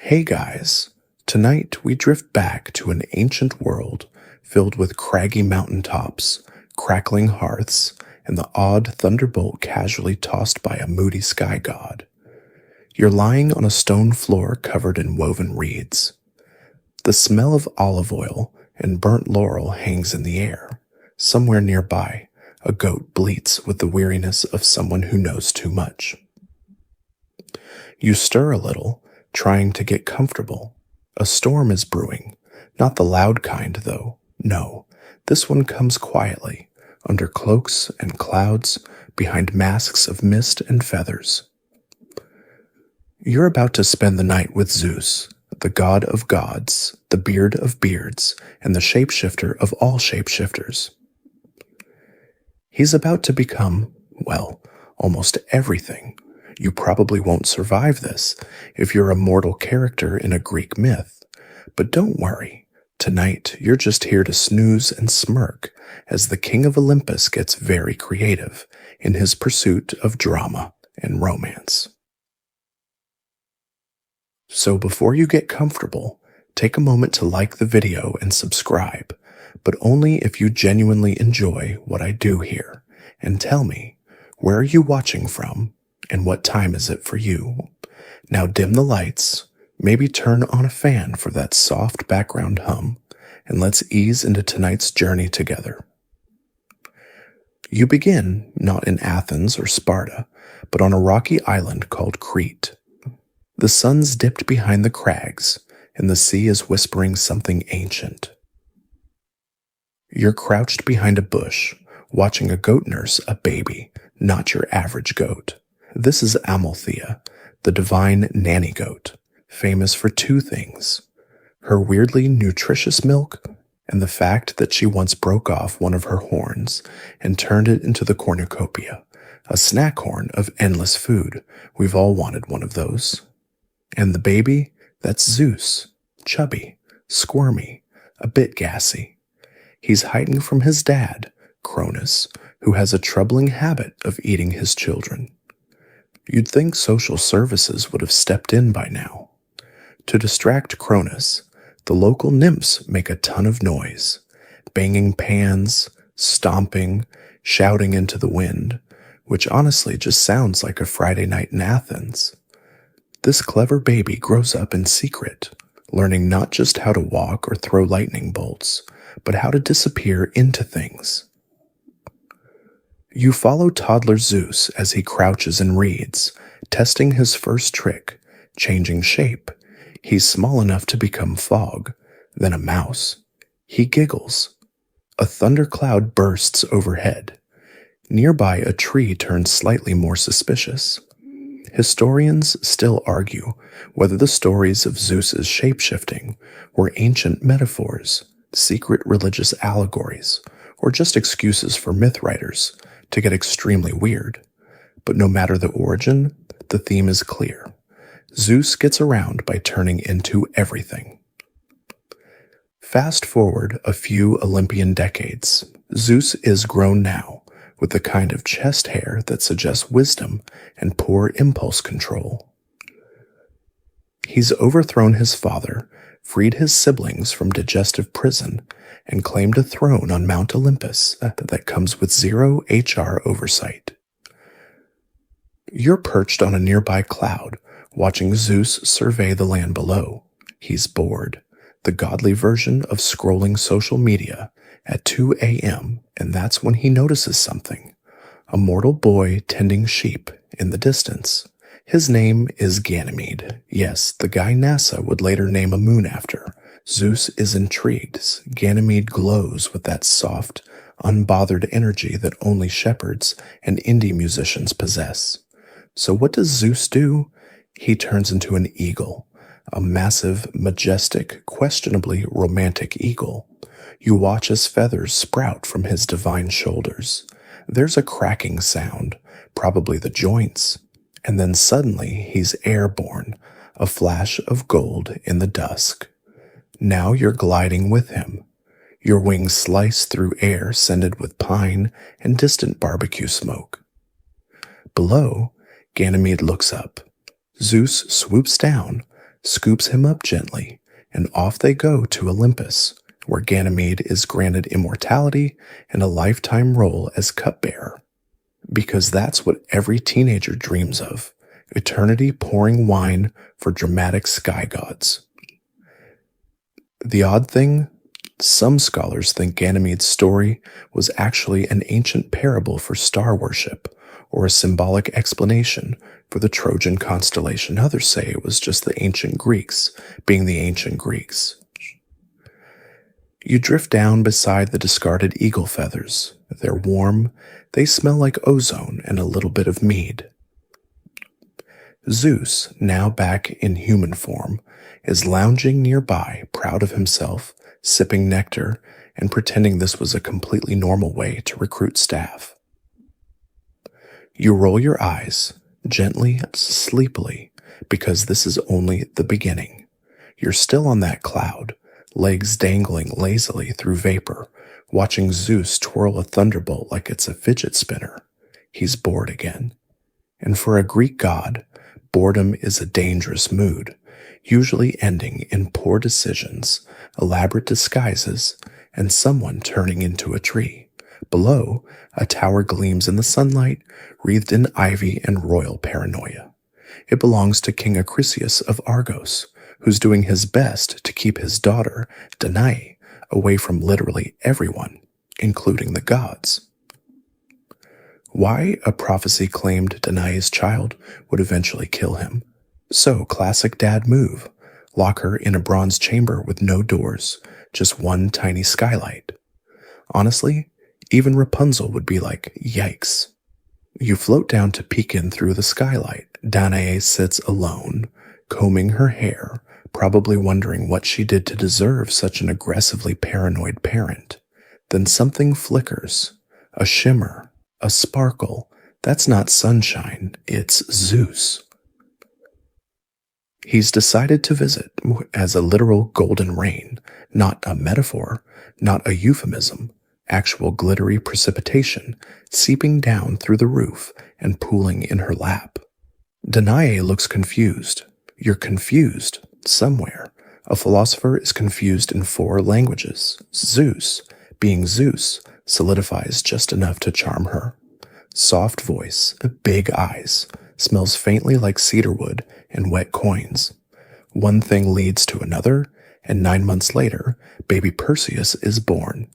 Hey guys, tonight we drift back to an ancient world filled with craggy mountaintops, crackling hearths, and the odd thunderbolt casually tossed by a moody sky god. You're lying on a stone floor covered in woven reeds. The smell of olive oil and burnt laurel hangs in the air. Somewhere nearby, a goat bleats with the weariness of someone who knows too much. You stir a little, trying to get comfortable. A storm is brewing, not the loud kind, though. No, this one comes quietly, under cloaks and clouds, behind masks of mist and feathers. You're about to spend the night with Zeus, the god of gods, the beard of beards, and the shapeshifter of all shapeshifters. He's about to become, well, almost everything. You probably won't survive this if you're a mortal character in a Greek myth. But don't worry. Tonight, you're just here to snooze and smirk as the king of Olympus gets very creative in his pursuit of drama and romance. So before you get comfortable, take a moment to like the video and subscribe, but only if you genuinely enjoy what I do here. And tell me, where are you watching from? And what time is it for you? Now dim the lights, maybe turn on a fan for that soft background hum, and let's ease into tonight's journey together. You begin not in Athens or Sparta, but on a rocky island called Crete. The sun's dipped behind the crags, and the sea is whispering something ancient. You're crouched behind a bush, watching a goat nurse a baby, not your average goat. This is Amalthea, the divine nanny goat, famous for two things: her weirdly nutritious milk and the fact that she once broke off one of her horns and turned it into the cornucopia, a snack horn of endless food. We've all wanted one of those. And the baby, that's Zeus, chubby, squirmy, a bit gassy. He's hiding from his dad, Cronus, who has a troubling habit of eating his children. You'd think social services would have stepped in by now. To distract Cronus, the local nymphs make a ton of noise, banging pans, stomping, shouting into the wind, which honestly just sounds like a Friday night in Athens. This clever baby grows up in secret, learning not just how to walk or throw lightning bolts, but how to disappear into things. You follow toddler Zeus as he crouches and reads, testing his first trick, changing shape. He's small enough to become fog, then a mouse. He giggles. A thundercloud bursts overhead. Nearby, a tree turns slightly more suspicious. Historians still argue whether the stories of Zeus's shapeshifting were ancient metaphors, secret religious allegories, or just excuses for myth writers to get extremely weird. But no matter the origin, the theme is clear. Zeus gets around by turning into everything. Fast forward a few Olympian decades. Zeus is grown now, with the kind of chest hair that suggests wisdom and poor impulse control. He's overthrown his father, freed his siblings from digestive prison, and claimed a throne on Mount Olympus that comes with zero HR oversight. You're perched on a nearby cloud, watching Zeus survey the land below. He's bored, the godly version of scrolling social media at 2 a.m., and that's when he notices something. A mortal boy tending sheep in the distance. His name is Ganymede. Yes, the guy NASA would later name a moon after. Zeus is intrigued. Ganymede glows with that soft, unbothered energy that only shepherds and indie musicians possess. So what does Zeus do? He turns into an eagle, a massive, majestic, questionably romantic eagle. You watch as feathers sprout from his divine shoulders. There's a cracking sound, probably the joints, and then suddenly he's airborne, a flash of gold in the dusk. Now you're gliding with him. Your wings slice through air scented with pine and distant barbecue smoke. Below, Ganymede looks up. Zeus swoops down, scoops him up gently, and off they go to Olympus, where Ganymede is granted immortality and a lifetime role as cupbearer. Because that's what every teenager dreams of, eternity pouring wine for dramatic sky gods. The odd thing, some scholars think Ganymede's story was actually an ancient parable for star worship, or a symbolic explanation for the Trojan constellation. Others say it was just the ancient Greeks being the ancient Greeks. You drift down beside the discarded eagle feathers. They're warm, they smell like ozone and a little bit of mead. Zeus, now back in human form, is lounging nearby, proud of himself, sipping nectar, and pretending this was a completely normal way to recruit staff. You roll your eyes, gently, sleepily, because this is only the beginning. You're still on that cloud, legs dangling lazily through vapor, watching Zeus twirl a thunderbolt like it's a fidget spinner. He's bored again. And for a Greek god, boredom is a dangerous mood, usually ending in poor decisions, elaborate disguises, and someone turning into a tree. Below, a tower gleams in the sunlight, wreathed in ivy and royal paranoia. It belongs to King Acrisius of Argos, who's doing his best to keep his daughter, Danae, away from literally everyone, including the gods. Why? A prophecy claimed Danae's child would eventually kill him. So, classic dad move. Lock her in a bronze chamber with no doors, just one tiny skylight. Honestly, even Rapunzel would be like, yikes. You float down to peek in through the skylight. Danae sits alone, combing her hair, probably wondering what she did to deserve such an aggressively paranoid parent. Then something flickers. A shimmer. A sparkle. That's not sunshine, it's Zeus. He's decided to visit as a literal golden rain, not a metaphor, not a euphemism, actual glittery precipitation seeping down through the roof and pooling in her lap. Danae looks confused. You're confused somewhere. A philosopher is confused in 4 languages. Zeus, being Zeus, solidifies just enough to charm her. Soft voice, big eyes, smells faintly like cedarwood and wet coins. One thing leads to another, and 9 months later, baby Perseus is born.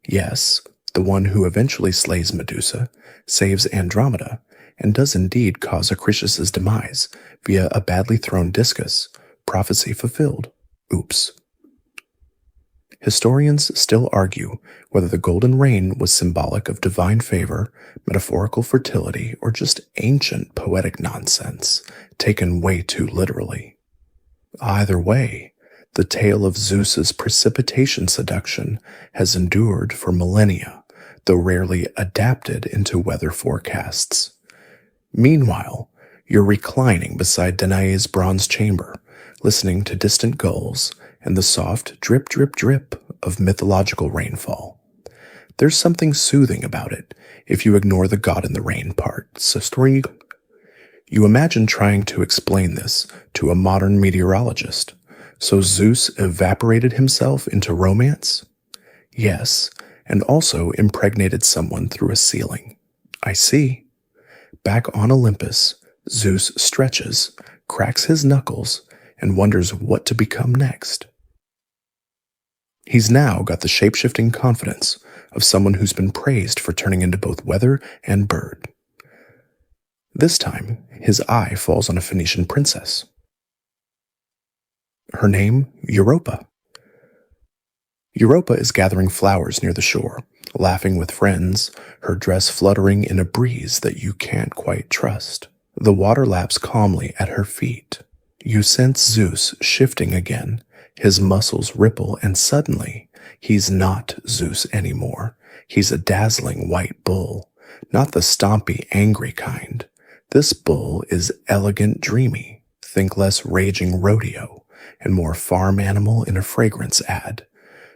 Yes, the one who eventually slays Medusa, saves Andromeda, and does indeed cause Acrisius' demise via a badly thrown discus. Prophecy fulfilled. Oops. Historians still argue whether the golden rain was symbolic of divine favor, metaphorical fertility, or just ancient poetic nonsense, taken way too literally. Either way, the tale of Zeus's precipitation seduction has endured for millennia, though rarely adapted into weather forecasts. Meanwhile, you're reclining beside Danae's bronze chamber, listening to distant gulls and the soft drip, drip, drip of mythological rainfall. There's something soothing about it if you ignore the God in the rain part. So you imagine trying to explain this to a modern meteorologist. So Zeus evaporated himself into romance? Yes, and also impregnated someone through a ceiling. I see. Back on Olympus, Zeus stretches, cracks his knuckles, and wonders what to become next. He's now got the shape-shifting confidence of someone who's been praised for turning into both weather and bird. This time, his eye falls on a Phoenician princess. Her name, Europa. Europa is gathering flowers near the shore, laughing with friends, her dress fluttering in a breeze that you can't quite trust. The water laps calmly at her feet. You sense Zeus shifting again. His muscles ripple, and suddenly, he's not Zeus anymore. He's a dazzling white bull, not the stompy, angry kind. This bull is elegant, dreamy. Think less raging rodeo, and more farm animal in a fragrance ad.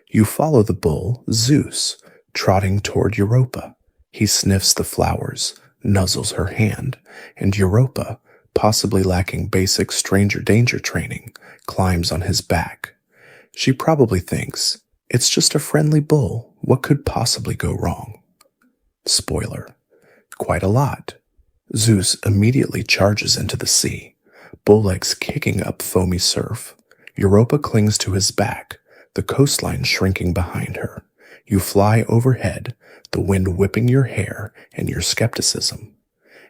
You follow the bull, Zeus, trotting toward Europa. He sniffs the flowers, nuzzles her hand, and Europa, possibly lacking basic stranger danger training, climbs on his back. She probably thinks, it's just a friendly bull. What could possibly go wrong? Spoiler: quite a lot. Zeus immediately charges into the sea, bull legs kicking up foamy surf. Europa clings to his back, the coastline shrinking behind her. You fly overhead, the wind whipping your hair and your skepticism.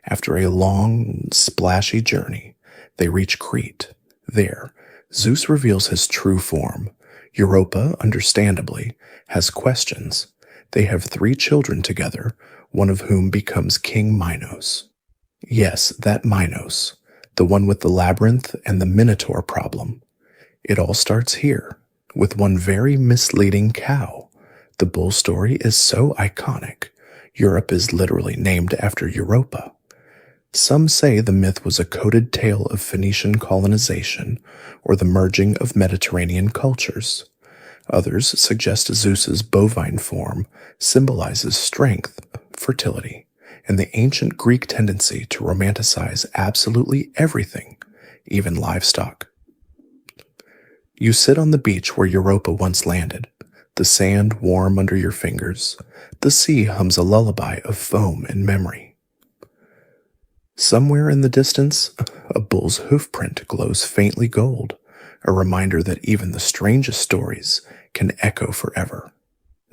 After a long, splashy journey, they reach Crete. There, Zeus reveals his true form. Europa, understandably, has questions. They have 3 children together, one of whom becomes King Minos. Yes, that Minos, the one with the labyrinth and the Minotaur problem. It all starts here, with one very misleading cow. The bull story is so iconic. Europe is literally named after Europa. Some say the myth was a coded tale of Phoenician colonization or the merging of Mediterranean cultures. Others suggest Zeus's bovine form symbolizes strength, fertility, and the ancient Greek tendency to romanticize absolutely everything, even livestock. You sit on the beach where Europa once landed, the sand warm under your fingers. The sea hums a lullaby of foam and memory. Somewhere in the distance, a bull's hoofprint glows faintly gold, a reminder that even the strangest stories can echo forever.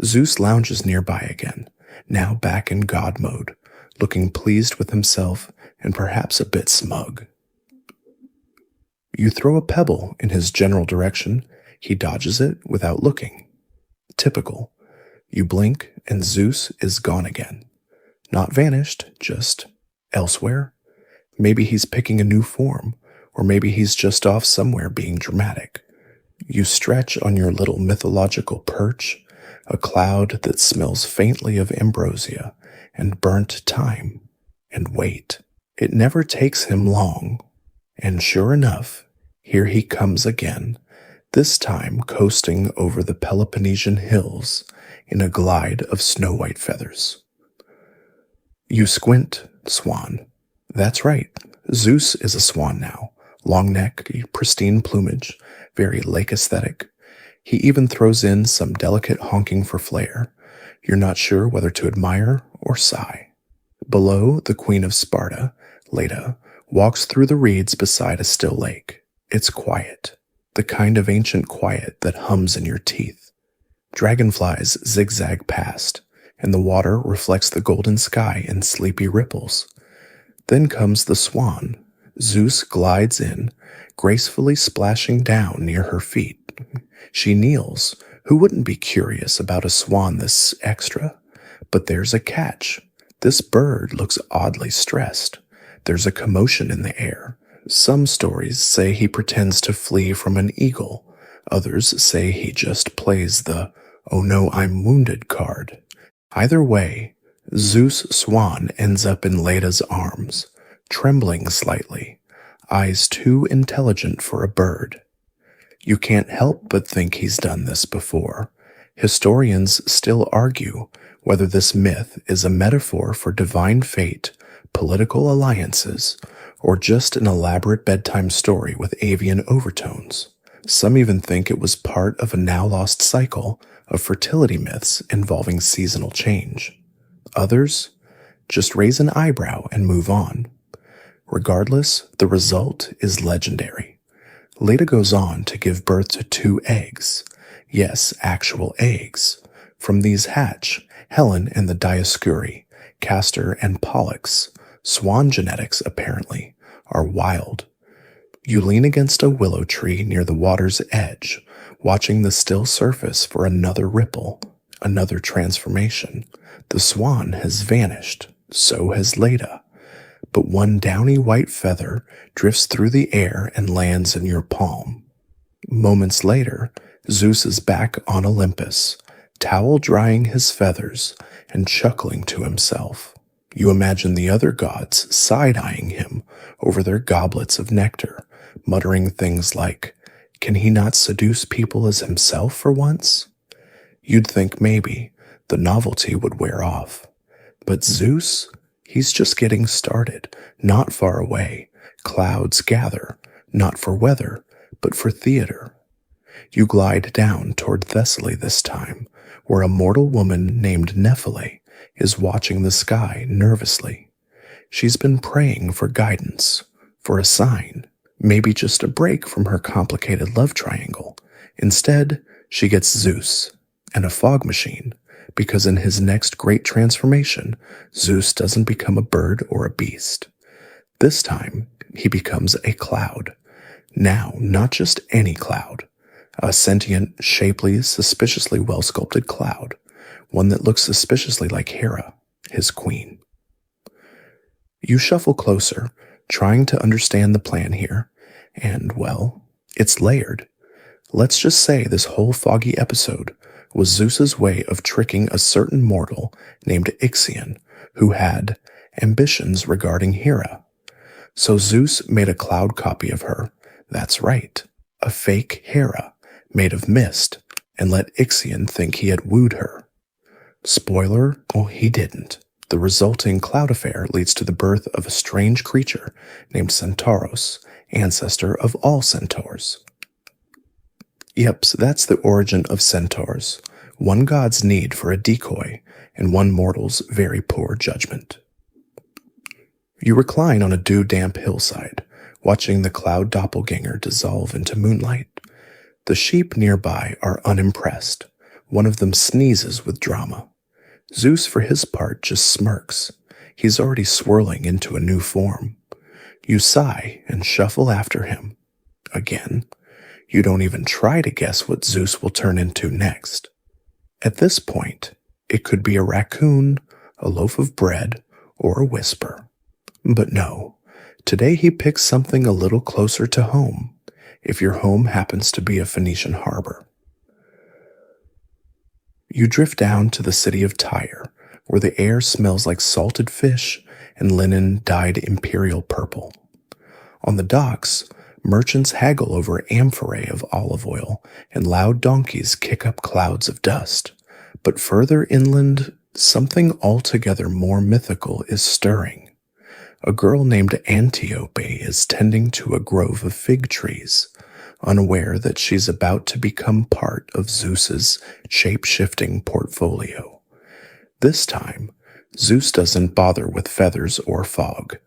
Zeus lounges nearby again, now back in God mode, looking pleased with himself and perhaps a bit smug. You throw a pebble in his general direction. He dodges it without looking. Typical. You blink and Zeus is gone again. Not vanished, just elsewhere. Maybe he's picking a new form, or maybe he's just off somewhere being dramatic. You stretch on your little mythological perch, a cloud that smells faintly of ambrosia and burnt thyme, and wait. It never takes him long. And sure enough, here he comes again, this time coasting over the Peloponnesian hills in a glide of snow-white feathers. You squint, swan. That's right, Zeus is a swan now, long neck, pristine plumage, very lake aesthetic. He even throws in some delicate honking for flair. You're not sure whether to admire or sigh. Below, the Queen of Sparta, Leda, walks through the reeds beside a still lake. It's quiet, the kind of ancient quiet that hums in your teeth. Dragonflies zigzag past, and the water reflects the golden sky in sleepy ripples. Then comes the swan. Zeus glides in, gracefully splashing down near her feet. She kneels. Who wouldn't be curious about a swan this extra? But there's a catch. This bird looks oddly stressed. There's a commotion in the air. Some stories say he pretends to flee from an eagle. Others say he just plays the "oh no, I'm wounded" card. Either way, Zeus Swan ends up in Leda's arms, trembling slightly, eyes too intelligent for a bird. You can't help but think he's done this before. Historians still argue whether this myth is a metaphor for divine fate, political alliances, or just an elaborate bedtime story with avian overtones. Some even think it was part of a now-lost cycle of fertility myths involving seasonal change. Others just raise an eyebrow and move on. Regardless, the result is legendary. Leda goes on to give birth to 2 eggs. Yes, actual eggs. From these hatch Helen and the Dioscuri, Castor and Pollux. Swan genetics, apparently, are wild. You lean against a willow tree near the water's edge, watching the still surface for another ripple, another transformation. The swan has vanished, so has Leda. But one downy white feather drifts through the air and lands in your palm. Moments later, Zeus is back on Olympus, towel drying his feathers and chuckling to himself. You imagine the other gods side-eyeing him over their goblets of nectar, muttering things like, "Can he not seduce people as himself for once?" You'd think maybe the novelty would wear off. But Zeus, he's just getting started, not far away. Clouds gather, not for weather, but for theater. You glide down toward Thessaly this time, where a mortal woman named Nephele is watching the sky nervously. She's been praying for guidance, for a sign, maybe just a break from her complicated love triangle. Instead, she gets Zeus and a fog machine, because in his next great transformation, Zeus doesn't become a bird or a beast. This time, he becomes a cloud. Now, not just any cloud, a sentient, shapely, suspiciously well-sculpted cloud, one that looks suspiciously like Hera, his queen. You shuffle closer, trying to understand the plan here, and, well, it's layered. Let's just say this whole foggy episode was Zeus's way of tricking a certain mortal named Ixion, who had ambitions regarding Hera. So Zeus made a cloud copy of her, that's right, a fake Hera, made of mist, and let Ixion think he had wooed her. Spoiler, well, he didn't. The resulting cloud affair leads to the birth of a strange creature named Centauros, ancestor of all centaurs. Yep, so that's the origin of centaurs, one god's need for a decoy and one mortal's very poor judgment. You recline on a dew-damp hillside, watching the cloud doppelganger dissolve into moonlight. The sheep nearby are unimpressed. One of them sneezes with drama. Zeus, for his part, just smirks. He's already swirling into a new form. You sigh and shuffle after him. Again, you don't even try to guess what Zeus will turn into next. At this point, it could be a raccoon, a loaf of bread, or a whisper. But no, today he picks something a little closer to home, if your home happens to be a Phoenician harbor. You drift down to the city of Tyre, where the air smells like salted fish and linen dyed imperial purple. On the docks, merchants haggle over amphorae of olive oil, and loud donkeys kick up clouds of dust. But further inland, something altogether more mythical is stirring. A girl named Antiope is tending to a grove of fig trees, unaware that she's about to become part of Zeus's shape-shifting portfolio. This time, Zeus doesn't bother with feathers or fog.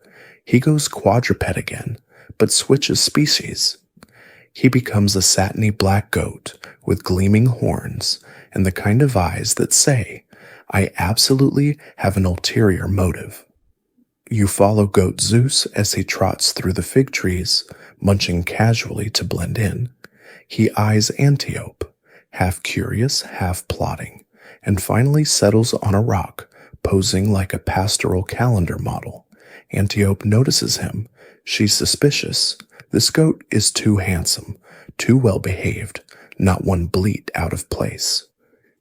He goes quadruped again, but switches species. He becomes a satiny black goat with gleaming horns and the kind of eyes that say, "I absolutely have an ulterior motive." You follow Goat Zeus as he trots through the fig trees, munching casually to blend in. He eyes Antiope, half curious, half plotting, and finally settles on a rock, posing like a pastoral calendar model. Antiope notices him. She's suspicious. This goat is too handsome, too well behaved, not one bleat out of place.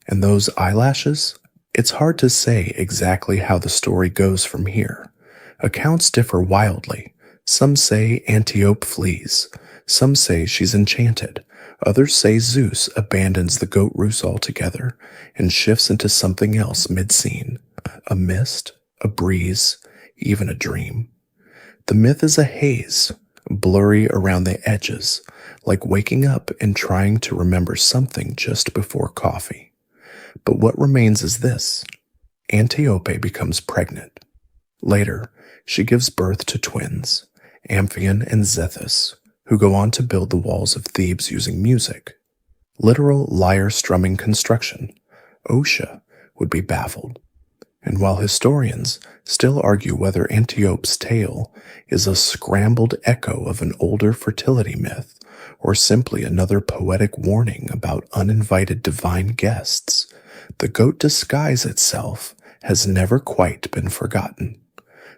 And those eyelashes? It's hard to say exactly how the story goes from here. Accounts differ wildly. Some say Antiope flees. Some say she's enchanted. Others say Zeus abandons the goat roost altogether and shifts into something else mid-scene. A mist, a breeze, even a dream. The myth is a haze, blurry around the edges, like waking up and trying to remember something just before coffee. But what remains is this. Antiope becomes pregnant. Later, she gives birth to twins, Amphion and Zethus, who go on to build the walls of Thebes using music. Literal lyre-strumming construction. OSHA would be baffled. And while historians still argue whether Antiope's tale is a scrambled echo of an older fertility myth or simply another poetic warning about uninvited divine guests, the goat disguise itself has never quite been forgotten.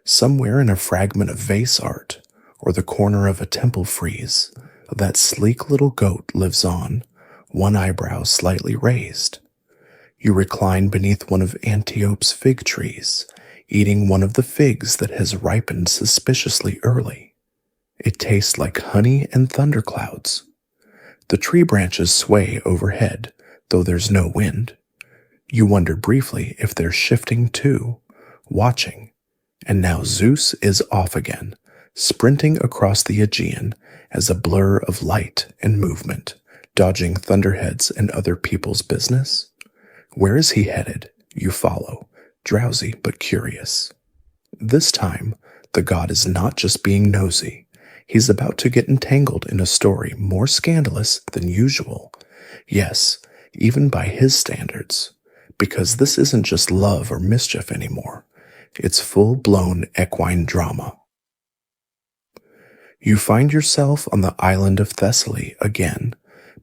Somewhere in a fragment of vase art or the corner of a temple frieze, that sleek little goat lives on, one eyebrow slightly raised. You recline beneath one of Antiope's fig trees, eating one of the figs that has ripened suspiciously early. It tastes like honey and thunderclouds. The tree branches sway overhead, though there's no wind. You wonder briefly if they're shifting too, watching. And now Zeus is off again, sprinting across the Aegean as a blur of light and movement, dodging thunderheads and other people's business? Where is he headed? You follow, drowsy but curious. This time, the god is not just being nosy. He's about to get entangled in a story more scandalous than usual. Yes, even by his standards. Because this isn't just love or mischief anymore. It's full-blown equine drama. You find yourself on the island of Thessaly again,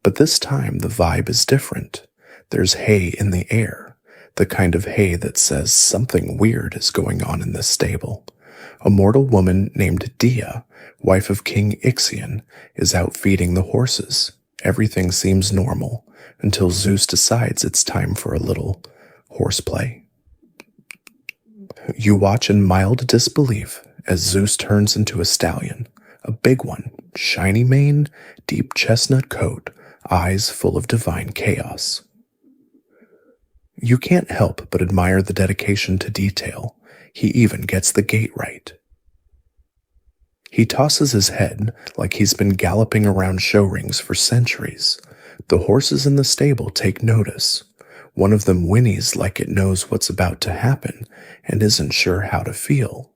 but this time the vibe is different. There's hay in the air, the kind of hay that says something weird is going on in this stable. A mortal woman named Dia, wife of King Ixion, is out feeding the horses. Everything seems normal until Zeus decides it's time for a little horseplay. You watch in mild disbelief as Zeus turns into a stallion, a big one, shiny mane, deep chestnut coat, eyes full of divine chaos. You can't help but admire the dedication to detail. He even gets the gait right. He tosses his head like he's been galloping around show rings for centuries. The horses in the stable take notice. One of them whinnies like it knows what's about to happen and isn't sure how to feel.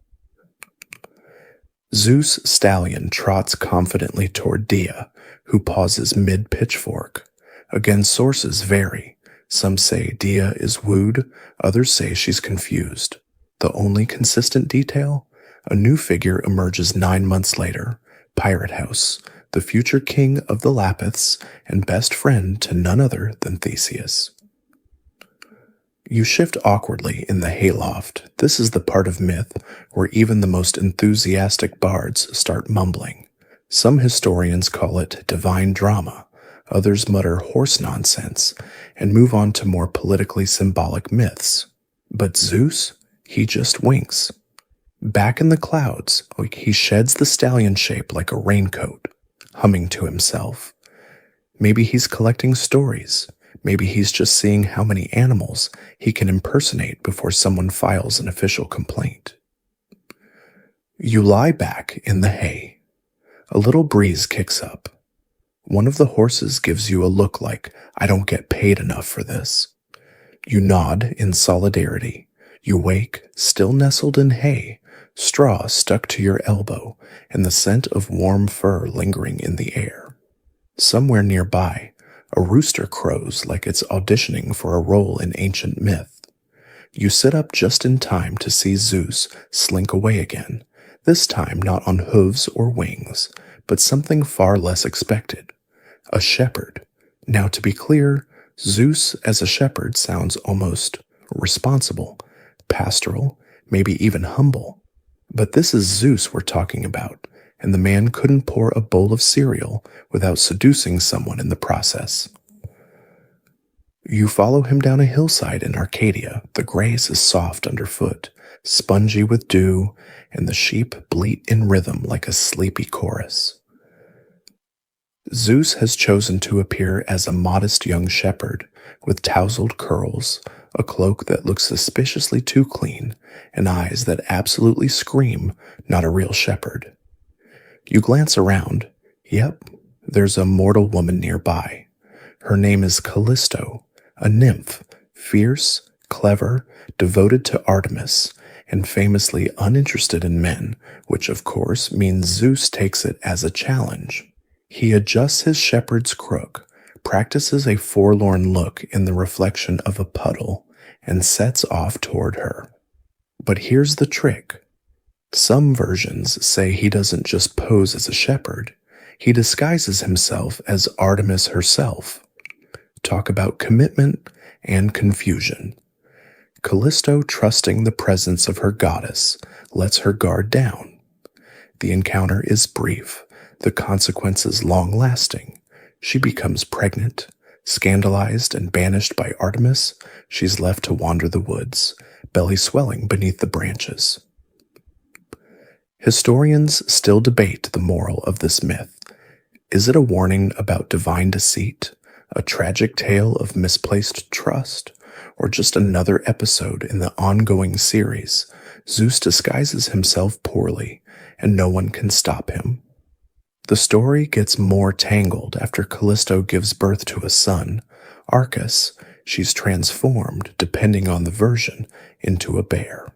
Zeus' stallion trots confidently toward Dia, who pauses mid-pitchfork. Again, sources vary. Some say Dia is wooed, others say she's confused. The only consistent detail? A new figure emerges 9 months later, Pirate House, the future king of the Lapiths and best friend to none other than Theseus. You shift awkwardly in the hayloft. This is the part of myth where even the most enthusiastic bards start mumbling. Some historians call it divine drama, others mutter horse nonsense, and move on to more politically symbolic myths. But Zeus? He just winks. Back in the clouds, he sheds the stallion shape like a raincoat, humming to himself. Maybe he's collecting stories. Maybe he's just seeing how many animals he can impersonate before someone files an official complaint. You lie back in the hay. A little breeze kicks up. One of the horses gives you a look like, I don't get paid enough for this. You nod in solidarity. You wake, still nestled in hay, straw stuck to your elbow, and the scent of warm fur lingering in the air. Somewhere nearby, a rooster crows like it's auditioning for a role in ancient myth. You sit up just in time to see Zeus slink away again, this time not on hooves or wings, but something far less expected. A shepherd. Now, to be clear, Zeus as a shepherd sounds almost responsible, pastoral, maybe even humble. But this is Zeus we're talking about, and the man couldn't pour a bowl of cereal without seducing someone in the process. You follow him down a hillside in Arcadia. The grass is soft underfoot, spongy with dew, and the sheep bleat in rhythm like a sleepy chorus. Zeus has chosen to appear as a modest young shepherd with tousled curls, a cloak that looks suspiciously too clean, and eyes that absolutely scream, not a real shepherd. You glance around. Yep, there's a mortal woman nearby. Her name is Callisto, a nymph, fierce, clever, devoted to Artemis, and famously uninterested in men, which of course means Zeus takes it as a challenge. He adjusts his shepherd's crook, practices a forlorn look in the reflection of a puddle, and sets off toward her. But here's the trick. Some versions say he doesn't just pose as a shepherd, he disguises himself as Artemis herself. Talk about commitment and confusion. Callisto, trusting the presence of her goddess, lets her guard down. The encounter is brief, the consequences long-lasting. She becomes pregnant. Scandalized and banished by Artemis, she's left to wander the woods, belly swelling beneath the branches. Historians still debate the moral of this myth. Is it a warning about divine deceit, a tragic tale of misplaced trust, or just another episode in the ongoing series? Zeus disguises himself poorly, and no one can stop him. The story gets more tangled after Callisto gives birth to a son, Arcus. She's transformed, depending on the version, into a bear.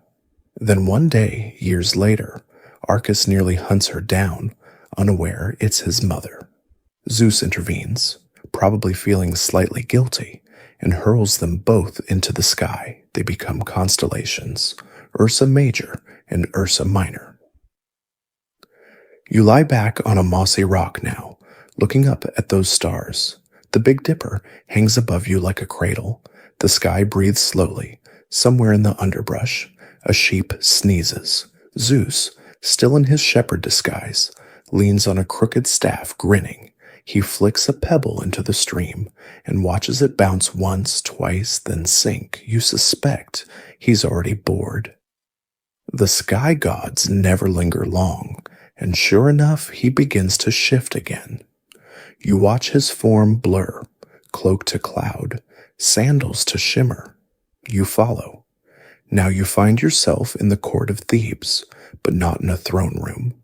Then one day, years later, Arcus nearly hunts her down, unaware it's his mother. Zeus intervenes, probably feeling slightly guilty, and hurls them both into the sky. They become constellations, Ursa Major and Ursa Minor. You lie back on a mossy rock now, looking up at those stars. The Big Dipper hangs above you like a cradle. The sky breathes slowly. Somewhere in the underbrush, a sheep sneezes. Zeus, still in his shepherd disguise, leans on a crooked staff, grinning. He flicks a pebble into the stream and watches it bounce once, twice, then sink. You suspect he's already bored. The sky gods never linger long, and sure enough, he begins to shift again. You watch his form blur, cloak to cloud, sandals to shimmer. You follow. Now you find yourself in the court of Thebes, but not in a throne room.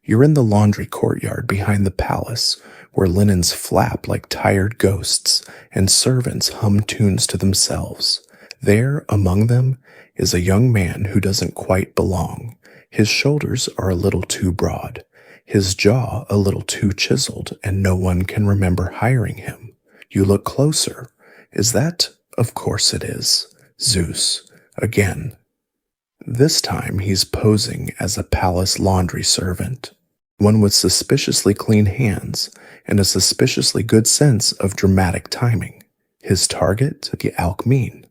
You're in the laundry courtyard behind the palace, where linens flap like tired ghosts and servants hum tunes to themselves. There, among them, is a young man who doesn't quite belong. His shoulders are a little too broad, his jaw a little too chiseled, and no one can remember hiring him. You look closer. Is that? Of course it is. Zeus. Again. This time he's posing as a palace laundry servant, one with suspiciously clean hands and a suspiciously good sense of dramatic timing. His target, the Alcmene,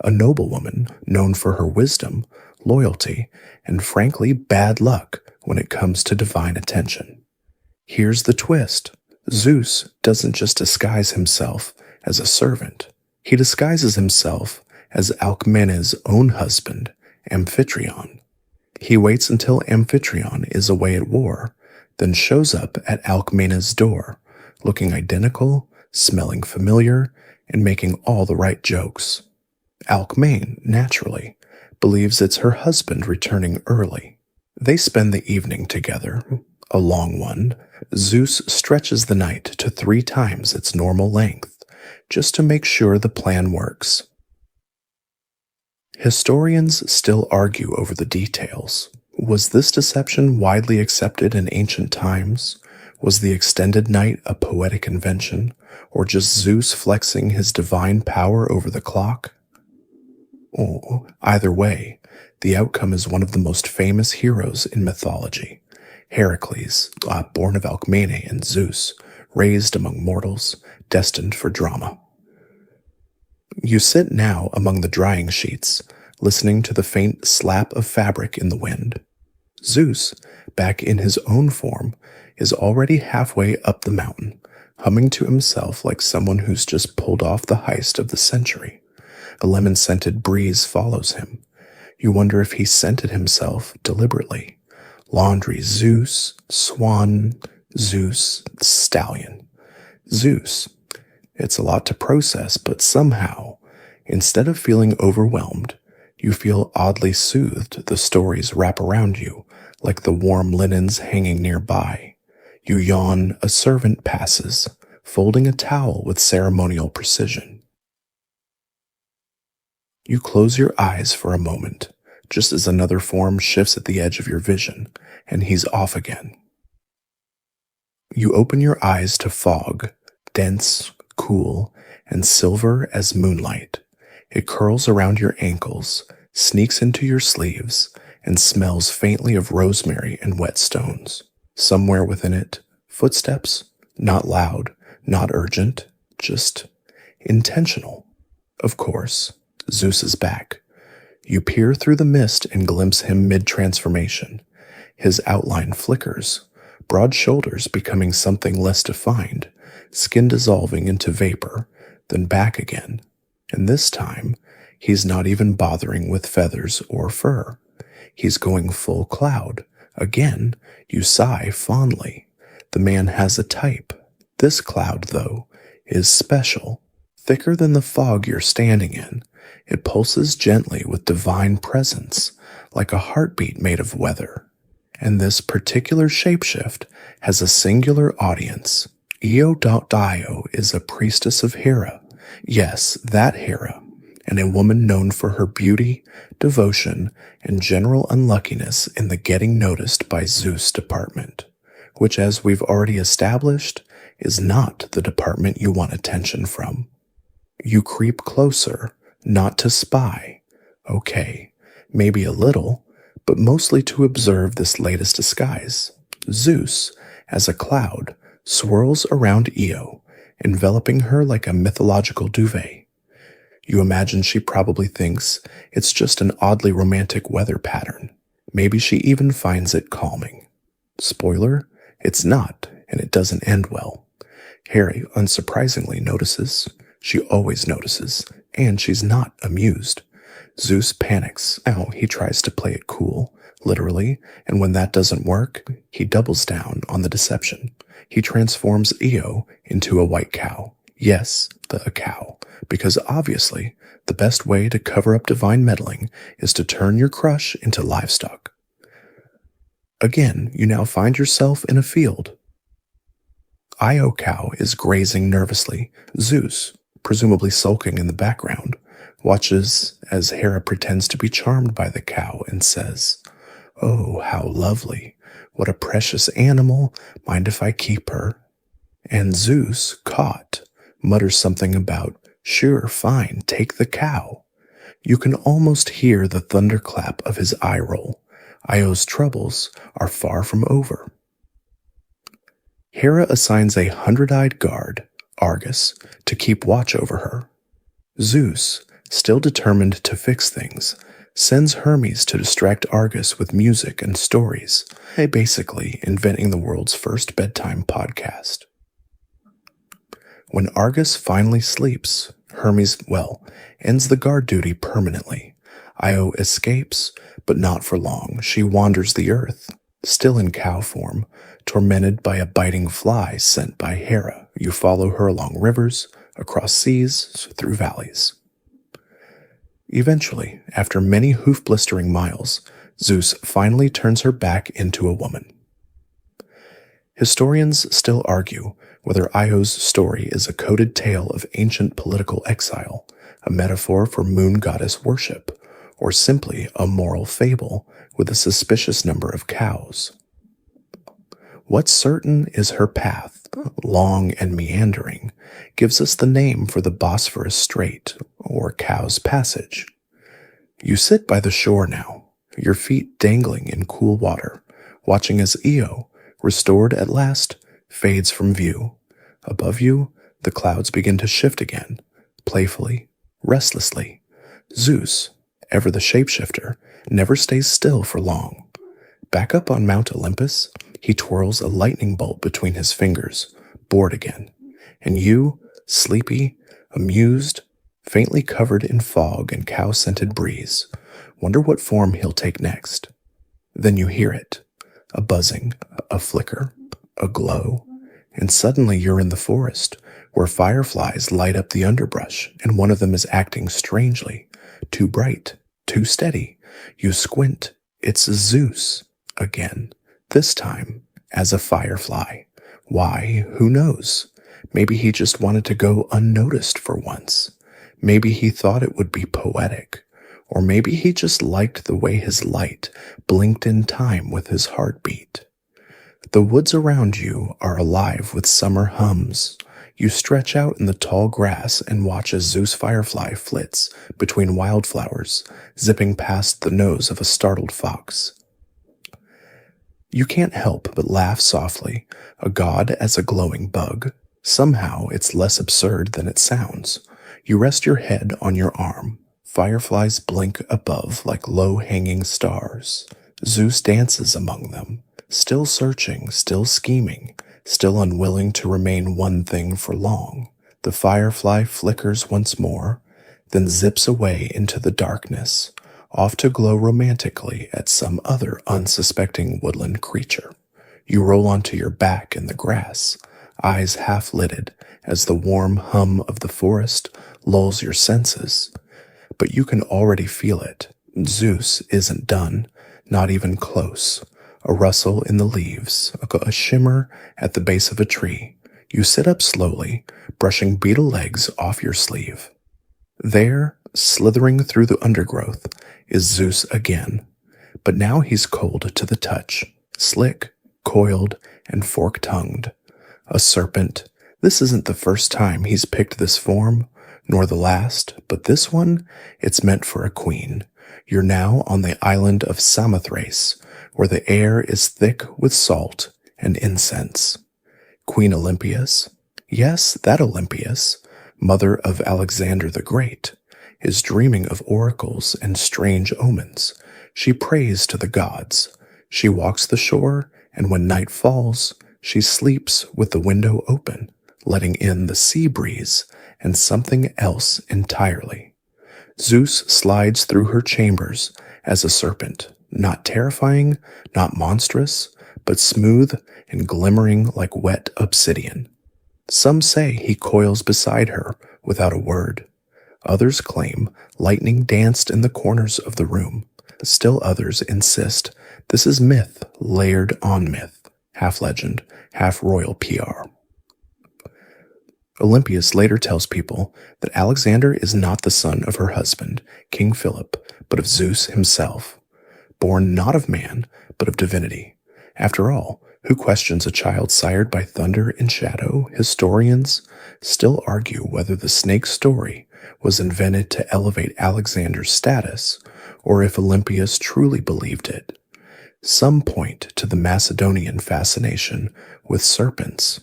a noblewoman known for her wisdom, loyalty, and frankly bad luck when it comes to divine attention. Here's the twist. Zeus doesn't just disguise himself as a servant. He disguises himself as Alcmene's own husband, Amphitryon. He waits until Amphitryon is away at war, then shows up at Alcmene's door, looking identical, smelling familiar, and making all the right jokes. Alcmene, naturally, believes it's her husband returning early. They spend the evening together, a long one. Zeus stretches the night to 3 times its normal length, just to make sure the plan works. Historians still argue over the details. Was this deception widely accepted in ancient times? Was the extended night a poetic invention, or just Zeus flexing his divine power over the clock? Oh, either way, the outcome is one of the most famous heroes in mythology. Heracles, born of Alcmene and Zeus, raised among mortals, destined for drama. You sit now among the drying sheets, listening to the faint slap of fabric in the wind. Zeus, back in his own form, is already halfway up the mountain, humming to himself like someone who's just pulled off the heist of the century. A lemon-scented breeze follows him. You wonder if he scented himself deliberately. Laundry, Zeus, swan, Zeus, stallion. Zeus. It's a lot to process, but somehow, instead of feeling overwhelmed, you feel oddly soothed. The stories wrap around you, like the warm linens hanging nearby. You yawn, a servant passes, folding a towel with ceremonial precision. You close your eyes for a moment, just as another form shifts at the edge of your vision, and he's off again. You open your eyes to fog, dense, cool, and silver as moonlight. It curls around your ankles, sneaks into your sleeves, and smells faintly of rosemary and wet stones. Somewhere within it, footsteps, not loud, not urgent, just intentional. Of course, Zeus is back. You peer through the mist and glimpse him mid-transformation. His outline flickers, broad shoulders becoming something less defined, skin dissolving into vapor, then back again. And this time, he's not even bothering with feathers or fur. He's going full cloud. Again, you sigh fondly. The man has a type. This cloud, though, is special. Thicker than the fog you're standing in, it pulses gently with divine presence, like a heartbeat made of weather. And this particular shapeshift has a singular audience. Io is a priestess of Hera. Yes, that Hera, and a woman known for her beauty, devotion, and general unluckiness in the getting noticed by Zeus department, which, as we've already established, is not the department you want attention from. You creep closer, not to spy. Okay, maybe a little, but mostly to observe this latest disguise. Zeus, as a cloud, swirls around Io, enveloping her like a mythological duvet. You imagine she probably thinks it's just an oddly romantic weather pattern. Maybe she even finds it calming. Spoiler, it's not, and it doesn't end well. Harry unsurprisingly notices. She always notices, and she's not amused. Zeus panics. Now he tries to play it cool, literally, and when that doesn't work, he doubles down on the deception. He transforms Io into a white cow. Yes, a cow, because obviously the best way to cover up divine meddling is to turn your crush into livestock. Again, you now find yourself in a field. Io cow is grazing nervously. Zeus, presumably sulking in the background, watches as Hera pretends to be charmed by the cow and says, "Oh, how lovely. What a precious animal. Mind if I keep her?" And Zeus, caught, mutters something about, "Sure, fine, take the cow." You can almost hear the thunderclap of his eye roll. Io's troubles are far from over. Hera assigns a 100-eyed guard, Argus, to keep watch over her. Zeus, still determined to fix things, sends Hermes to distract Argus with music and stories, basically inventing the world's first bedtime podcast. When Argus finally sleeps, Hermes, ends the guard duty permanently. Io escapes, but not for long. She wanders the earth, still in cow form, tormented by a biting fly sent by Hera. You follow her along rivers, across seas, through valleys. Eventually, after many hoof-blistering miles, Zeus finally turns her back into a woman. Historians still argue whether Io's story is a coded tale of ancient political exile, a metaphor for moon goddess worship, or simply a moral fable with a suspicious number of cows. What's certain is her path, long and meandering, gives us the name for the Bosphorus Strait, or Cow's Passage. You sit by the shore now, your feet dangling in cool water, watching as Io, restored at last, fades from view. Above you, the clouds begin to shift again, playfully, restlessly. Zeus, ever the shapeshifter, never stays still for long. Back up on Mount Olympus, he twirls a lightning bolt between his fingers, bored again. And you, sleepy, amused, faintly covered in fog and cow-scented breeze, wonder what form he'll take next. Then you hear it, a buzzing, a flicker, a glow, and suddenly you're in the forest, where fireflies light up the underbrush, and one of them is acting strangely, too bright, too steady. You squint. It's Zeus again, this time as a firefly. Why? Who knows? Maybe he just wanted to go unnoticed for once. Maybe he thought it would be poetic. Or maybe he just liked the way his light blinked in time with his heartbeat. The woods around you are alive with summer hums. You stretch out in the tall grass and watch as Zeus Firefly flits between wildflowers, zipping past the nose of a startled fox. You can't help but laugh softly, a god as a glowing bug. Somehow it's less absurd than it sounds. You rest your head on your arm. Fireflies blink above like low-hanging stars. Zeus dances among them, still searching, still scheming, still unwilling to remain one thing for long. The firefly flickers once more, then zips away into the darkness, off to glow romantically at some other unsuspecting woodland creature. You roll onto your back in the grass, eyes half-lidded as the warm hum of the forest lulls your senses. But you can already feel it. Zeus isn't done, not even close. A rustle in the leaves, a shimmer at the base of a tree. You sit up slowly, brushing beetle legs off your sleeve. There, slithering through the undergrowth, is Zeus again. But now he's cold to the touch, slick, coiled, and fork-tongued. A serpent. This isn't the first time he's picked this form, nor the last, but this one, it's meant for a queen. You're now on the island of Samothrace, where the air is thick with salt and incense. Queen Olympias, yes, that Olympias, mother of Alexander the Great, is dreaming of oracles and strange omens. She prays to the gods. She walks the shore, and when night falls, she sleeps with the window open, letting in the sea breeze and something else entirely. Zeus slides through her chambers as a serpent, not terrifying, not monstrous, but smooth and glimmering like wet obsidian. Some say he coils beside her without a word. Others claim lightning danced in the corners of the room. Still others insist this is myth layered on myth, half legend, half royal PR. Olympias later tells people that Alexander is not the son of her husband, King Philip, but of Zeus himself, born not of man, but of divinity. After all, who questions a child sired by thunder and shadow? Historians still argue whether the snake story was invented to elevate Alexander's status, or if Olympias truly believed it. Some point to the Macedonian fascination with serpents.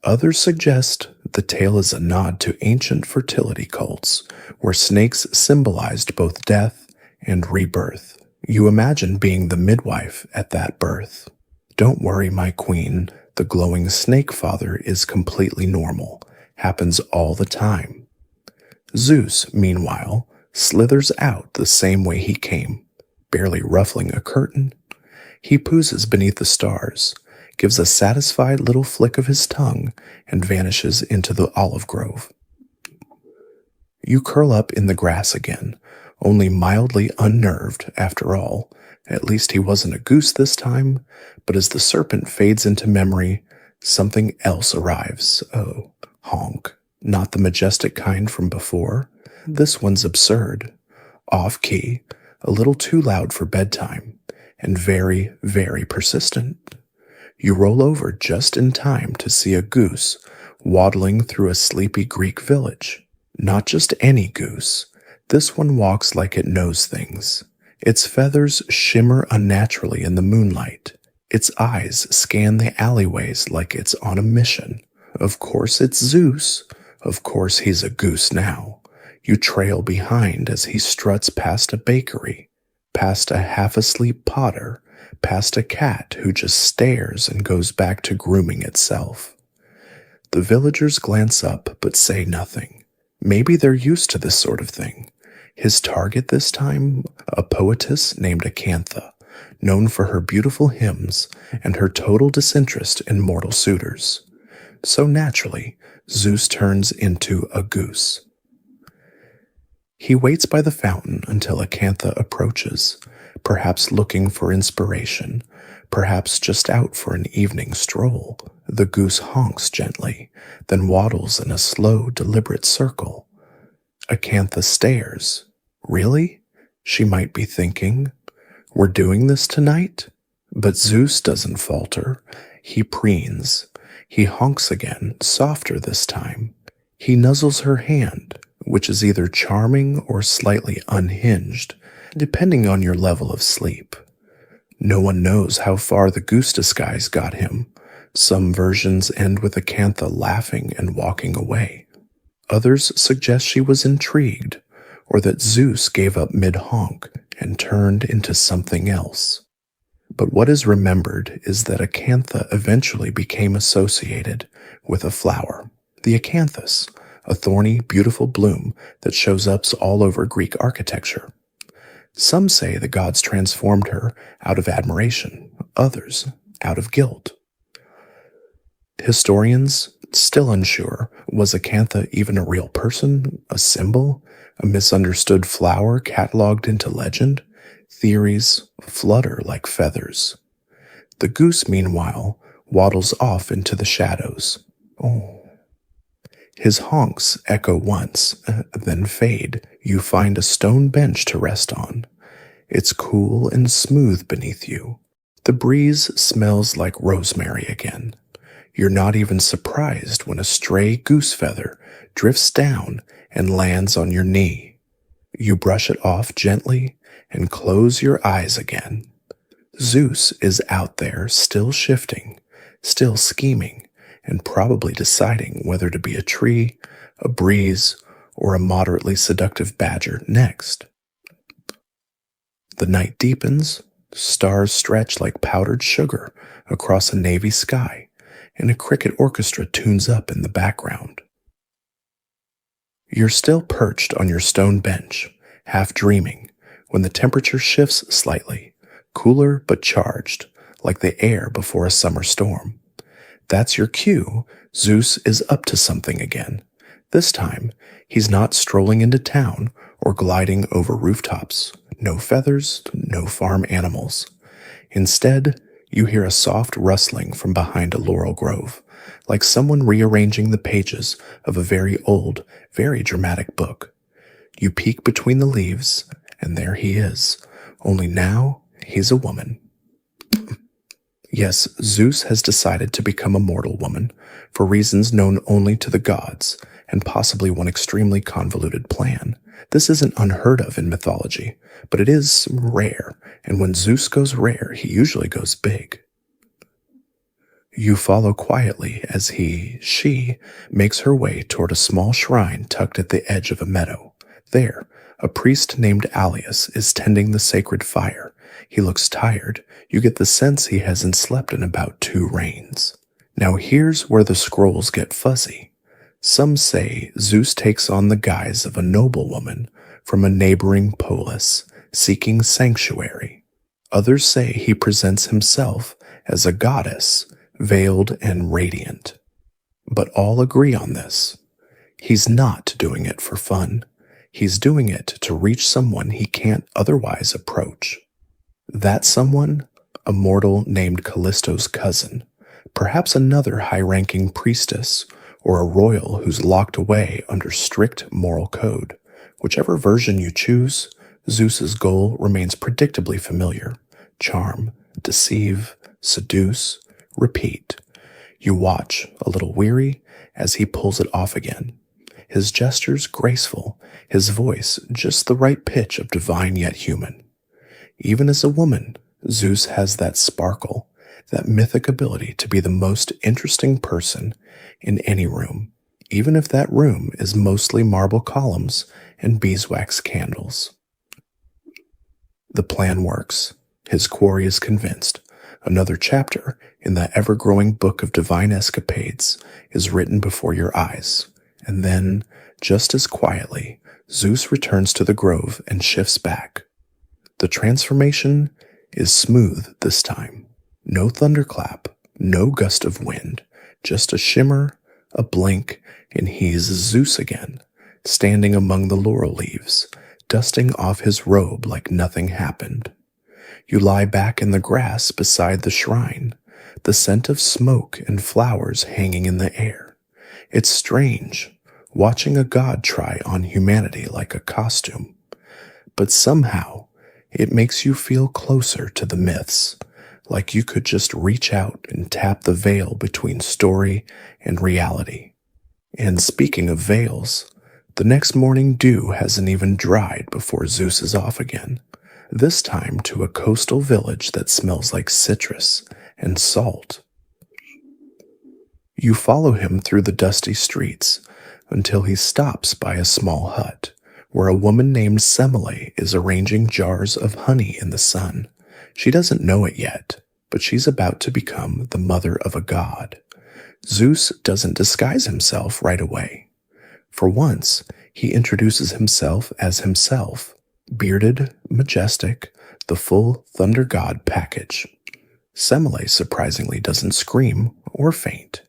Others suggest the tale is a nod to ancient fertility cults, where snakes symbolized both death and rebirth. You imagine being the midwife at that birth. Don't worry, my queen, the glowing snake father is completely normal, happens all the time. Zeus, meanwhile, slithers out the same way he came, barely ruffling a curtain. He pooses beneath the stars, gives a satisfied little flick of his tongue, and vanishes into the olive grove. You curl up in the grass again, only mildly unnerved after all. At least he wasn't a goose this time, but as the serpent fades into memory, something else arrives. Oh, honk. Not the majestic kind from before. This one's absurd. Off-key, a little too loud for bedtime, and very, very persistent. You roll over just in time to see a goose waddling through a sleepy Greek village. Not just any goose. This one walks like it knows things. Its feathers shimmer unnaturally in the moonlight. Its eyes scan the alleyways like it's on a mission. Of course it's Zeus. Of course he's a goose now. You trail behind as he struts past a bakery, past a half-asleep potter, past a cat who just stares and goes back to grooming itself. The villagers glance up but say nothing. Maybe they're used to this sort of thing. His target this time, a poetess named Acantha, known for her beautiful hymns and her total disinterest in mortal suitors. So naturally, Zeus turns into a goose. He waits by the fountain until Acantha approaches, perhaps looking for inspiration, perhaps just out for an evening stroll. The goose honks gently, then waddles in a slow, deliberate circle. Acantha stares. Really? She might be thinking. We're doing this tonight? But Zeus doesn't falter. He preens. He honks again, softer this time. He nuzzles her hand, which is either charming or slightly unhinged, depending on your level of sleep. No one knows how far the goose disguise got him. Some versions end with Acantha laughing and walking away. Others suggest she was intrigued, or that Zeus gave up mid-honk and turned into something else. But what is remembered is that Acantha eventually became associated with a flower, the acanthus, a thorny, beautiful bloom that shows up all over Greek architecture. Some say the gods transformed her out of admiration, others out of guilt. Historians, still unsure, was Acantha even a real person, a symbol, a misunderstood flower cataloged into legend? Theories flutter like feathers. The goose, meanwhile, waddles off into the shadows. Oh. His honks echo once, then fade. You find a stone bench to rest on. It's cool and smooth beneath you. The breeze smells like rosemary again. You're not even surprised when a stray goose feather drifts down and lands on your knee. You brush it off gently and close your eyes again. Zeus is out there still shifting, still scheming, and probably deciding whether to be a tree, a breeze, or a moderately seductive badger next. The night deepens, stars stretch like powdered sugar across a navy sky, and a cricket orchestra tunes up in the background. You're still perched on your stone bench, half dreaming, when the temperature shifts slightly, cooler but charged, like the air before a summer storm. That's your cue. Zeus is up to something again. This time, he's not strolling into town or gliding over rooftops. No feathers, no farm animals. Instead, you hear a soft rustling from behind a laurel grove, like someone rearranging the pages of a very old, very dramatic book. You peek between the leaves, and there he is, only now he's a woman. Yes, Zeus has decided to become a mortal woman, for reasons known only to the gods, and possibly one extremely convoluted plan. This isn't unheard of in mythology, but it is rare, and when Zeus goes rare, he usually goes big. You follow quietly as she makes her way toward a small shrine tucked at the edge of a meadow. There, a priest named Alias is tending the sacred fire. He looks tired. You get the sense he hasn't slept in about 2 rains. Now here's where the scrolls get fuzzy. Some say Zeus takes on the guise of a noblewoman from a neighboring polis, seeking sanctuary. Others say he presents himself as a goddess, veiled and radiant. But all agree on this. He's not doing it for fun. He's doing it to reach someone he can't otherwise approach. That someone, a mortal named Callisto's cousin, perhaps another high-ranking priestess, or a royal who's locked away under strict moral code. Whichever version you choose, Zeus's goal remains predictably familiar. Charm, deceive, seduce, repeat. You watch, a little weary, as he pulls it off again. His gestures graceful, his voice just the right pitch of divine yet human. Even as a woman, Zeus has that sparkle, that mythic ability to be the most interesting person in any room, even if that room is mostly marble columns and beeswax candles. The plan works. His quarry is convinced. Another chapter in the ever-growing book of divine escapades is written before your eyes. And then, just as quietly, Zeus returns to the grove and shifts back. The transformation is smooth this time. No thunderclap, no gust of wind, just a shimmer, a blink, and he's Zeus again, standing among the laurel leaves, dusting off his robe like nothing happened. You lie back in the grass beside the shrine, the scent of smoke and flowers hanging in the air. It's strange, watching a god try on humanity like a costume, but somehow it makes you feel closer to the myths, like you could just reach out and tap the veil between story and reality. And speaking of veils, the next morning dew hasn't even dried before Zeus is off again, this time to a coastal village that smells like citrus and salt. You follow him through the dusty streets until he stops by a small hut, where a woman named Semele is arranging jars of honey in the sun. She doesn't know it yet, but she's about to become the mother of a god. Zeus doesn't disguise himself right away. For once, he introduces himself as himself, bearded, majestic, the full thunder god package. Semele surprisingly doesn't scream or faint.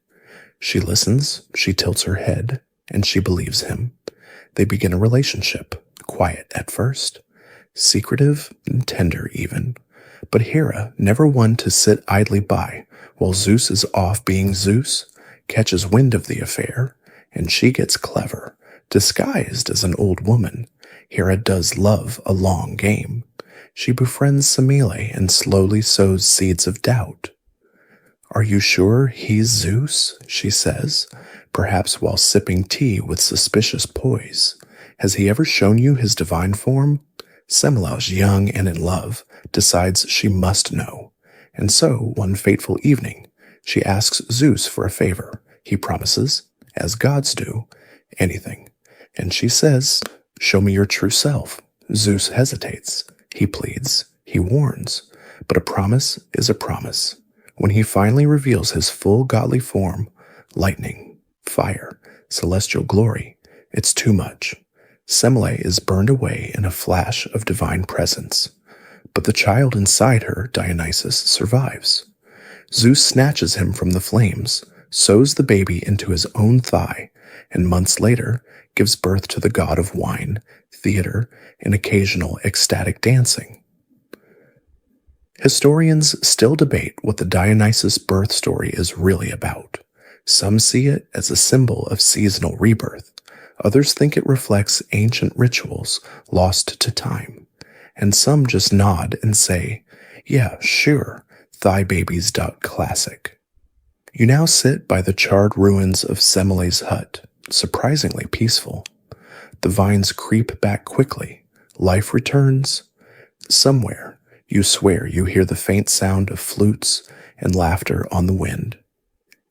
She listens, she tilts her head, and she believes him. They begin a relationship, quiet at first, secretive and tender even, But Hera, never one to sit idly by while Zeus is off being Zeus, catches wind of the affair, and she gets clever. Disguised as an old woman, Hera does love a long game. She befriends Semele and slowly sows seeds of doubt. "Are you sure he's Zeus?" she says, perhaps while sipping tea with suspicious poise. "Has he ever shown you his divine form?" Semele, young and in love, decides she must know. And so, one fateful evening, she asks Zeus for a favor. He promises, as gods do, anything. And she says, "Show me your true self." Zeus hesitates. He pleads. He warns. But a promise is a promise. When he finally reveals his full godly form, lightning, fire, celestial glory, it's too much. Semele is burned away in a flash of divine presence. But the child inside her, Dionysus, survives. Zeus snatches him from the flames, sews the baby into his own thigh, and months later gives birth to the god of wine, theater, and occasional ecstatic dancing. Historians still debate what the Dionysus birth story is really about. Some see it as a symbol of seasonal rebirth. Others think it reflects ancient rituals lost to time. And some just nod and say, "Yeah, sure, thigh babies. Classic." You now sit by the charred ruins of Semele's hut, surprisingly peaceful. The vines creep back quickly. Life returns. Somewhere, you swear you hear the faint sound of flutes and laughter on the wind.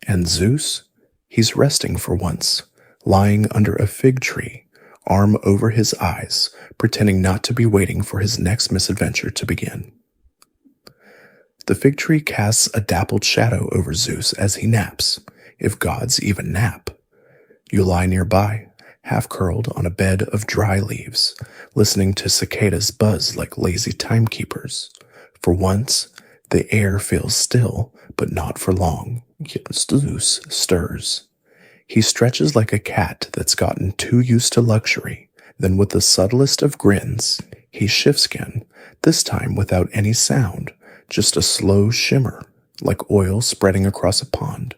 And Zeus? He's resting for once, lying under a fig tree, arm over his eyes, pretending not to be waiting for his next misadventure to begin. The fig tree casts a dappled shadow over Zeus as he naps, if gods even nap. You lie nearby, half curled on a bed of dry leaves, listening to cicadas buzz like lazy timekeepers. For once, the air feels still, but not for long. Zeus stirs. He stretches like a cat that's gotten too used to luxury. Then with the subtlest of grins, he shifts again, this time without any sound, just a slow shimmer, like oil spreading across a pond.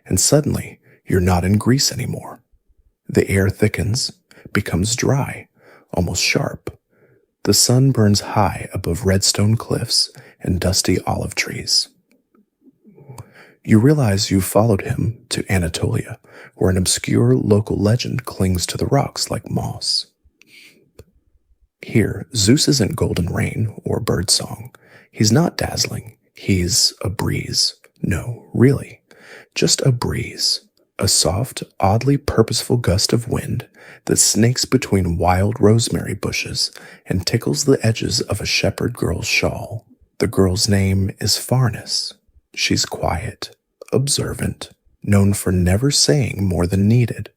And suddenly, you're not in Greece anymore. The air thickens, becomes dry, almost sharp. The sun burns high above redstone cliffs and dusty olive trees. You realize you've followed him to Anatolia, where an obscure local legend clings to the rocks like moss. Here, Zeus isn't golden rain or birdsong. He's not dazzling. He's a breeze. No, really, just a breeze. A soft, oddly purposeful gust of wind that snakes between wild rosemary bushes and tickles the edges of a shepherd girl's shawl. The girl's name is Farnus. She's quiet, observant, known for never saying more than needed.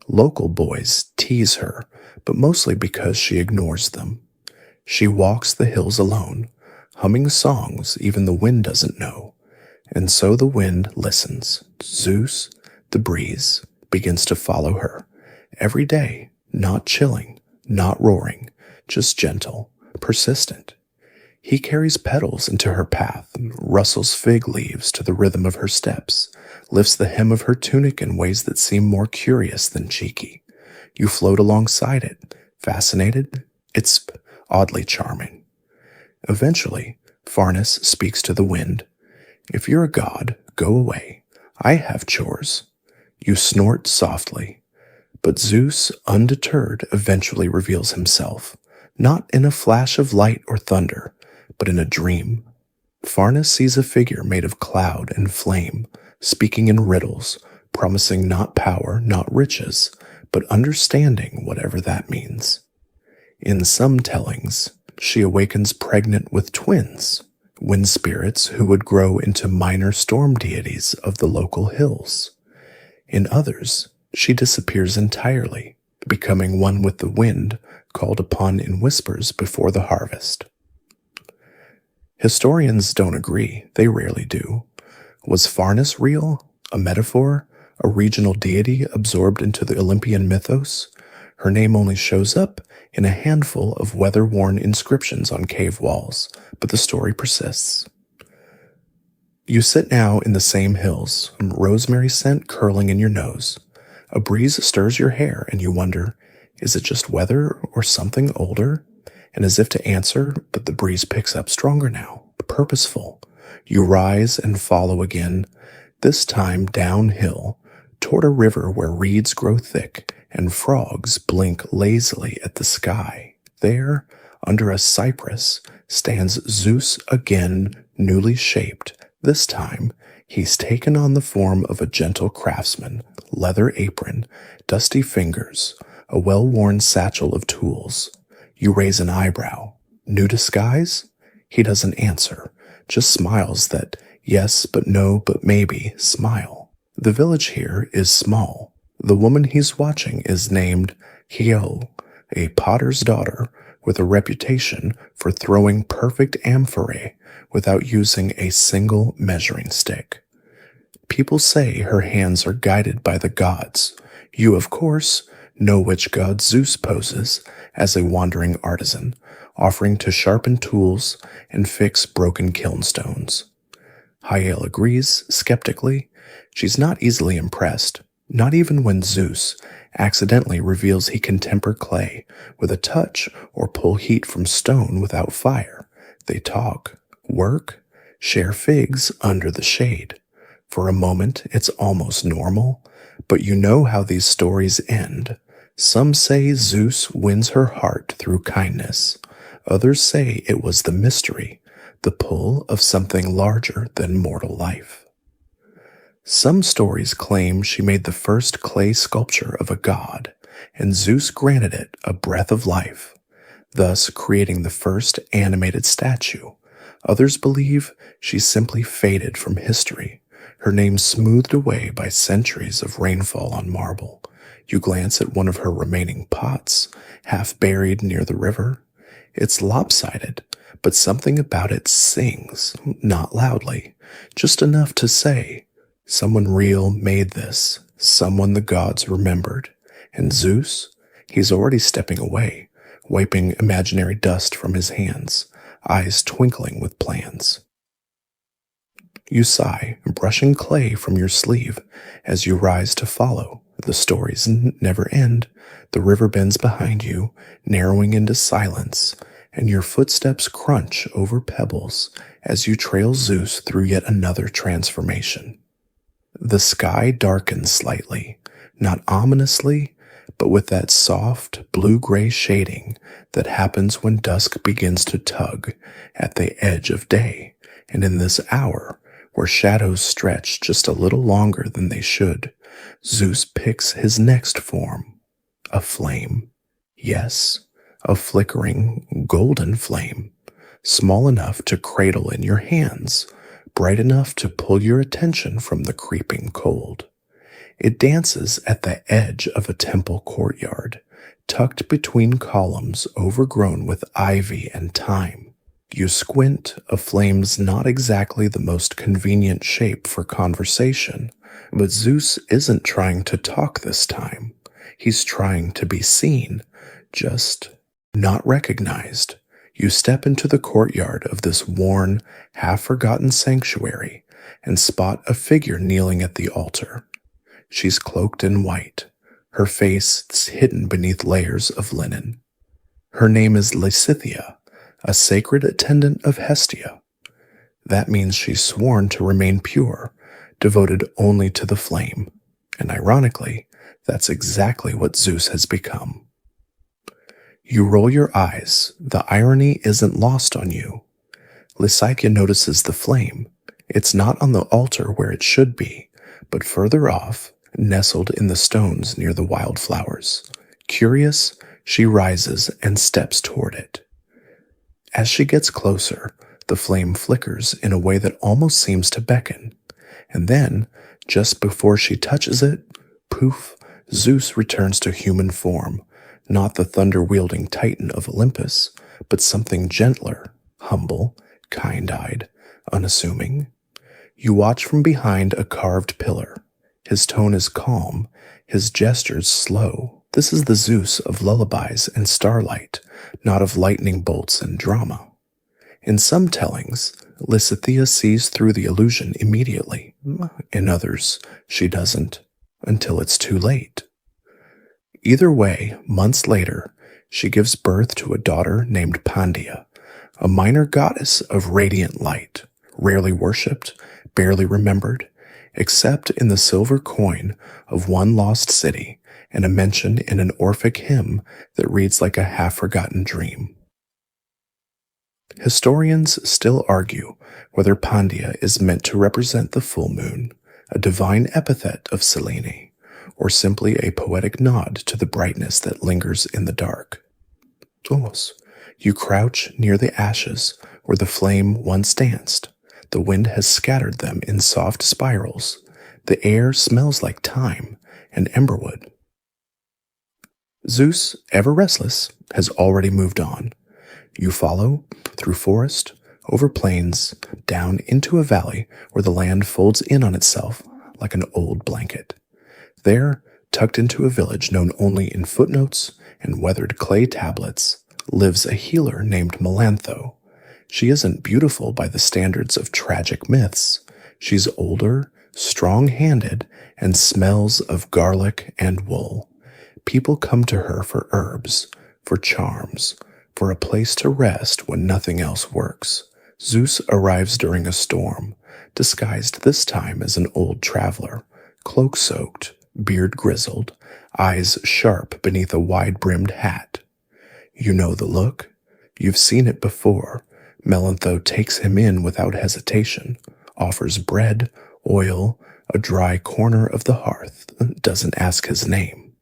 Local boys tease her, but mostly because she ignores them. She walks the hills alone, humming songs even the wind doesn't know. And so the wind listens. Zeus, the breeze, begins to follow her. Every day, not chilling, not roaring, just gentle, persistent. He carries petals into her path, rustles fig leaves to the rhythm of her steps, lifts the hem of her tunic in ways that seem more curious than cheeky. You float alongside it, fascinated. It's oddly charming. Eventually, Farnus speaks to the wind. "If you're a god, go away. I have chores." You snort softly. But Zeus, undeterred, eventually reveals himself, not in a flash of light or thunder, but in a dream. Farnus sees a figure made of cloud and flame, speaking in riddles, promising not power, not riches, but understanding, whatever that means. In some tellings, she awakens pregnant with twins, wind spirits who would grow into minor storm deities of the local hills. In others, she disappears entirely, becoming one with the wind, called upon in whispers before the harvest. Historians don't agree, they rarely do. Was Farnus real? A metaphor? A regional deity absorbed into the Olympian mythos? Her name only shows up in a handful of weather-worn inscriptions on cave walls, but the story persists. You sit now in the same hills, rosemary scent curling in your nose. A breeze stirs your hair, and you wonder, is it just weather or something older? And as if to answer, but the breeze picks up stronger now, purposeful. You rise and follow again, this time downhill, toward a river where reeds grow thick and frogs blink lazily at the sky. There, under a cypress, stands Zeus again, newly shaped. This time, he's taken on the form of a gentle craftsman, leather apron, dusty fingers, a well-worn satchel of tools. You raise an eyebrow. New disguise? He doesn't answer, just smiles that yes, but no, but maybe smile. The village here is small. The woman he's watching is named Hio, a potter's daughter with a reputation for throwing perfect amphorae without using a single measuring stick. People say her hands are guided by the gods. You, of course, know which god Zeus poses as a wandering artisan, offering to sharpen tools and fix broken kiln stones. Hiel agrees, skeptically. She's not easily impressed, not even when Zeus accidentally reveals he can temper clay with a touch or pull heat from stone without fire. They talk, work, share figs under the shade. For a moment, it's almost normal, but you know how these stories end. Some say Zeus wins her heart through kindness. Others say it was the mystery, the pull of something larger than mortal life. Some stories claim she made the first clay sculpture of a god, and Zeus granted it a breath of life, thus creating the first animated statue. Others believe she simply faded from history, her name smoothed away by centuries of rainfall on marble. You glance at one of her remaining pots, half buried near the river. It's lopsided, but something about it sings, not loudly, just enough to say, someone real made this, someone the gods remembered. And Zeus? He's already stepping away, wiping imaginary dust from his hands, eyes twinkling with plans. You sigh, brushing clay from your sleeve as you rise to follow. The stories never end. The river bends behind you, narrowing into silence, and your footsteps crunch over pebbles as you trail Zeus through yet another transformation. The sky darkens slightly, not ominously, but with that soft blue-gray shading that happens when dusk begins to tug at the edge of day. And in this hour, where shadows stretch just a little longer than they should, Zeus picks his next form, a flame. Yes, a flickering golden flame, small enough to cradle in your hands, bright enough to pull your attention from the creeping cold. It dances at the edge of a temple courtyard, tucked between columns overgrown with ivy and thyme. You squint, a flame's not exactly the most convenient shape for conversation, but Zeus isn't trying to talk this time. He's trying to be seen, just not recognized. You step into the courtyard of this worn, half-forgotten sanctuary and spot a figure kneeling at the altar. She's cloaked in white, her face hidden beneath layers of linen. Her name is Lysithea, a sacred attendant of Hestia. That means she's sworn to remain pure, devoted only to the flame. And ironically, that's exactly what Zeus has become. You roll your eyes. The irony isn't lost on you. Lysithea notices the flame. It's not on the altar where it should be, but further off, nestled in the stones near the wildflowers. Curious, she rises and steps toward it. As she gets closer, the flame flickers in a way that almost seems to beckon. And then, just before she touches it, poof, Zeus returns to human form, not the thunder-wielding titan of Olympus, but something gentler, humble, kind-eyed, unassuming. You watch from behind a carved pillar. His tone is calm, his gestures slow. This is the Zeus of lullabies and starlight, not of lightning bolts and drama. In some tellings, Lysithea sees through the illusion immediately. In others, she doesn't, until it's too late. Either way, months later, she gives birth to a daughter named Pandya, a minor goddess of radiant light, rarely worshipped, barely remembered, except in the silver coin of one lost city and a mention in an Orphic hymn that reads like a half-forgotten dream. Historians still argue whether Pandya is meant to represent the full moon, a divine epithet of Selene, or simply a poetic nod to the brightness that lingers in the dark. Dos, you crouch near the ashes where the flame once danced. The wind has scattered them in soft spirals. The air smells like thyme and emberwood. Zeus, ever restless, has already moved on. You follow, through forest, over plains, down into a valley where the land folds in on itself like an old blanket. There, tucked into a village known only in footnotes and weathered clay tablets, lives a healer named Melantho. She isn't beautiful by the standards of tragic myths. She's older, strong-handed, and smells of garlic and wool. People come to her for herbs, for charms, for a place to rest when nothing else works. Zeus arrives during a storm, disguised this time as an old traveler, cloak-soaked, beard grizzled, eyes sharp beneath a wide-brimmed hat. You know the look. You've seen it before. Melantho takes him in without hesitation, offers bread, oil, a dry corner of the hearth, doesn't ask his name.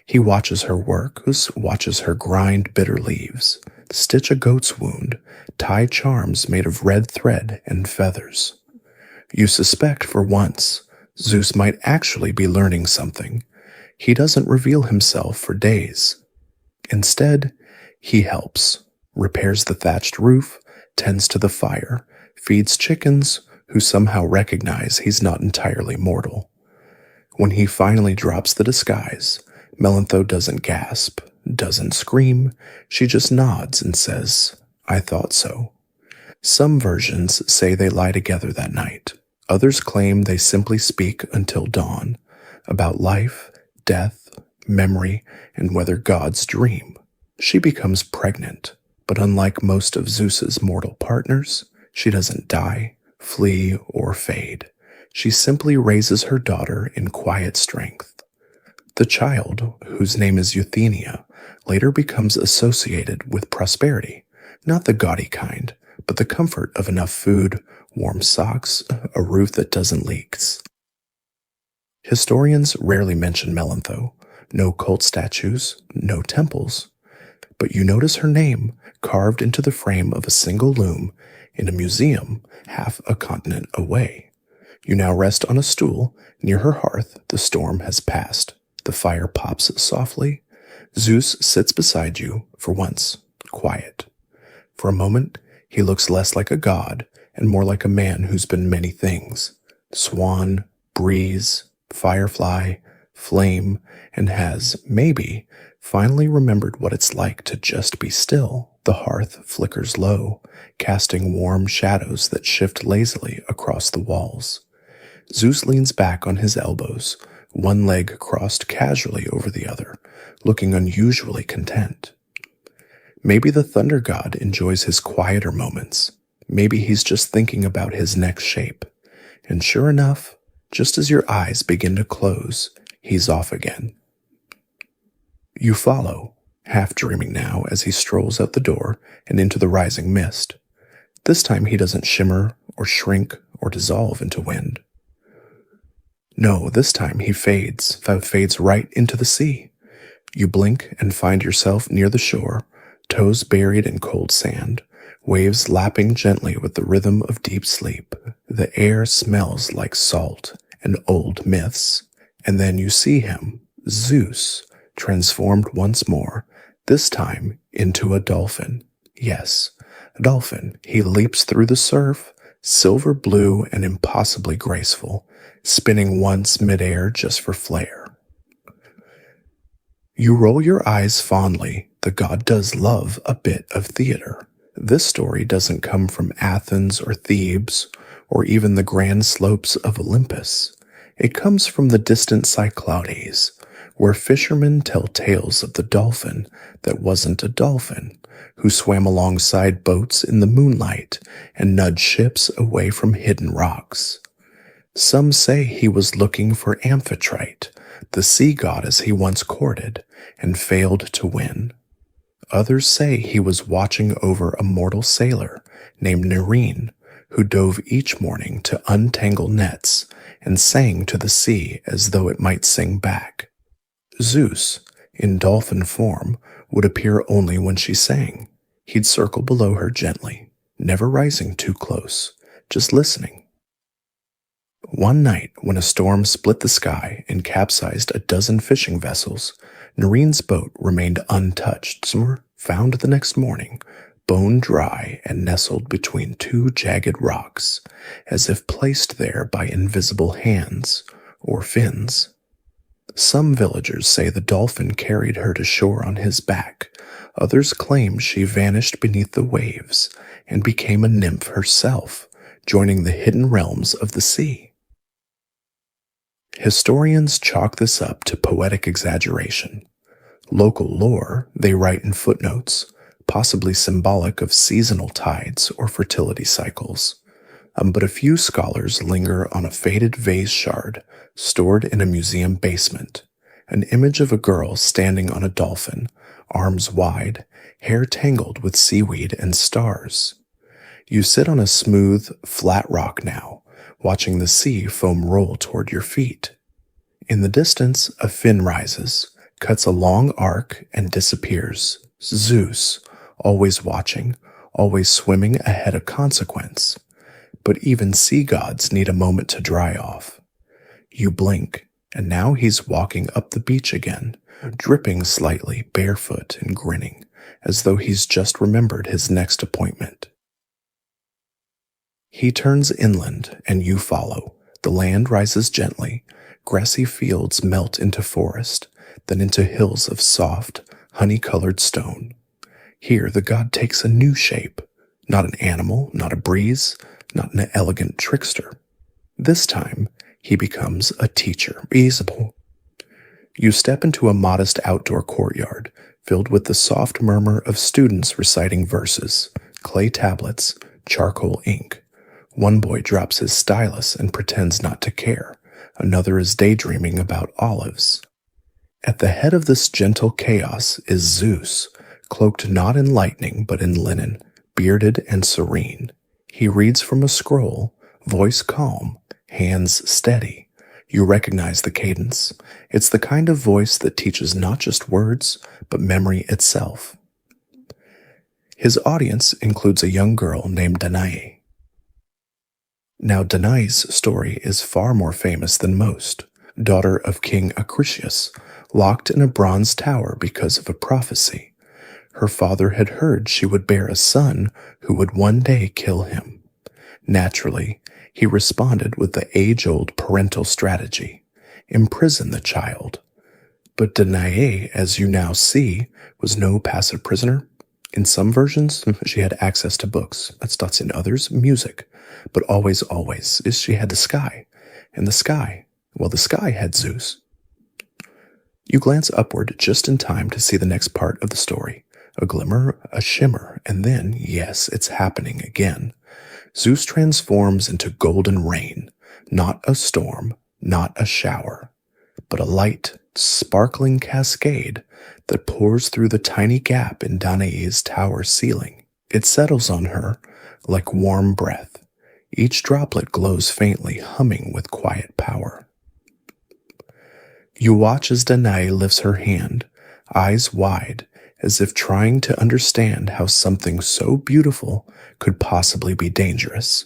He watches her work, watches her grind bitter leaves, stitch a goat's wound, tie charms made of red thread and feathers. You suspect for once Zeus might actually be learning something. He doesn't reveal himself for days. Instead, he helps, repairs the thatched roof, tends to the fire, feeds chickens who somehow recognize he's not entirely mortal. When he finally drops the disguise, Melantho doesn't gasp, doesn't scream, she just nods and says, "I thought so." Some versions say they lie together that night. Others claim they simply speak until dawn, about life, death, memory, and whether gods dream. She becomes pregnant, but unlike most of Zeus's mortal partners, she doesn't die, flee, or fade. She simply raises her daughter in quiet strength. The child, whose name is Euthenia, later becomes associated with prosperity, not the gaudy kind, but the comfort of enough food, warm socks, a roof that doesn't leak. Historians rarely mention Melantho, no cult statues, no temples, but you notice her name carved into the frame of a single loom in a museum half a continent away. You now rest on a stool near her hearth. The storm has passed. The fire pops softly. Zeus sits beside you, for once, quiet. For a moment, he looks less like a god and more like a man who's been many things. Swan, breeze, firefly, flame, and has, maybe, finally remembered what it's like to just be still. The hearth flickers low, casting warm shadows that shift lazily across the walls. Zeus leans back on his elbows, one leg crossed casually over the other, looking unusually content. Maybe the thunder god enjoys his quieter moments. Maybe he's just thinking about his next shape. And sure enough, just as your eyes begin to close, he's off again. You follow, half dreaming now as he strolls out the door and into the rising mist. This time he doesn't shimmer or shrink or dissolve into wind. No, this time he fades right into the sea. You blink and find yourself near the shore, toes buried in cold sand, waves lapping gently with the rhythm of deep sleep. The air smells like salt and old myths. And then you see him, Zeus, transformed once more, this time into a dolphin. Yes, a dolphin. He leaps through the surf, silver blue and impossibly graceful, spinning once midair just for flair. You roll your eyes fondly. The god does love a bit of theater. This story doesn't come from Athens or Thebes, or even the grand slopes of Olympus. It comes from the distant Cyclades, where fishermen tell tales of the dolphin that wasn't a dolphin, who swam alongside boats in the moonlight and nudged ships away from hidden rocks. Some say he was looking for Amphitrite, the sea goddess he once courted, and failed to win. Others say he was watching over a mortal sailor named Narration, who dove each morning to untangle nets and sang to the sea as though it might sing back. Zeus, in dolphin form, would appear only when she sang. He'd circle below her gently, never rising too close, just listening. One night, when a storm split the sky and capsized a dozen fishing vessels, Narine's boat remained untouched. Some were found the next morning, bone dry and nestled between two jagged rocks, as if placed there by invisible hands or fins. Some villagers say the dolphin carried her to shore on his back. Others claim she vanished beneath the waves and became a nymph herself, joining the hidden realms of the sea. Historians chalk this up to poetic exaggeration. Local lore, they write in footnotes, possibly symbolic of seasonal tides or fertility cycles. But a few scholars linger on a faded vase shard stored in a museum basement, an image of a girl standing on a dolphin, arms wide, hair tangled with seaweed and stars. You sit on a smooth, flat rock now, watching the sea foam roll toward your feet. In the distance, a fin rises, cuts a long arc, and disappears. Zeus, always watching, always swimming ahead of consequence. But even sea gods need a moment to dry off. You blink, and now he's walking up the beach again, dripping slightly, barefoot and grinning, as though he's just remembered his next appointment. He turns inland, and you follow. The land rises gently. Grassy fields melt into forest, then into hills of soft, honey-colored stone. Here the god takes a new shape, not an animal, not a breeze, not an elegant trickster. This time, he becomes a teacher. You step into a modest outdoor courtyard, filled with the soft murmur of students reciting verses, clay tablets, charcoal ink. One boy drops his stylus and pretends not to care. Another is daydreaming about olives. At the head of this gentle chaos is Zeus, cloaked not in lightning but in linen, bearded and serene. He reads from a scroll, voice calm, hands steady. You recognize the cadence. It's the kind of voice that teaches not just words, but memory itself. His audience includes a young girl named Danae. Now, Danae's story is far more famous than most. Daughter of King Acrisius, locked in a bronze tower because of a prophecy. Her father had heard she would bear a son who would one day kill him. Naturally, he responded with the age-old parental strategy: imprison the child. But Danae, as you now see, was no passive prisoner. In some versions, she had access to books. That's in others, music. But always, she had the sky. And the sky, well, the sky had Zeus. You glance upward just in time to see the next part of the story. A glimmer, a shimmer, and then, yes, it's happening again. Zeus transforms into golden rain, not a storm, not a shower, but a light, sparkling cascade that pours through the tiny gap in Danae's tower ceiling. It settles on her like warm breath. Each droplet glows faintly, humming with quiet power. You watch as Danae lifts her hand, eyes wide, as if trying to understand how something so beautiful could possibly be dangerous.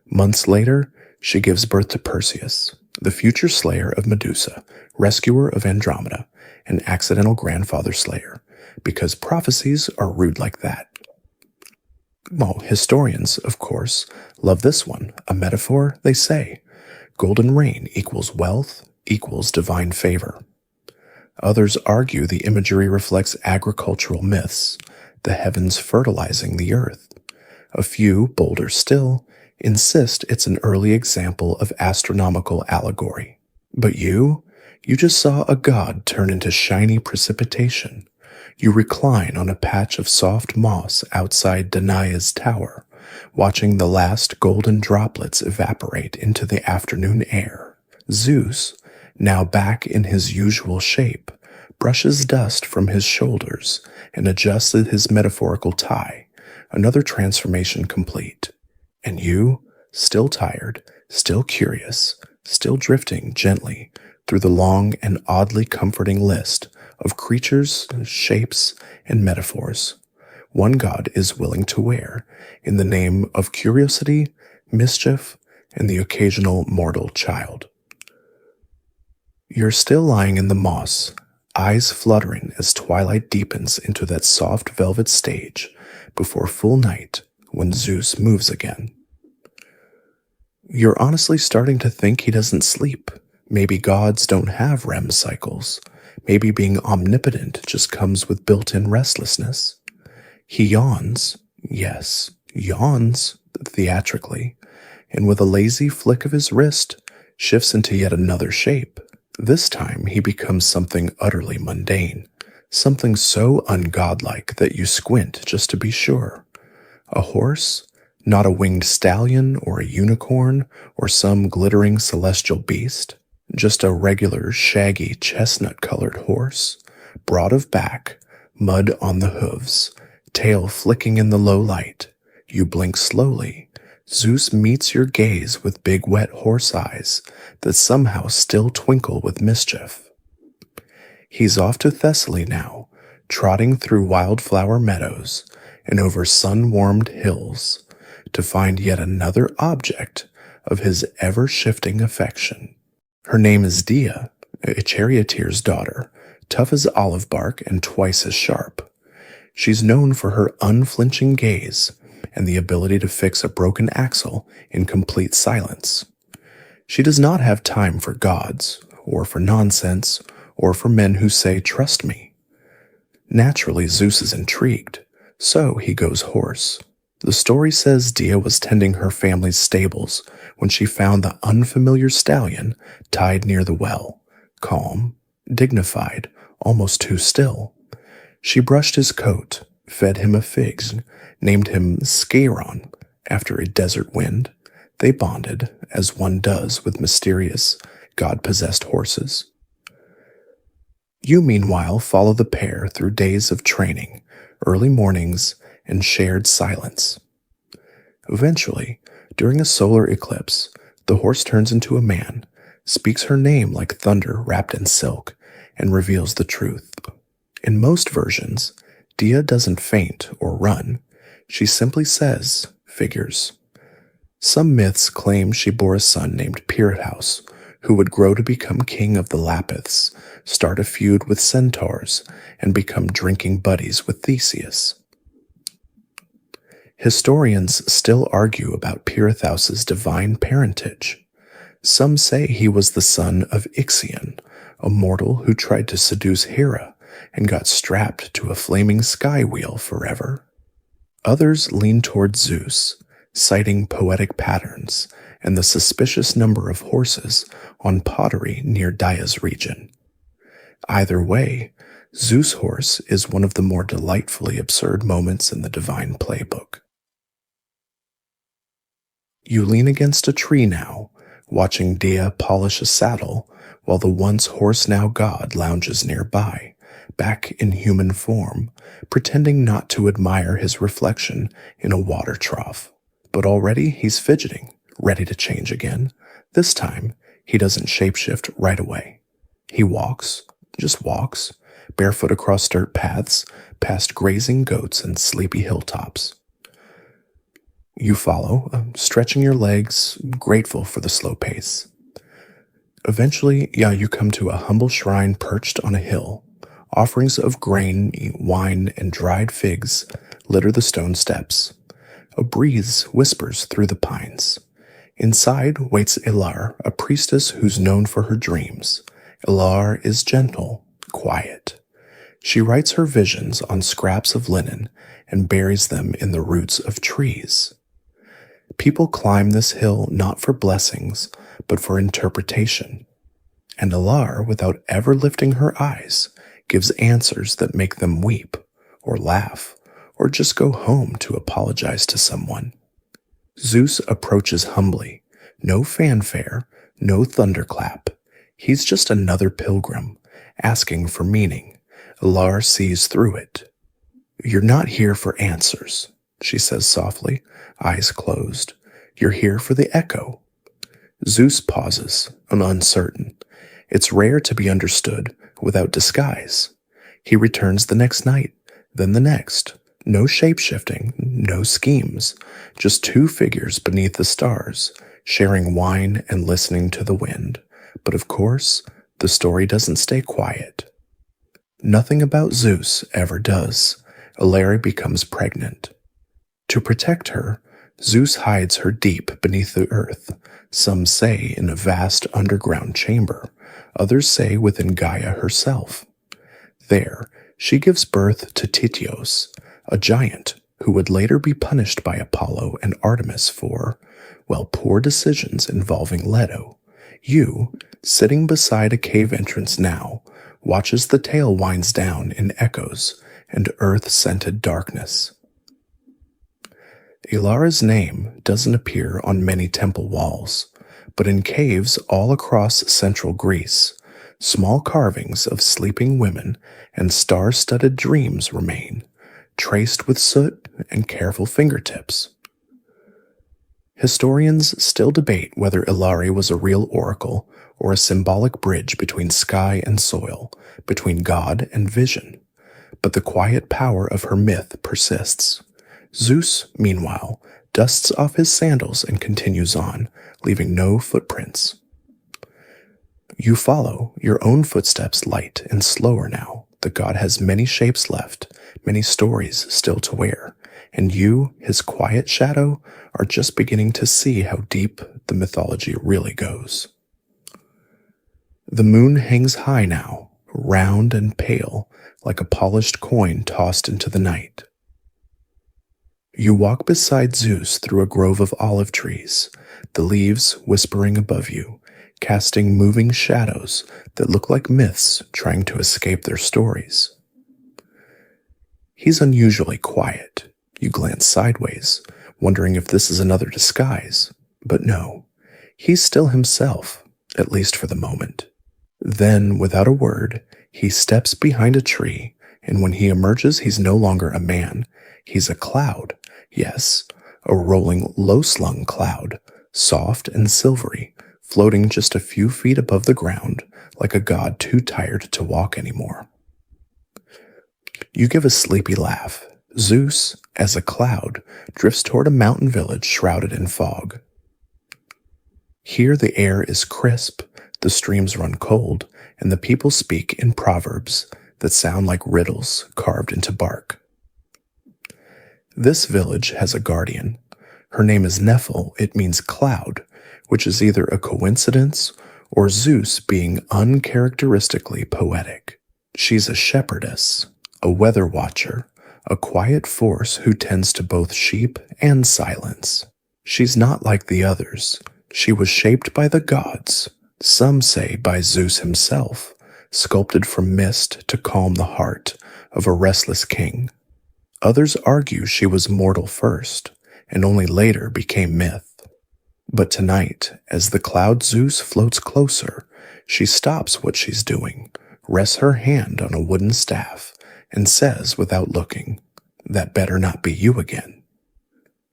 Months later, she gives birth to Perseus, the future slayer of Medusa, rescuer of Andromeda, and accidental grandfather slayer, because prophecies are rude like that. Well, historians, of course, love this one. A metaphor, they say. Golden rain equals wealth, equals divine favor. Others argue the imagery reflects agricultural myths, the heavens fertilizing the earth. A few, bolder still, insist it's an early example of astronomical allegory. But you just saw a god turn into shiny precipitation. You recline on a patch of soft moss outside Danae's tower, watching the last golden droplets evaporate into the afternoon air. Zeus, now back in his usual shape, brushes dust from his shoulders and adjusted his metaphorical tie, another transformation complete. And you, still tired, still curious, still drifting gently through the long and oddly comforting list of creatures, shapes, and metaphors one god is willing to wear in the name of curiosity, mischief, and the occasional mortal child. You're still lying in the moss, eyes fluttering as twilight deepens into that soft velvet stage before full night when Zeus moves again. You're honestly starting to think he doesn't sleep. Maybe gods don't have REM cycles. Maybe being omnipotent just comes with built-in restlessness. He yawns, yes, yawns theatrically, and with a lazy flick of his wrist, shifts into yet another shape. This time he becomes something utterly mundane, something so ungodlike that you squint just to be sure. A horse? Not a winged stallion or a unicorn or some glittering celestial beast. Just a regular, shaggy, chestnut-colored horse, broad of back, mud on the hooves, tail flicking in the low light. You blink slowly. Zeus meets your gaze with big wet horse eyes that somehow still twinkle with mischief. He's off to Thessaly now, trotting through wildflower meadows and over sun-warmed hills to find yet another object of his ever-shifting affection. Her name is Dia, a charioteer's daughter, tough as olive bark and twice as sharp. She's known for her unflinching gaze and the ability to fix a broken axle in complete silence. She does not have time for gods, or for nonsense, or for men who say, "Trust me." Naturally, Zeus is intrigued, so he goes horse. The story says Dia was tending her family's stables when she found the unfamiliar stallion tied near the well, calm, dignified, almost too still. She brushed his coat, fed him a figs, named him Scaron after a desert wind. They bonded, as one does with mysterious, god-possessed horses. You, meanwhile, follow the pair through days of training, early mornings, and shared silence. Eventually, during a solar eclipse, the horse turns into a man, speaks her name like thunder wrapped in silk, and reveals the truth. In most versions, Dia doesn't faint or run. She simply says, figures. Some myths claim she bore a son named Pirithous, who would grow to become king of the Lapiths, start a feud with centaurs, and become drinking buddies with Theseus. Historians still argue about Pirithous' divine parentage. Some say he was the son of Ixion, a mortal who tried to seduce Hera and got strapped to a flaming sky wheel forever. Others lean toward Zeus, citing poetic patterns and the suspicious number of horses on pottery near Dia's region. Either way, Zeus' horse is one of the more delightfully absurd moments in the divine playbook. You lean against a tree now, watching Dia polish a saddle while the once horse-now god lounges nearby, back in human form, pretending not to admire his reflection in a water trough. But already he's fidgeting, ready to change again. This time, he doesn't shapeshift right away. He walks, just walks, barefoot across dirt paths, past grazing goats and sleepy hilltops. You follow, stretching your legs, grateful for the slow pace. Eventually, you come to a humble shrine perched on a hill. Offerings of grain, wine, and dried figs litter the stone steps. A breeze whispers through the pines. Inside waits Ilar, a priestess who's known for her dreams. Ilar is gentle, quiet. She writes her visions on scraps of linen and buries them in the roots of trees. People climb this hill not for blessings, but for interpretation. And Alar, without ever lifting her eyes, gives answers that make them weep, or laugh, or just go home to apologize to someone. Zeus approaches humbly. No fanfare, no thunderclap. He's just another pilgrim, asking for meaning. Alar sees through it. "You're not here for answers," she says softly, eyes closed. "You're here for the echo." Zeus pauses, uncertain. It's rare to be understood without disguise. He returns the next night, then the next. No shape-shifting, no schemes, just two figures beneath the stars, sharing wine and listening to the wind. But of course, the story doesn't stay quiet. Nothing about Zeus ever does. Alar becomes pregnant. To protect her, Zeus hides her deep beneath the earth. Some say in a vast underground chamber, others say within Gaia herself. There, she gives birth to Tityos, a giant who would later be punished by Apollo and Artemis for, well, poor decisions involving Leto. You, sitting beside a cave entrance now, watches the tale winds down in echoes and earth-scented darkness. Ilara's name doesn't appear on many temple walls, but in caves all across central Greece, small carvings of sleeping women and star-studded dreams remain, traced with soot and careful fingertips. Historians still debate whether Ilari was a real oracle or a symbolic bridge between sky and soil, between God and vision, but the quiet power of her myth persists. Zeus, meanwhile, dusts off his sandals and continues on, leaving no footprints. You follow your own footsteps light and slower now. The god has many shapes left, many stories still to wear, and you, his quiet shadow, are just beginning to see how deep the mythology really goes. The moon hangs high now, round and pale, like a polished coin tossed into the night. You walk beside Zeus through a grove of olive trees, the leaves whispering above you, casting moving shadows that look like myths trying to escape their stories. He's unusually quiet. You glance sideways, wondering if this is another disguise. But no, he's still himself, at least for the moment. Then, without a word, he steps behind a tree, and when he emerges, he's no longer a man. He's a cloud. Yes, a rolling, low-slung cloud, soft and silvery, floating just a few feet above the ground, like a god too tired to walk anymore. You give a sleepy laugh. Zeus, as a cloud, drifts toward a mountain village shrouded in fog. Here the air is crisp, the streams run cold, and the people speak in proverbs that sound like riddles carved into bark. This village has a guardian. Her name is Nephil. It means cloud, which is either a coincidence or Zeus being uncharacteristically poetic. She's a shepherdess, a weather watcher, a quiet force who tends to both sheep and silence. She's not like the others. She was shaped by the gods, some say by Zeus himself, sculpted from mist to calm the heart of a restless king. Others argue she was mortal first, and only later became myth. But tonight, as the cloud Zeus floats closer, she stops what she's doing, rests her hand on a wooden staff, and says without looking, "That better not be you again."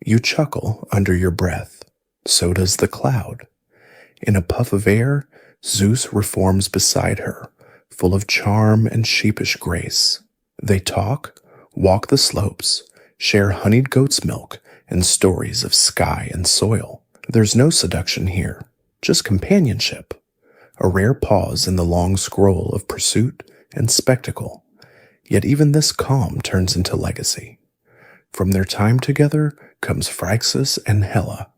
You chuckle under your breath. So does the cloud. In a puff of air, Zeus reforms beside her, full of charm and sheepish grace. They talk, walk the slopes, share honeyed goat's milk and stories of sky and soil. There's no seduction here, just companionship, a rare pause in the long scroll of pursuit and spectacle. Yet even this calm turns into legacy. From their time together comes Phryxus and Helle,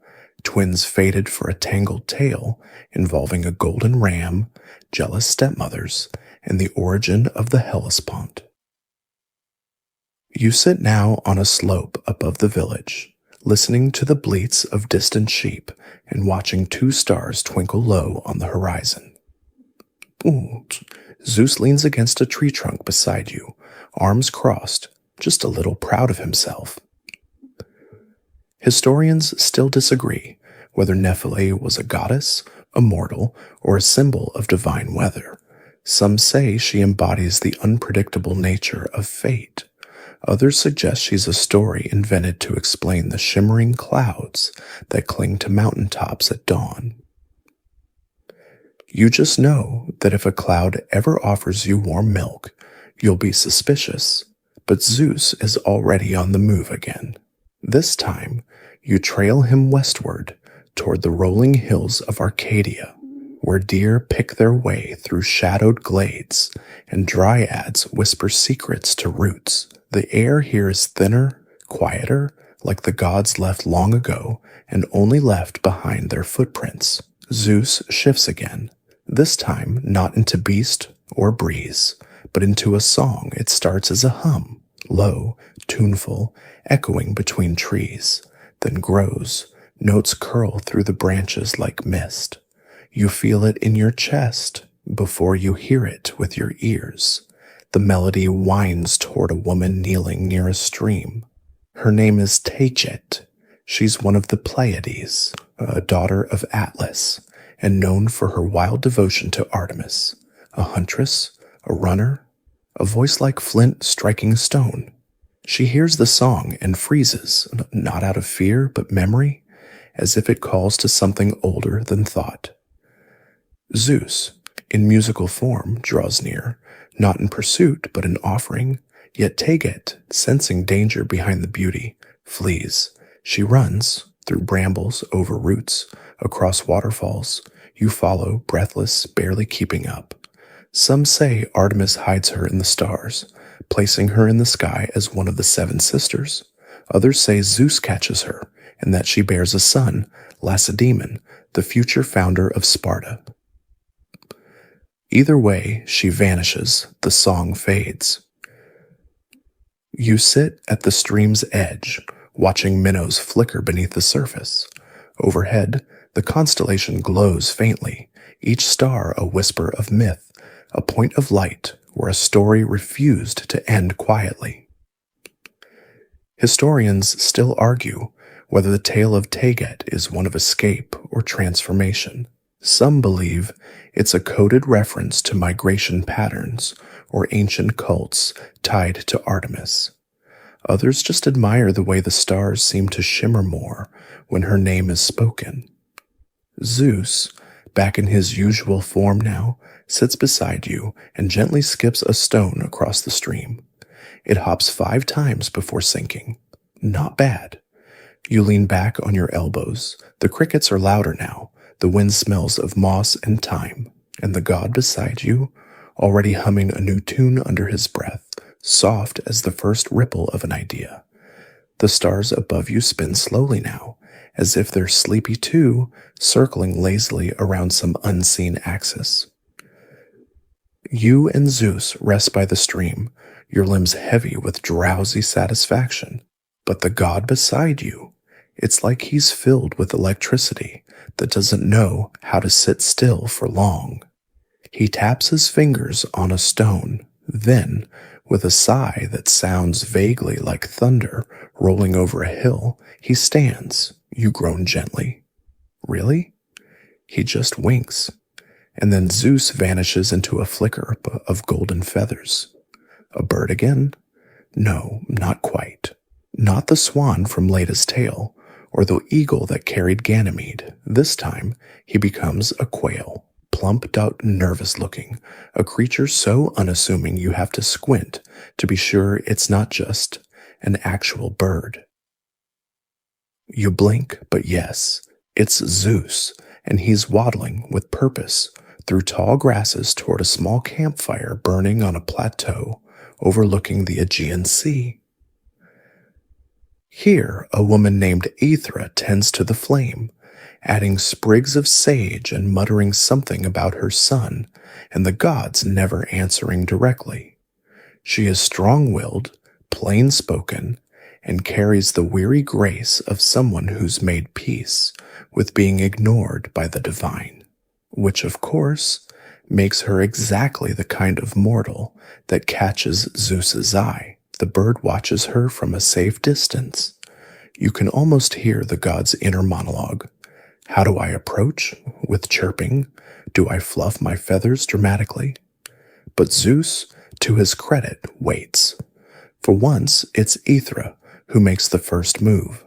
twins fated for a tangled tale involving a golden ram, jealous stepmothers, and the origin of the Hellespont. You sit now on a slope above the village, listening to the bleats of distant sheep and watching two stars twinkle low on the horizon. Ooh, Zeus leans against a tree trunk beside you, arms crossed, just a little proud of himself. Historians still disagree whether Nephele was a goddess, a mortal, or a symbol of divine weather. Some say she embodies the unpredictable nature of fate. Others suggest she's a story invented to explain the shimmering clouds that cling to mountaintops at dawn. You just know that if a cloud ever offers you warm milk, you'll be suspicious, but Zeus is already on the move again. This time, you trail him westward toward the rolling hills of Arcadia, where deer pick their way through shadowed glades and dryads whisper secrets to roots. The air here is thinner, quieter, like the gods left long ago and only left behind their footprints. Zeus shifts again, this time not into beast or breeze, but into a song. It starts as a hum, low, tuneful, echoing between trees, then grows. Notes curl through the branches like mist. You feel it in your chest before you hear it with your ears. The melody winds toward a woman kneeling near a stream. Her name is Tejet. She's one of the Pleiades, a daughter of Atlas, and known for her wild devotion to Artemis, a huntress, a runner, a voice like flint striking stone. She hears the song and freezes, not out of fear but memory, as if it calls to something older than thought. Zeus, in musical form, draws near, not in pursuit but in offering, yet Teget, sensing danger behind the beauty, flees. She runs, through brambles, over roots, across waterfalls. You follow, breathless, barely keeping up. Some say Artemis hides her in the stars, placing her in the sky as one of the seven sisters. Others say Zeus catches her, and that she bears a son, Lacedaemon, the future founder of Sparta. Either way, she vanishes, the song fades. You sit at the stream's edge, watching minnows flicker beneath the surface. Overhead, the constellation glows faintly, each star a whisper of myth, a point of light where a story refused to end quietly. Historians still argue whether the tale of Teget is one of escape or transformation. Some believe it's a coded reference to migration patterns or ancient cults tied to Artemis. Others just admire the way the stars seem to shimmer more when her name is spoken. Zeus, back in his usual form now, sits beside you and gently skips a stone across the stream. It hops 5 times before sinking. Not bad. You lean back on your elbows. The crickets are louder now. The wind smells of moss and thyme. And the god beside you, already humming a new tune under his breath, soft as the first ripple of an idea. The stars above you spin slowly now, as if they're sleepy too, circling lazily around some unseen axis. You and Zeus rest by the stream, your limbs heavy with drowsy satisfaction. But the god beside you, it's like he's filled with electricity that doesn't know how to sit still for long. He taps his fingers on a stone, then, with a sigh that sounds vaguely like thunder rolling over a hill, he stands. You groan gently. Really? He just winks, and then Zeus vanishes into a flicker of golden feathers. A bird again? No, not quite. Not the swan from Leda's tale, or the eagle that carried Ganymede. This time, he becomes a quail, plumped out, nervous-looking, a creature so unassuming you have to squint to be sure it's not just an actual bird. You blink, but yes, it's Zeus, and he's waddling with purpose through tall grasses toward a small campfire burning on a plateau overlooking the Aegean Sea. Here, a woman named Aethra tends to the flame, adding sprigs of sage and muttering something about her son, and the gods never answering directly. She is strong-willed, plain-spoken, and carries the weary grace of someone who's made peace with being ignored by the divine, which, of course, makes her exactly the kind of mortal that catches Zeus's eye. The bird watches her from a safe distance. You can almost hear the god's inner monologue. How do I approach? With chirping. Do I fluff my feathers dramatically? But Zeus, to his credit, waits. For once, it's Aethra who makes the first move.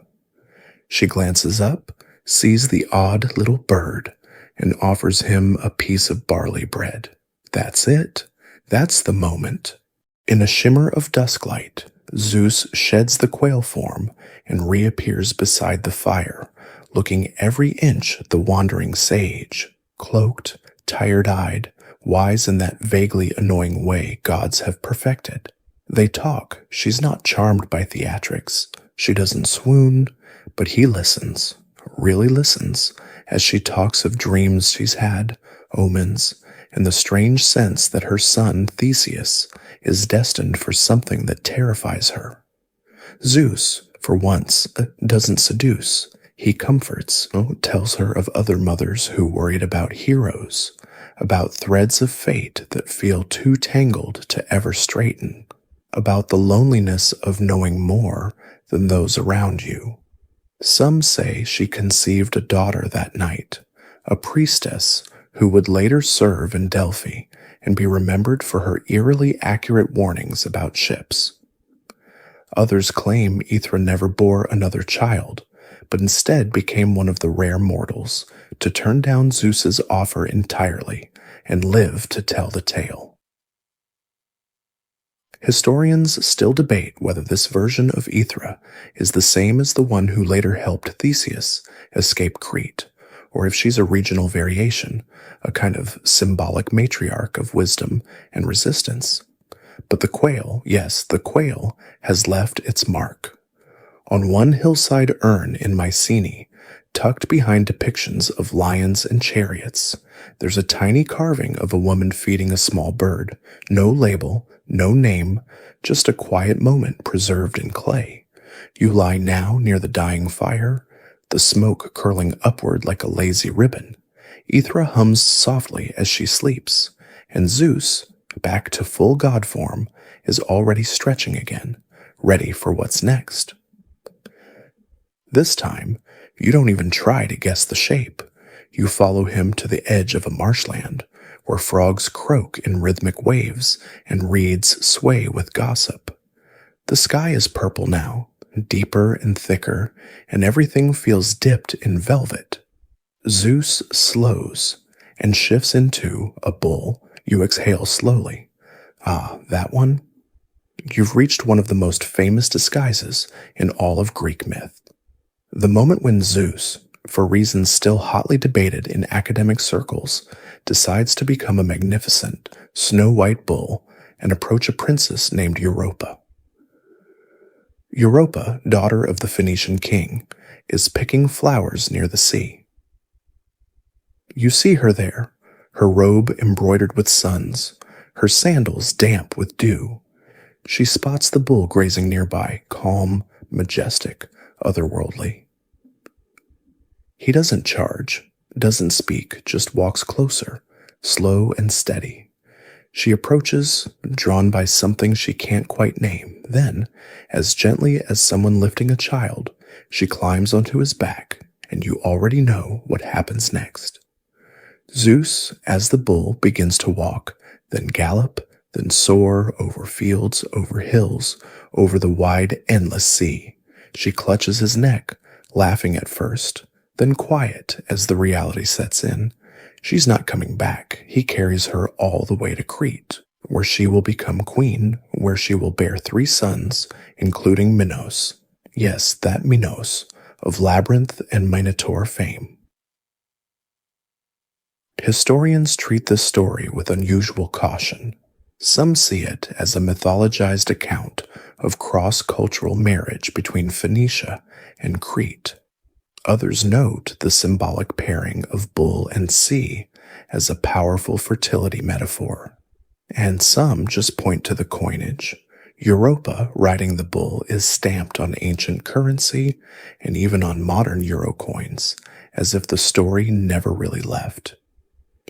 She glances up, sees the odd little bird, and offers him a piece of barley bread. That's it. That's the moment. In a shimmer of dusklight, Zeus sheds the quail form and reappears beside the fire, looking every inch the wandering sage, cloaked, tired-eyed, wise in that vaguely annoying way gods have perfected. They talk. She's not charmed by theatrics. She doesn't swoon, but he listens, really listens, as she talks of dreams she's had, omens, and the strange sense that her son, Theseus, is destined for something that terrifies her. Zeus, for once, doesn't seduce. He comforts, tells her of other mothers who worried about heroes, about threads of fate that feel too tangled to ever straighten, about the loneliness of knowing more than those around you. Some say she conceived a daughter that night, a priestess who would later serve in Delphi and be remembered for her eerily accurate warnings about ships. Others claim Aethra never bore another child, but instead became one of the rare mortals to turn down Zeus's offer entirely and live to tell the tale. Historians still debate whether this version of Aethra is the same as the one who later helped Theseus escape Crete, or if she's a regional variation, a kind of symbolic matriarch of wisdom and resistance. But the quail, yes, the quail, has left its mark. On one hillside urn in Mycenae, tucked behind depictions of lions and chariots, there's a tiny carving of a woman feeding a small bird. No label, no name, just a quiet moment preserved in clay. You lie now near the dying fire, the smoke curling upward like a lazy ribbon. Aethra hums softly as she sleeps, and Zeus, back to full god form, is already stretching again, ready for what's next. This time, you don't even try to guess the shape. You follow him to the edge of a marshland, where frogs croak in rhythmic waves and reeds sway with gossip. The sky is purple now, deeper and thicker, and everything feels dipped in velvet. Zeus slows and shifts into a bull. You exhale slowly. Ah, that one? You've reached one of the most famous disguises in all of Greek myth. The moment when Zeus, for reasons still hotly debated in academic circles, decides to become a magnificent, snow-white bull and approach a princess named Europa. Europa, daughter of the Phoenician king, is picking flowers near the sea. You see her there, her robe embroidered with suns, her sandals damp with dew. She spots the bull grazing nearby, calm, majestic, otherworldly. He doesn't charge, doesn't speak, just walks closer, slow and steady. She approaches, drawn by something she can't quite name. Then, as gently as someone lifting a child, she climbs onto his back, and you already know what happens next. Zeus, as the bull, begins to walk, then gallop, then soar over fields, over hills, over the wide, endless sea. She clutches his neck, laughing at first, then quiet as the reality sets in. She's not coming back. He carries her all the way to Crete, where she will become queen, where she will bear 3 sons, including Minos. Yes, that Minos, of Labyrinth and Minotaur fame. Historians treat this story with unusual caution. Some see it as a mythologized account of cross-cultural marriage between Phoenicia and Crete. Others note the symbolic pairing of bull and sea as a powerful fertility metaphor. And some just point to the coinage. Europa, riding the bull, is stamped on ancient currency and even on modern euro coins, as if the story never really left.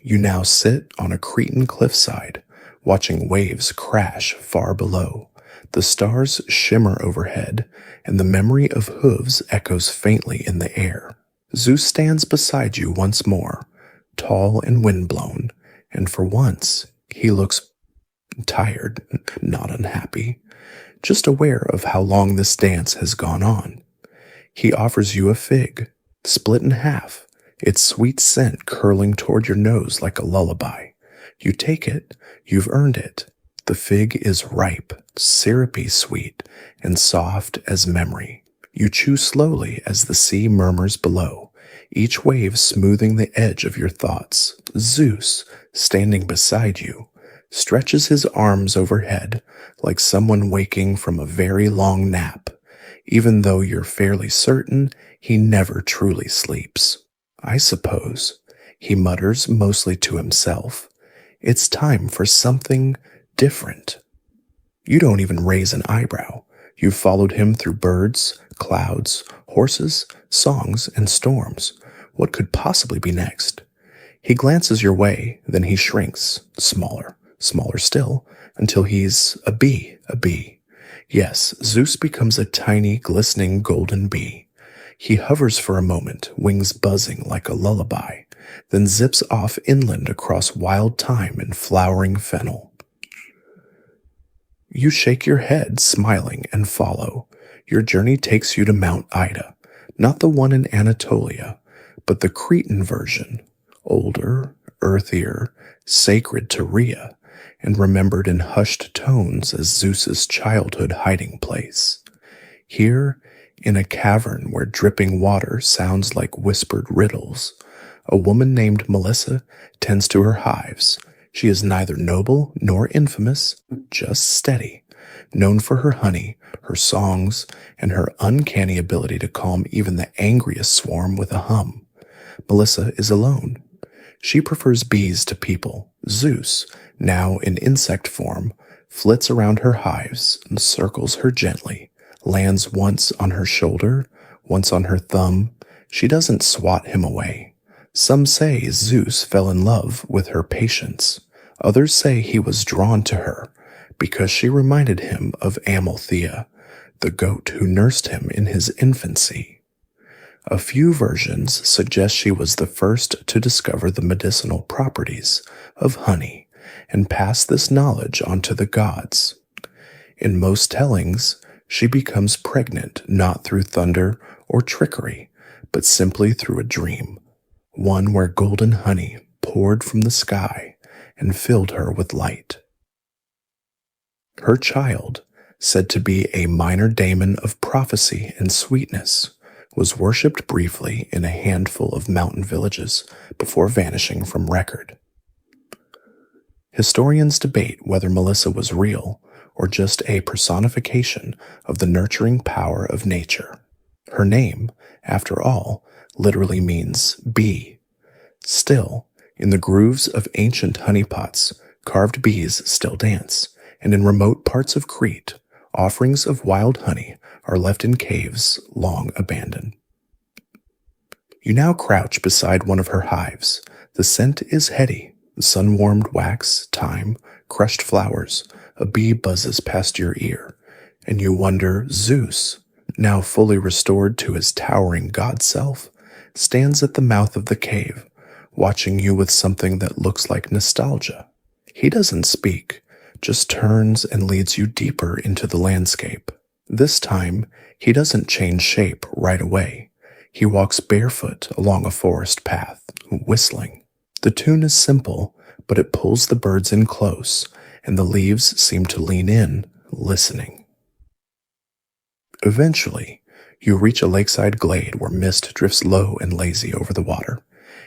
You now sit on a Cretan cliffside, watching waves crash far below. The stars shimmer overhead, and the memory of hooves echoes faintly in the air. Zeus stands beside you once more, tall and windblown, and for once he looks tired, not unhappy, just aware of how long this dance has gone on. He offers you a fig, split in half, its sweet scent curling toward your nose like a lullaby. You take it, you've earned it. The fig is ripe, syrupy sweet, and soft as memory. You chew slowly as the sea murmurs below, each wave smoothing the edge of your thoughts. Zeus, standing beside you, stretches his arms overhead like someone waking from a very long nap, even though you're fairly certain he never truly sleeps. I suppose, he mutters mostly to himself, it's time for something different. You don't even raise an eyebrow. You've followed him through birds, clouds, horses, songs, and storms. What could possibly be next? He glances your way, then he shrinks, smaller still, until he's a bee. Yes, Zeus becomes a tiny, glistening golden bee. He hovers for a moment, wings buzzing like a lullaby, then zips off inland across wild thyme and flowering fennel. You shake your head, smiling, and follow. Your journey takes you to Mount Ida, not the one in Anatolia, but the Cretan version, older, earthier, sacred to Rhea, and remembered in hushed tones as Zeus's childhood hiding place. Here, in a cavern where dripping water sounds like whispered riddles, a woman named Melissa tends to her hives. She is neither noble nor infamous, just steady, known for her honey, her songs, and her uncanny ability to calm even the angriest swarm with a hum. Melissa is alone. She prefers bees to people. Zeus, now in insect form, flits around her hives and circles her gently, lands once on her shoulder, once on her thumb. She doesn't swat him away. Some say Zeus fell in love with her patience. Others say he was drawn to her because she reminded him of Amalthea, the goat who nursed him in his infancy. A few versions suggest she was the first to discover the medicinal properties of honey and pass this knowledge on to the gods. In most tellings, she becomes pregnant not through thunder or trickery, but simply through a dream, one where golden honey poured from the sky and filled her with light. Her child, said to be a minor daemon of prophecy and sweetness, was worshipped briefly in a handful of mountain villages before vanishing from record. Historians debate whether Melissa was real or just a personification of the nurturing power of nature. Her name, after all, literally means bee. Still, in the grooves of ancient honeypots, carved bees still dance, and in remote parts of Crete, offerings of wild honey are left in caves long abandoned. You now crouch beside one of her hives. The scent is heady, sun-warmed wax, thyme, crushed flowers. A bee buzzes past your ear, and you wonder, Zeus, now fully restored to his towering god self, stands at the mouth of the cave, watching you with something that looks like nostalgia. He doesn't speak, just turns and leads you deeper into the landscape. This time, he doesn't change shape right away. He walks barefoot along a forest path, whistling. The tune is simple, but it pulls the birds in close, and the leaves seem to lean in, listening. Eventually, you reach a lakeside glade where mist drifts low and lazy over the water.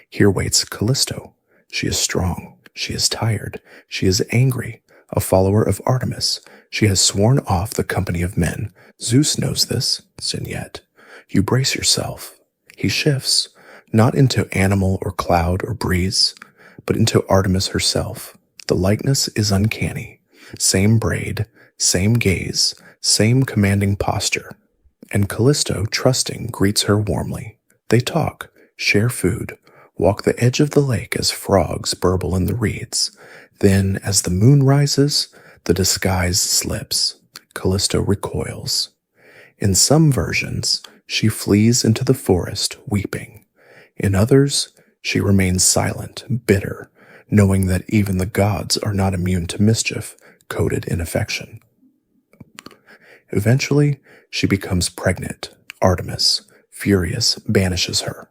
Here waits Callisto. She is strong. She is tired. She is angry. A follower of Artemis. She has sworn off the company of men. Zeus knows this, and yet you brace yourself. He shifts, not into animal or cloud or breeze, but into Artemis herself. The likeness is uncanny. Same braid, same gaze, same commanding posture. And Callisto, trusting, greets her warmly. They talk, share food, walk the edge of the lake as frogs burble in the reeds. Then, as the moon rises, the disguise slips. Callisto recoils. In some versions, she flees into the forest, weeping. In others, she remains silent, bitter, knowing that even the gods are not immune to mischief, coded in affection. Eventually, she becomes pregnant. Artemis, furious, banishes her.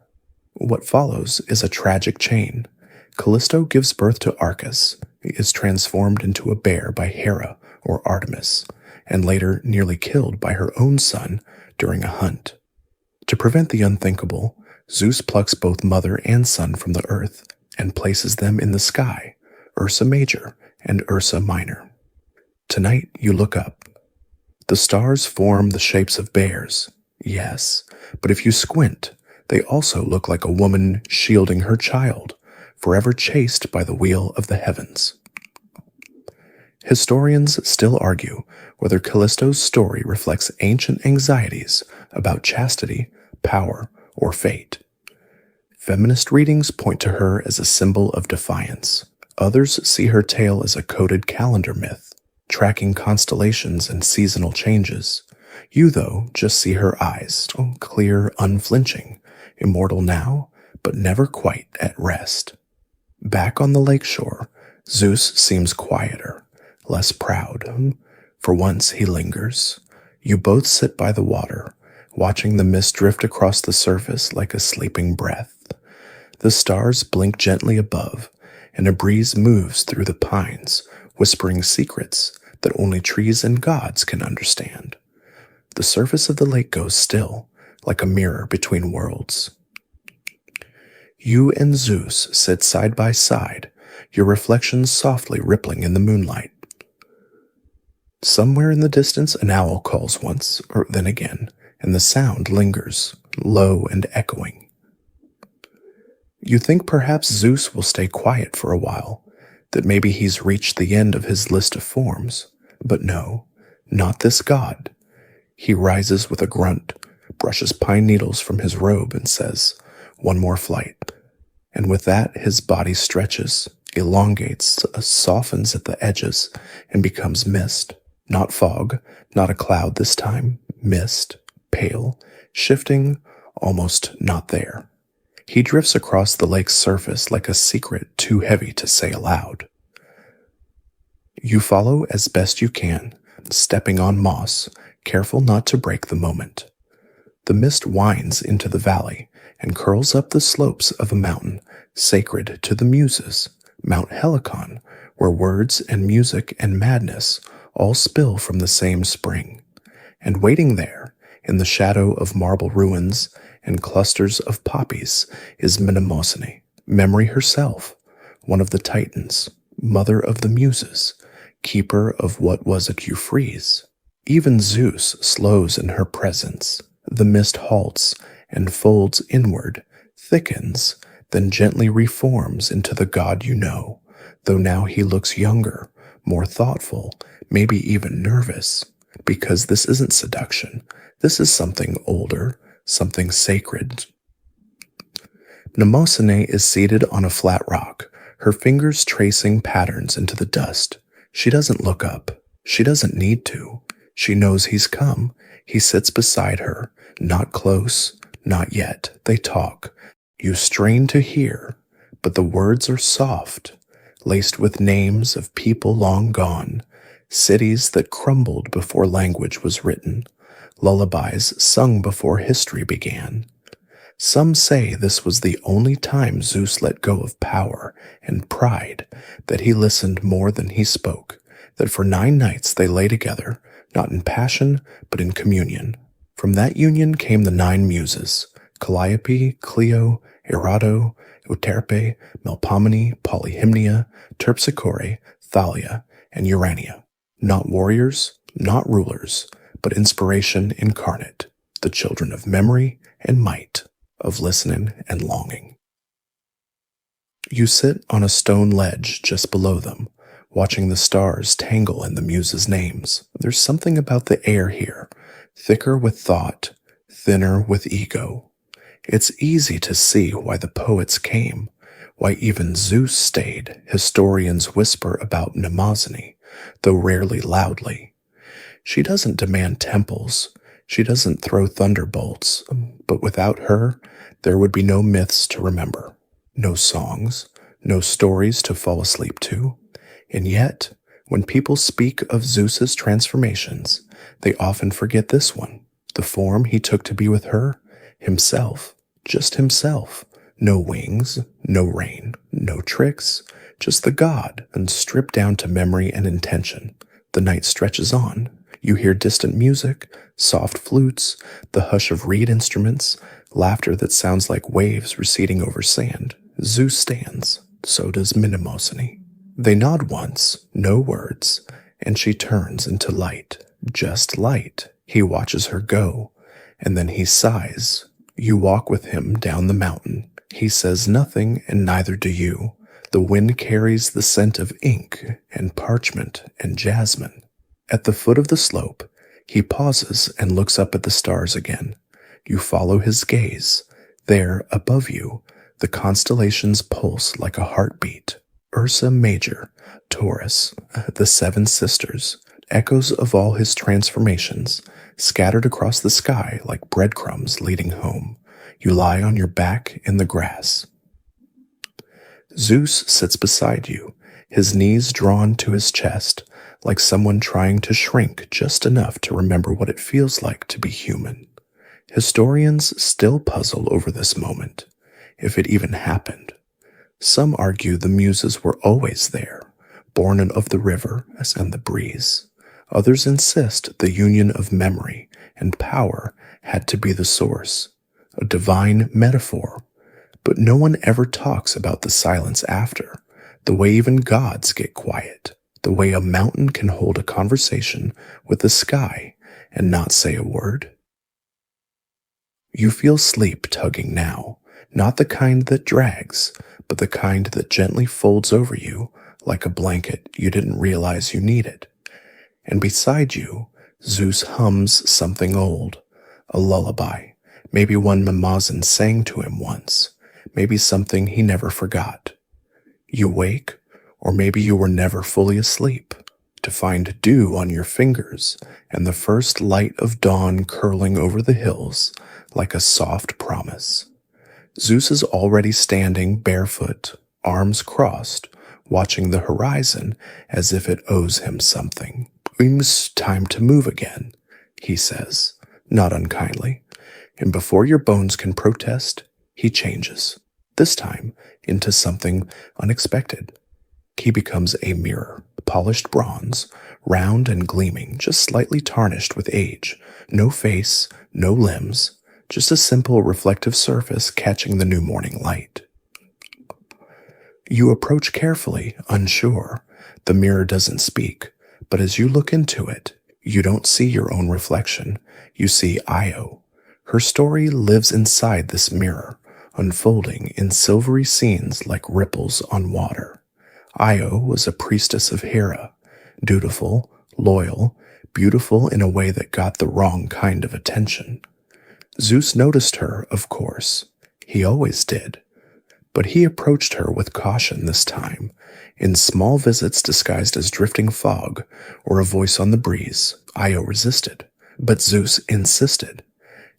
What follows is a tragic chain. Callisto gives birth to Arcas, is transformed into a bear by Hera or Artemis, and later nearly killed by her own son during a hunt. To prevent the unthinkable, Zeus plucks both mother and son from the earth and places them in the sky, Ursa Major and Ursa Minor. Tonight you look up. The stars form the shapes of bears, yes, but if you squint, they also look like a woman shielding her child, forever chased by the wheel of the heavens. Historians still argue whether Callisto's story reflects ancient anxieties about chastity, power, or fate. Feminist readings point to her as a symbol of defiance. Others see her tale as a coded calendar myth, tracking constellations and seasonal changes. You, though, just see her eyes, clear, unflinching, immortal now, but never quite at rest. Back on the lakeshore, Zeus seems quieter, less proud. For once he lingers. You both sit by the water, watching the mist drift across the surface like a sleeping breath. The stars blink gently above, and a breeze moves through the pines, whispering secrets that only trees and gods can understand. The surface of the lake goes still, like a mirror between worlds. You and Zeus sit side by side, your reflections softly rippling in the moonlight. Somewhere in the distance an owl calls once, or then again, and the sound lingers, low and echoing. You think perhaps Zeus will stay quiet for a while, that maybe he's reached the end of his list of forms. But no, not this god. He rises with a grunt, brushes pine needles from his robe, and says, "One more flight." And with that, his body stretches, elongates, softens at the edges, and becomes mist. Not fog, not a cloud this time, mist, pale, shifting, almost not there. He drifts across the lake's surface like a secret too heavy to say aloud. You follow as best you can, stepping on moss, careful not to break the moment. The mist winds into the valley and curls up the slopes of a mountain sacred to the Muses, Mount Helicon, where words and music and madness all spill from the same spring. And waiting there, in the shadow of marble ruins and clusters of poppies, is Mnemosyne, Memory herself, one of the Titans, mother of the Muses, keeper of what was a Euphrates. Even Zeus slows in her presence. The mist halts and folds inward, thickens, then gently reforms into the god you know, though now he looks younger, more thoughtful, maybe even nervous, because this isn't seduction. This is something older, something sacred. Mnemosyne is seated on a flat rock, her fingers tracing patterns into the dust. She doesn't look up. She doesn't need to. She knows he's come. He sits beside her, not close, not yet. They talk. You strain to hear, but the words are soft, laced with names of people long gone, cities that crumbled before language was written, lullabies sung before history began. Some say this was the only time Zeus let go of power and pride, that he listened more than he spoke, that for 9 nights they lay together, not in passion, but in communion. From that union came the 9 muses, Calliope, Clio, Erato, Euterpe, Melpomene, Polyhymnia, Terpsichore, Thalia, and Urania. Not warriors, not rulers, but inspiration incarnate, the children of memory and might. of listening and longing. You sit on a stone ledge just below them, watching the stars tangle in the muses' names. There's something about the air here, thicker with thought, thinner with ego. It's easy to see why the poets came, why even Zeus stayed. Historians whisper about Mnemosyne, though rarely loudly. She doesn't demand temples, she doesn't throw thunderbolts, but without her, there would be no myths to remember, no songs, no stories to fall asleep to. And yet, when people speak of Zeus's transformations, they often forget this one, the form he took to be with her, himself, just himself. No wings, no rain, no tricks, just the god, and stripped down to memory and intention. The night stretches on. You hear distant music, soft flutes, the hush of reed instruments, laughter that sounds like waves receding over sand. Zeus stands, so does Mnemosyne. They nod once, no words, and she turns into light, just light. He watches her go, and then he sighs. You walk with him down the mountain. He says nothing, and neither do you. The wind carries the scent of ink and parchment and jasmine. At the foot of the slope, he pauses and looks up at the stars again. You follow his gaze. There, above you, the constellations pulse like a heartbeat. Ursa Major, Taurus, the seven sisters, echoes of all his transformations, scattered across the sky like breadcrumbs leading home. You lie on your back in the grass. Zeus sits beside you, his knees drawn to his chest, like someone trying to shrink just enough to remember what it feels like to be human. Historians still puzzle over this moment, if it even happened. Some argue the muses were always there, born of the river and the breeze. Others insist the union of memory and power had to be the source, a divine metaphor. But no one ever talks about the silence after, the way even gods get quiet, the way a mountain can hold a conversation with the sky and not say a word. You feel sleep tugging now, not the kind that drags, but the kind that gently folds over you like a blanket you didn't realize you needed. And beside you, Zeus hums something old, a lullaby, maybe one Mnemosyne sang to him once, maybe something he never forgot. You wake, or maybe you were never fully asleep, to find dew on your fingers and the first light of dawn curling over the hills like a soft promise. Zeus is already standing barefoot, arms crossed, watching the horizon as if it owes him something. It's time to move again, he says, not unkindly. And before your bones can protest, he changes, this time into something unexpected. He becomes a mirror, polished bronze, round and gleaming, just slightly tarnished with age. No face, no limbs, just a simple reflective surface catching the new morning light. You approach carefully, unsure. The mirror doesn't speak, but as you look into it, you don't see your own reflection. You see Io. Her story lives inside this mirror, unfolding in silvery scenes like ripples on water. Io was a priestess of Hera, dutiful, loyal, beautiful in a way that got the wrong kind of attention. Zeus noticed her, of course. He always did. But he approached her with caution this time, in small visits disguised as drifting fog or a voice on the breeze. Io resisted, but Zeus insisted.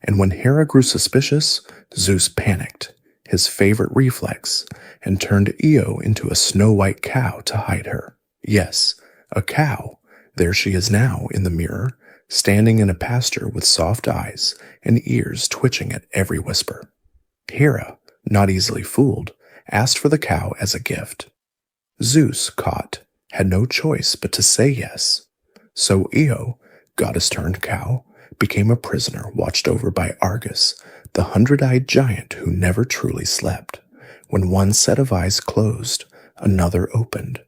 And when Hera grew suspicious, Zeus panicked, his favorite reflex, and turned Io into a snow-white cow to hide her. Yes, a cow. There she is now in the mirror, standing in a pasture with soft eyes and ears twitching at every whisper. Hera, not easily fooled, asked for the cow as a gift. Zeus, caught, had no choice but to say yes. So Io, goddess-turned-cow, became a prisoner watched over by Argus, the 100-eyed giant who never truly slept. When one set of eyes closed, another opened.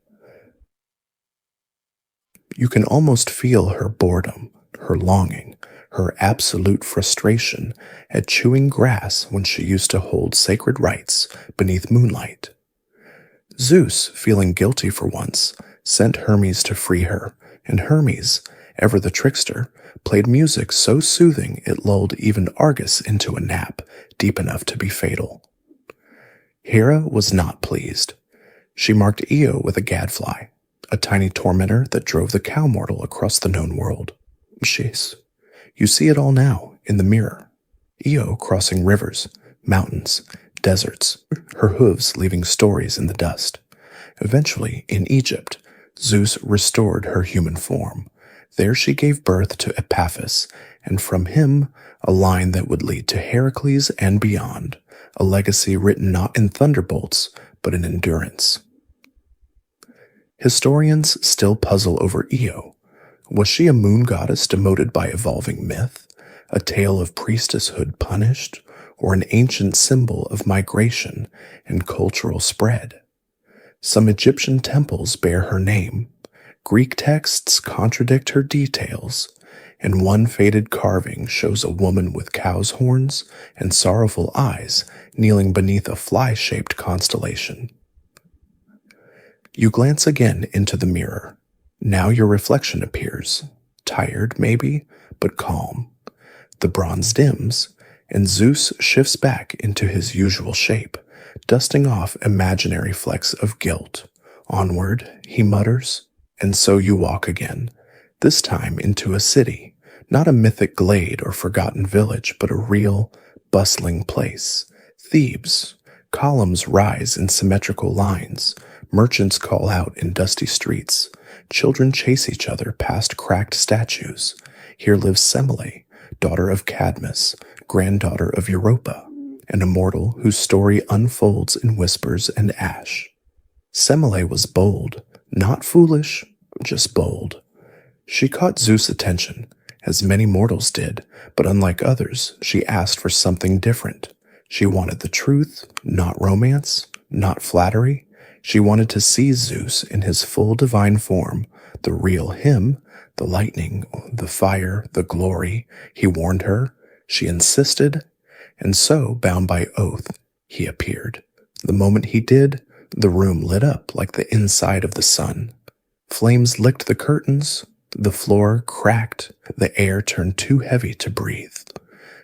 You can almost feel her boredom, her longing, her absolute frustration at chewing grass when she used to hold sacred rites beneath moonlight. Zeus, feeling guilty for once, sent Hermes to free her, and Hermes, ever the trickster, played music so soothing it lulled even Argus into a nap deep enough to be fatal. Hera was not pleased. She marked Io with a gadfly, a tiny tormentor that drove the cow mortal across the known world. Sheesh. You see it all now, in the mirror. Io crossing rivers, mountains, deserts, her hooves leaving stories in the dust. Eventually, in Egypt, Zeus restored her human form. There she gave birth to Epaphus, and from him, a line that would lead to Heracles and beyond, a legacy written not in thunderbolts, but in endurance. Historians still puzzle over Io. Was she a moon goddess demoted by evolving myth, a tale of priestesshood punished, or an ancient symbol of migration and cultural spread? Some Egyptian temples bear her name, Greek texts contradict her details, and one faded carving shows a woman with cow's horns and sorrowful eyes kneeling beneath a fly-shaped constellation. You glance again into the mirror. Now your reflection appears, tired maybe, but calm. The bronze dims, and Zeus shifts back into his usual shape, dusting off imaginary flecks of guilt. Onward, he mutters, and so you walk again, this time into a city, not a mythic glade or forgotten village, but a real, bustling place. Thebes. Columns rise in symmetrical lines. Merchants call out in dusty streets. Children chase each other past cracked statues. Here lives Semele, daughter of Cadmus, granddaughter of Europa, an immortal whose story unfolds in whispers and ash. Semele was bold, not foolish, just bold. She caught Zeus' attention, as many mortals did, but unlike others, she asked for something different. She wanted the truth, not romance, not flattery. She wanted to see Zeus in his full divine form, the real him, the lightning, the fire, the glory. He warned her. She insisted, and so, bound by oath, he appeared. The moment he did, the room lit up like the inside of the sun. Flames licked the curtains, the floor cracked, the air turned too heavy to breathe.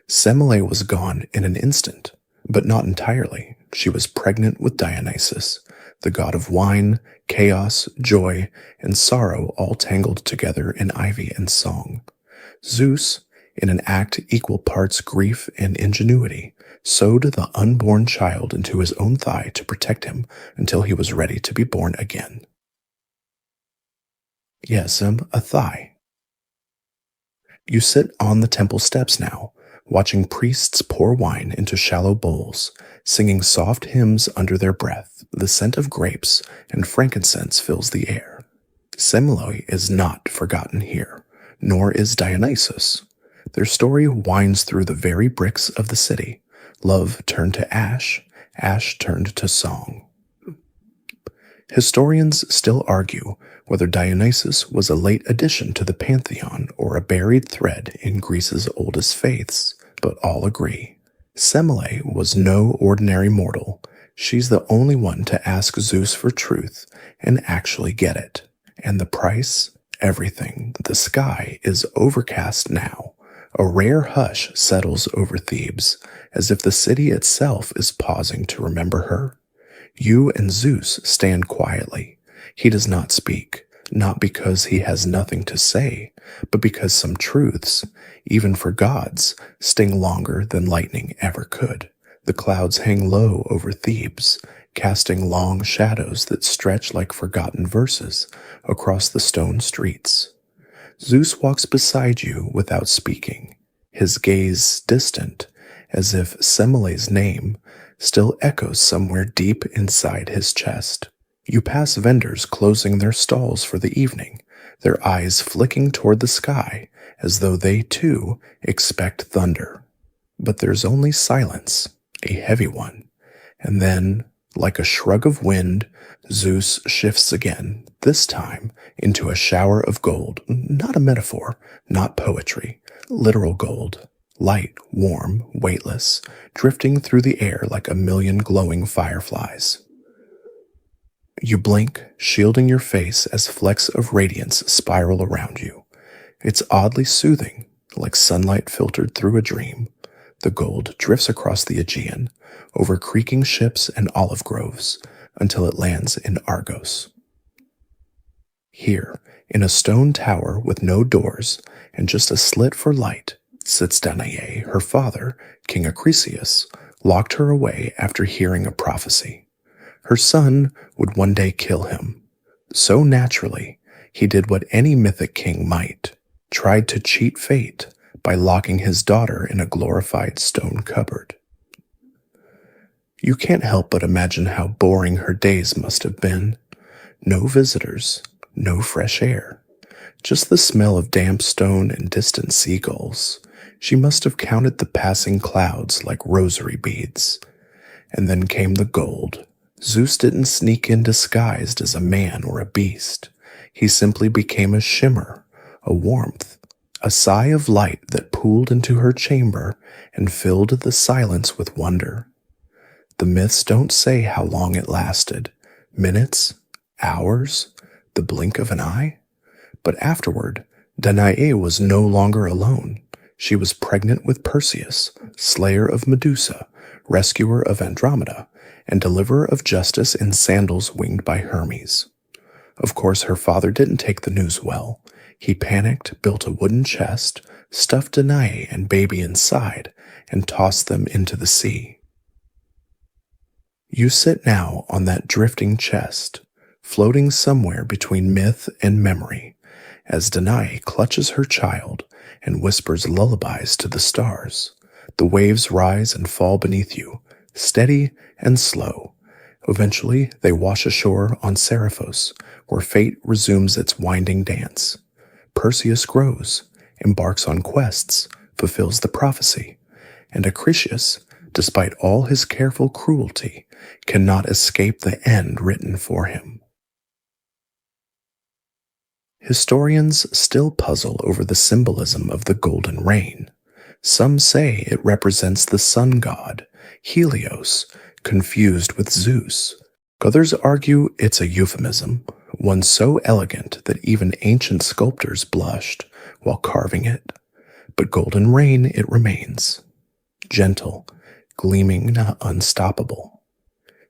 Semele was gone in an instant, but not entirely. She was pregnant with Dionysus, the god of wine, chaos, joy, and sorrow all tangled together in ivy and song. Zeus, in an act equal parts grief and ingenuity, sewed the unborn child into his own thigh to protect him until he was ready to be born again. Yes, a thigh. You sit on the temple steps now, watching priests pour wine into shallow bowls, singing soft hymns under their breath. The scent of grapes and frankincense fills the air. Semele is not forgotten here, nor is Dionysus. Their story winds through the very bricks of the city. Love turned to ash, ash turned to song. Historians still argue whether Dionysus was a late addition to the pantheon or a buried thread in Greece's oldest faiths, but all agree. Semele was no ordinary mortal. She's the only one to ask Zeus for truth and actually get it. And the price? Everything. The sky is overcast now. A rare hush settles over Thebes, as if the city itself is pausing to remember her. You and Zeus stand quietly. He does not speak, not because he has nothing to say, but because some truths, even for gods, sting longer than lightning ever could. The clouds hang low over Thebes, casting long shadows that stretch like forgotten verses across the stone streets. Zeus walks beside you without speaking, his gaze distant, as if Semele's name still echoes somewhere deep inside his chest. You pass vendors closing their stalls for the evening, their eyes flicking toward the sky as though they too expect thunder. But there's only silence, a heavy one, and then, like a shrug of wind, Zeus shifts again, this time into a shower of gold, not a metaphor, not poetry, Literal gold, light, warm, weightless, drifting through the air like a million glowing fireflies. You blink, shielding your face as flecks of radiance spiral around you. It's oddly soothing, like sunlight filtered through a dream. The gold drifts across the Aegean, over creaking ships and olive groves, until it lands in Argos. Here, in a stone tower with no doors and just a slit for light, sits Danae. Her father, King Acrisius, locked her away after hearing a prophecy. Her son would one day kill him. So naturally, he did what any mythic king might, tried to cheat fate by locking his daughter in a glorified stone cupboard. You can't help but imagine how boring her days must have been. No visitors, no fresh air, just the smell of damp stone and distant seagulls. She must have counted the passing clouds like rosary beads. And then came the gold. Zeus didn't sneak in disguised as a man or a beast. He simply became a shimmer, a warmth, a sigh of light that pooled into her chamber and filled the silence with wonder. The myths don't say how long it lasted. Minutes? Hours? The blink of an eye? But afterward, Danae was no longer alone. She was pregnant with Perseus, slayer of Medusa, rescuer of Andromeda, and deliverer of justice in sandals winged by Hermes. Of course, her father didn't take the news well. He panicked, built a wooden chest, stuffed Danae and baby inside, and tossed them into the sea. You sit now on that drifting chest, floating somewhere between myth and memory, as Danae clutches her child and whispers lullabies to the stars. The waves rise and fall beneath you, steady and slow. Eventually, they wash ashore on Seriphos, where fate resumes its winding dance. Perseus grows, embarks on quests, fulfills the prophecy, and Acrisius, despite all his careful cruelty, cannot escape the end written for him. Historians still puzzle over the symbolism of the golden rain. Some say it represents the sun god, Helios, confused with Zeus. Others argue it's a euphemism, one so elegant that even ancient sculptors blushed while carving it. But golden rain it remains, gentle, gleaming, unstoppable.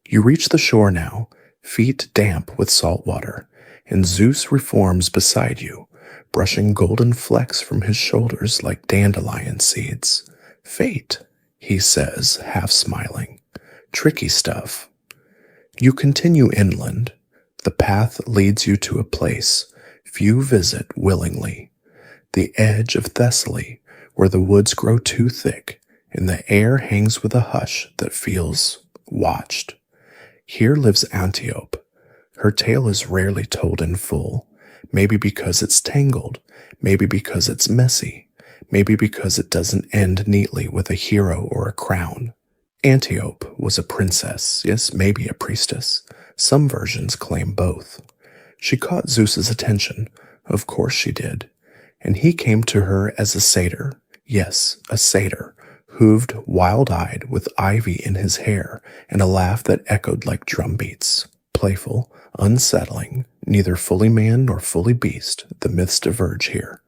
You reach the shore now, feet damp with salt water, and Zeus reforms beside you, brushing golden flecks from his shoulders like dandelion seeds. Fate, he says, half smiling. Tricky stuff. You continue inland. The path leads you to a place few visit willingly, the edge of Thessaly, where the woods grow too thick, and the air hangs with a hush that feels watched. Here lives Antiope. Her tale is rarely told in full, maybe because it's tangled, maybe because it's messy, maybe because it doesn't end neatly with a hero or a crown. Antiope was a princess, yes, maybe a priestess. Some versions claim both. She caught Zeus's attention, of course she did, and he came to her as a satyr, yes, a satyr, hooved, wild-eyed, with ivy in his hair and a laugh that echoed like drum beats. Playful, unsettling, neither fully man nor fully beast, the myths diverge here.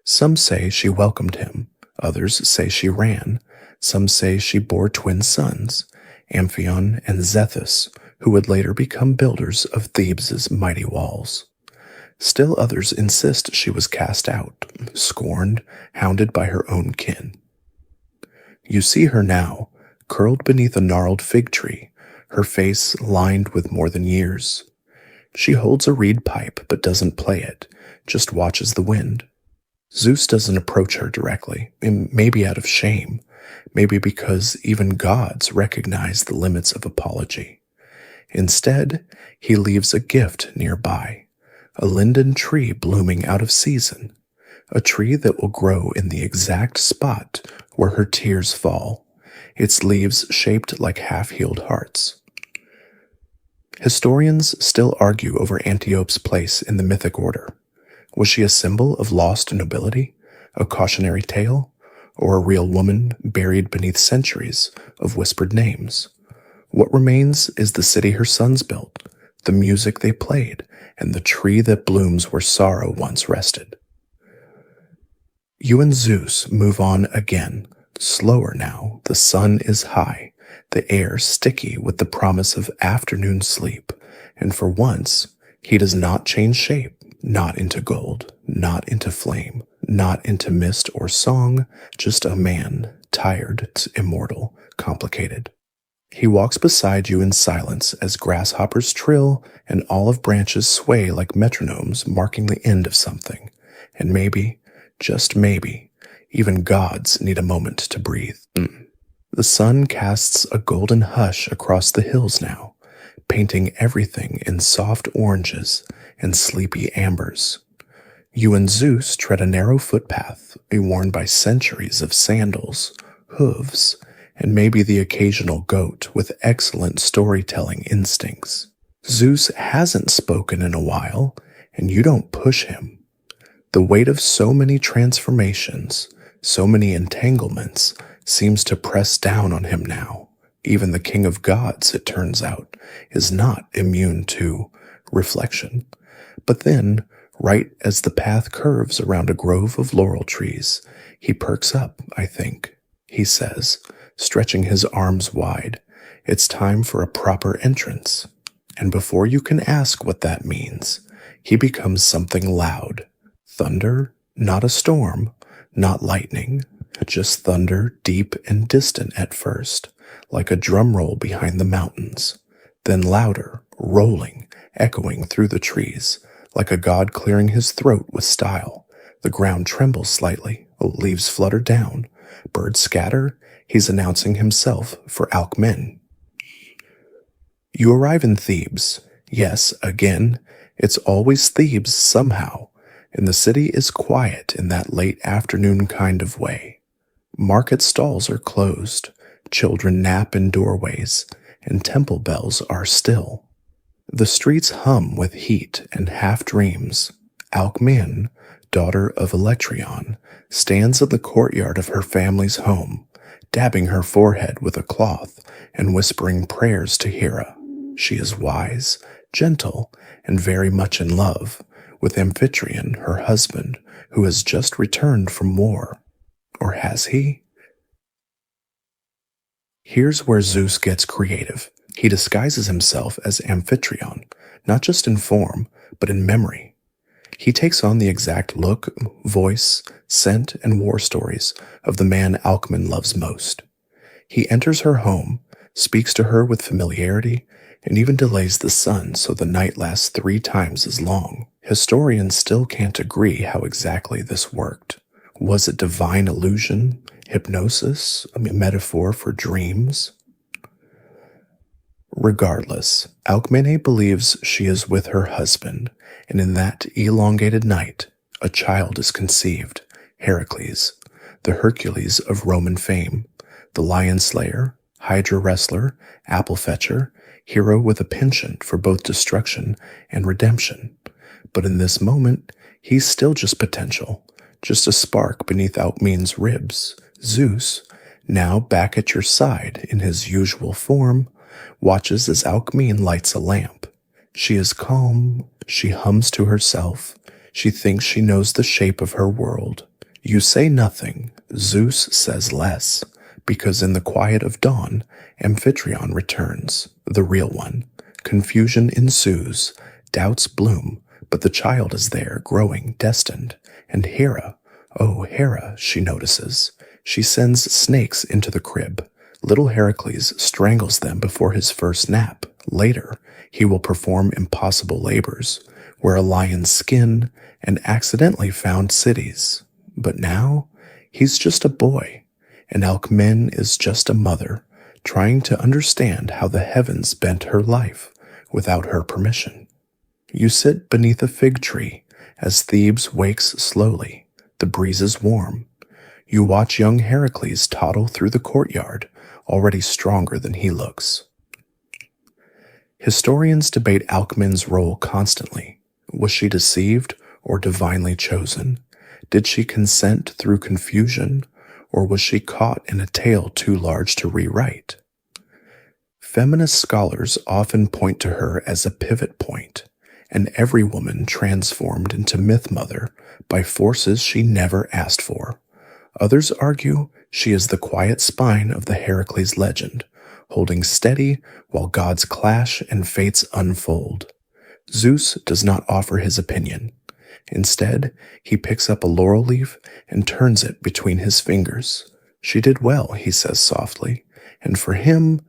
Some say she welcomed him, others say she ran, some say she bore twin sons, Amphion and Zethus, who would later become builders of Thebes' mighty walls. Still others insist she was cast out, scorned, hounded by her own kin. You see her now, curled beneath a gnarled fig tree, her face lined with more than years. She holds a reed pipe but doesn't play it, just watches the wind. Zeus doesn't approach her directly, maybe out of shame, maybe because even gods recognize the limits of apology. Instead, he leaves a gift nearby, a linden tree blooming out of season, a tree that will grow in the exact spot where her tears fall, its leaves shaped like half-healed hearts. Historians still argue over Antiope's place in the mythic order. Was she a symbol of lost nobility, A cautionary tale? Or a real woman buried beneath centuries of whispered names? What remains is the city her sons built, the music they played, and the tree that blooms where sorrow once rested. You and Zeus move on again, slower now. The sun is high, the air sticky with the promise of afternoon sleep, and for once, he does not change shape, not into gold, not into flame, not into mist or song, just a man, tired, immortal, complicated. He walks beside you in silence as grasshoppers trill and olive branches sway like metronomes marking the end of something. And maybe, just maybe, even gods need a moment to breathe. The sun casts a golden hush across the hills now, painting everything in soft oranges and sleepy ambers. You and Zeus tread a narrow footpath, worn by centuries of sandals, hooves, and maybe the occasional goat with excellent storytelling instincts. Zeus hasn't spoken in a while, and you don't push him. The weight of so many transformations, so many entanglements, seems to press down on him now. Even the king of gods, it turns out, is not immune to reflection. But then, right as the path curves around a grove of laurel trees, he perks up, I think. He says, stretching his arms wide, it's time for a proper entrance. And before you can ask what that means, he becomes something loud. Thunder, not a storm, not lightning, just thunder, deep and distant at first, like a drum roll behind the mountains. Then louder, rolling, echoing through the trees, like a god clearing his throat with style. The ground trembles slightly, leaves flutter down, birds scatter. He's announcing himself for Alcmen. You arrive in Thebes. Yes, again, it's always Thebes somehow, and the city is quiet in that late afternoon kind of way. Market stalls are closed, children nap in doorways, and temple bells are still. The streets hum with heat and half-dreams. Alcmen, daughter of Electryon, stands in the courtyard of her family's home, dabbing her forehead with a cloth and whispering prayers to Hera. She is wise, gentle, and very much in love with Amphitryon, her husband, who has just returned from war. Or has he? Here's where Zeus gets creative. He disguises himself as Amphitryon, not just in form, but in memory. He takes on the exact look, voice, scent, and war stories of the man Alcmen loves most. He enters her home, speaks to her with familiarity, and even delays the sun so the night lasts 3 times as long. Historians still can't agree how exactly this worked. Was it divine illusion, hypnosis, a metaphor for dreams? Regardless, Alcmene believes she is with her husband, and in that elongated night, a child is conceived, Heracles, the Hercules of Roman fame, the lion slayer, hydra wrestler, apple fetcher, hero with a penchant for both destruction and redemption. But in this moment, he's still just potential, just a spark beneath Alcmene's ribs. Zeus, now back at your side in his usual form, watches as Alcmene lights a lamp. She is calm, she hums to herself, she thinks she knows the shape of her world. You say nothing, Zeus says less, because in the quiet of dawn, Amphitryon returns, the real one. Confusion ensues, doubts bloom, but the child is there, growing, destined. And Hera, oh Hera, she notices. She sends snakes into the crib. Little Heracles strangles them before his first nap. Later, he will perform impossible labors, wear a lion's skin, and accidentally found cities. But now, he's just a boy, and Alcmen is just a mother, trying to understand how the heavens bent her life without her permission. You sit beneath a fig tree as Thebes wakes slowly. The breeze is warm. You watch young Heracles toddle through the courtyard, already stronger than he looks. Historians debate Alcmen's role constantly. Was she deceived or divinely chosen? Did she consent through confusion, or was she caught in a tale too large to rewrite? Feminist scholars often point to her as a pivot point, and every woman transformed into myth mother by forces she never asked for. Others argue she is the quiet spine of the Heracles legend, holding steady while gods clash and fates unfold. Zeus does not offer his opinion. Instead, he picks up a laurel leaf and turns it between his fingers. She did well, he says softly, and for him,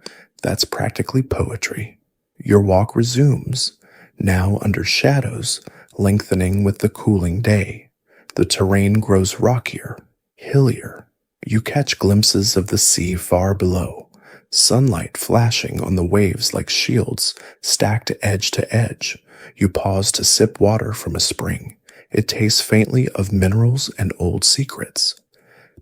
that's practically poetry. Your walk resumes, now under shadows, lengthening with the cooling day. The terrain grows rockier, hillier. You catch glimpses of the sea far below, sunlight flashing on the waves like shields stacked edge to edge. You pause to sip water from a spring. It tastes faintly of minerals and old secrets.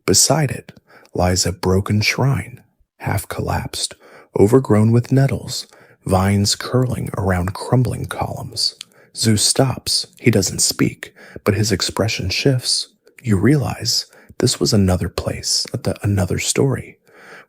Beside it lies a broken shrine, half collapsed, overgrown with nettles, vines curling around crumbling columns. Zeus stops. He doesn't speak, but his expression shifts. You realize this was another place, another story,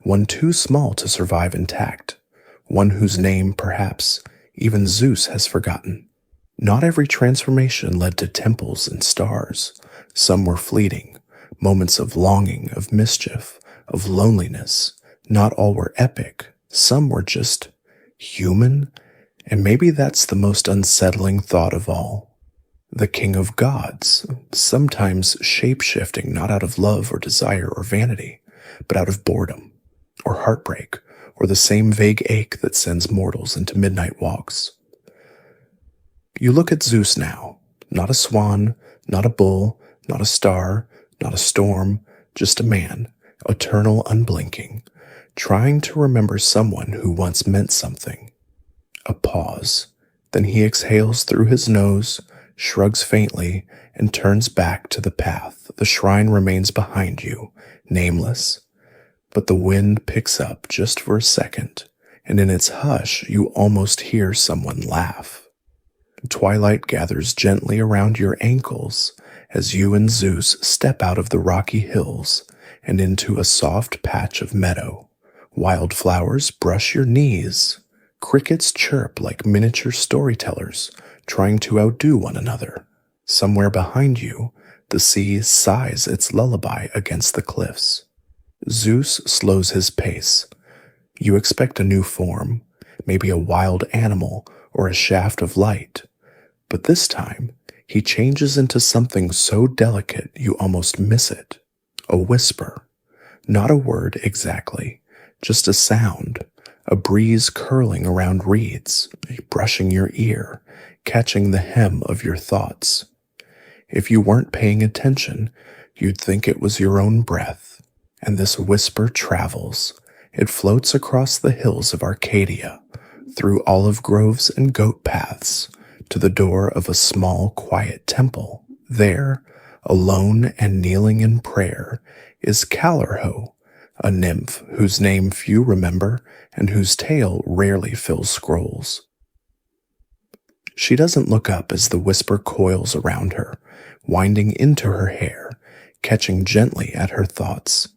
one too small to survive intact, one whose name, perhaps, even Zeus has forgotten. Not every transformation led to temples and stars. Some were fleeting, moments of longing, of mischief, of loneliness. Not all were epic. Some were just human, and maybe that's the most unsettling thought of all. The king of gods, sometimes shape-shifting not out of love or desire or vanity, but out of boredom, or heartbreak, or the same vague ache that sends mortals into midnight walks. You look at Zeus now, not a swan, not a bull, not a star, not a storm, just a man, eternal, unblinking, trying to remember someone who once meant something. A pause. Then he exhales through his nose, shrugs faintly, and turns back to the path. The shrine remains behind you, nameless. But the wind picks up just for a second, and in its hush you almost hear someone laugh. Twilight gathers gently around your ankles as you and Zeus step out of the rocky hills and into a soft patch of meadow. Wildflowers brush your knees. Crickets chirp like miniature storytellers, trying to outdo one another. Somewhere behind you, the sea sighs its lullaby against the cliffs. Zeus slows his pace. You expect a new form, maybe a wild animal or a shaft of light. But this time, he changes into something so delicate you almost miss it. A whisper. Not a word exactly, just a sound. A breeze curling around reeds, brushing your ear, catching the hem of your thoughts. If you weren't paying attention, you'd think it was your own breath. And this whisper travels. It floats across the hills of Arcadia, through olive groves and goat paths, to the door of a small, quiet temple. There, alone and kneeling in prayer, is Calorho, a nymph whose name few remember and whose tale rarely fills scrolls. She doesn't look up as the whisper coils around her, winding into her hair, catching gently at her thoughts.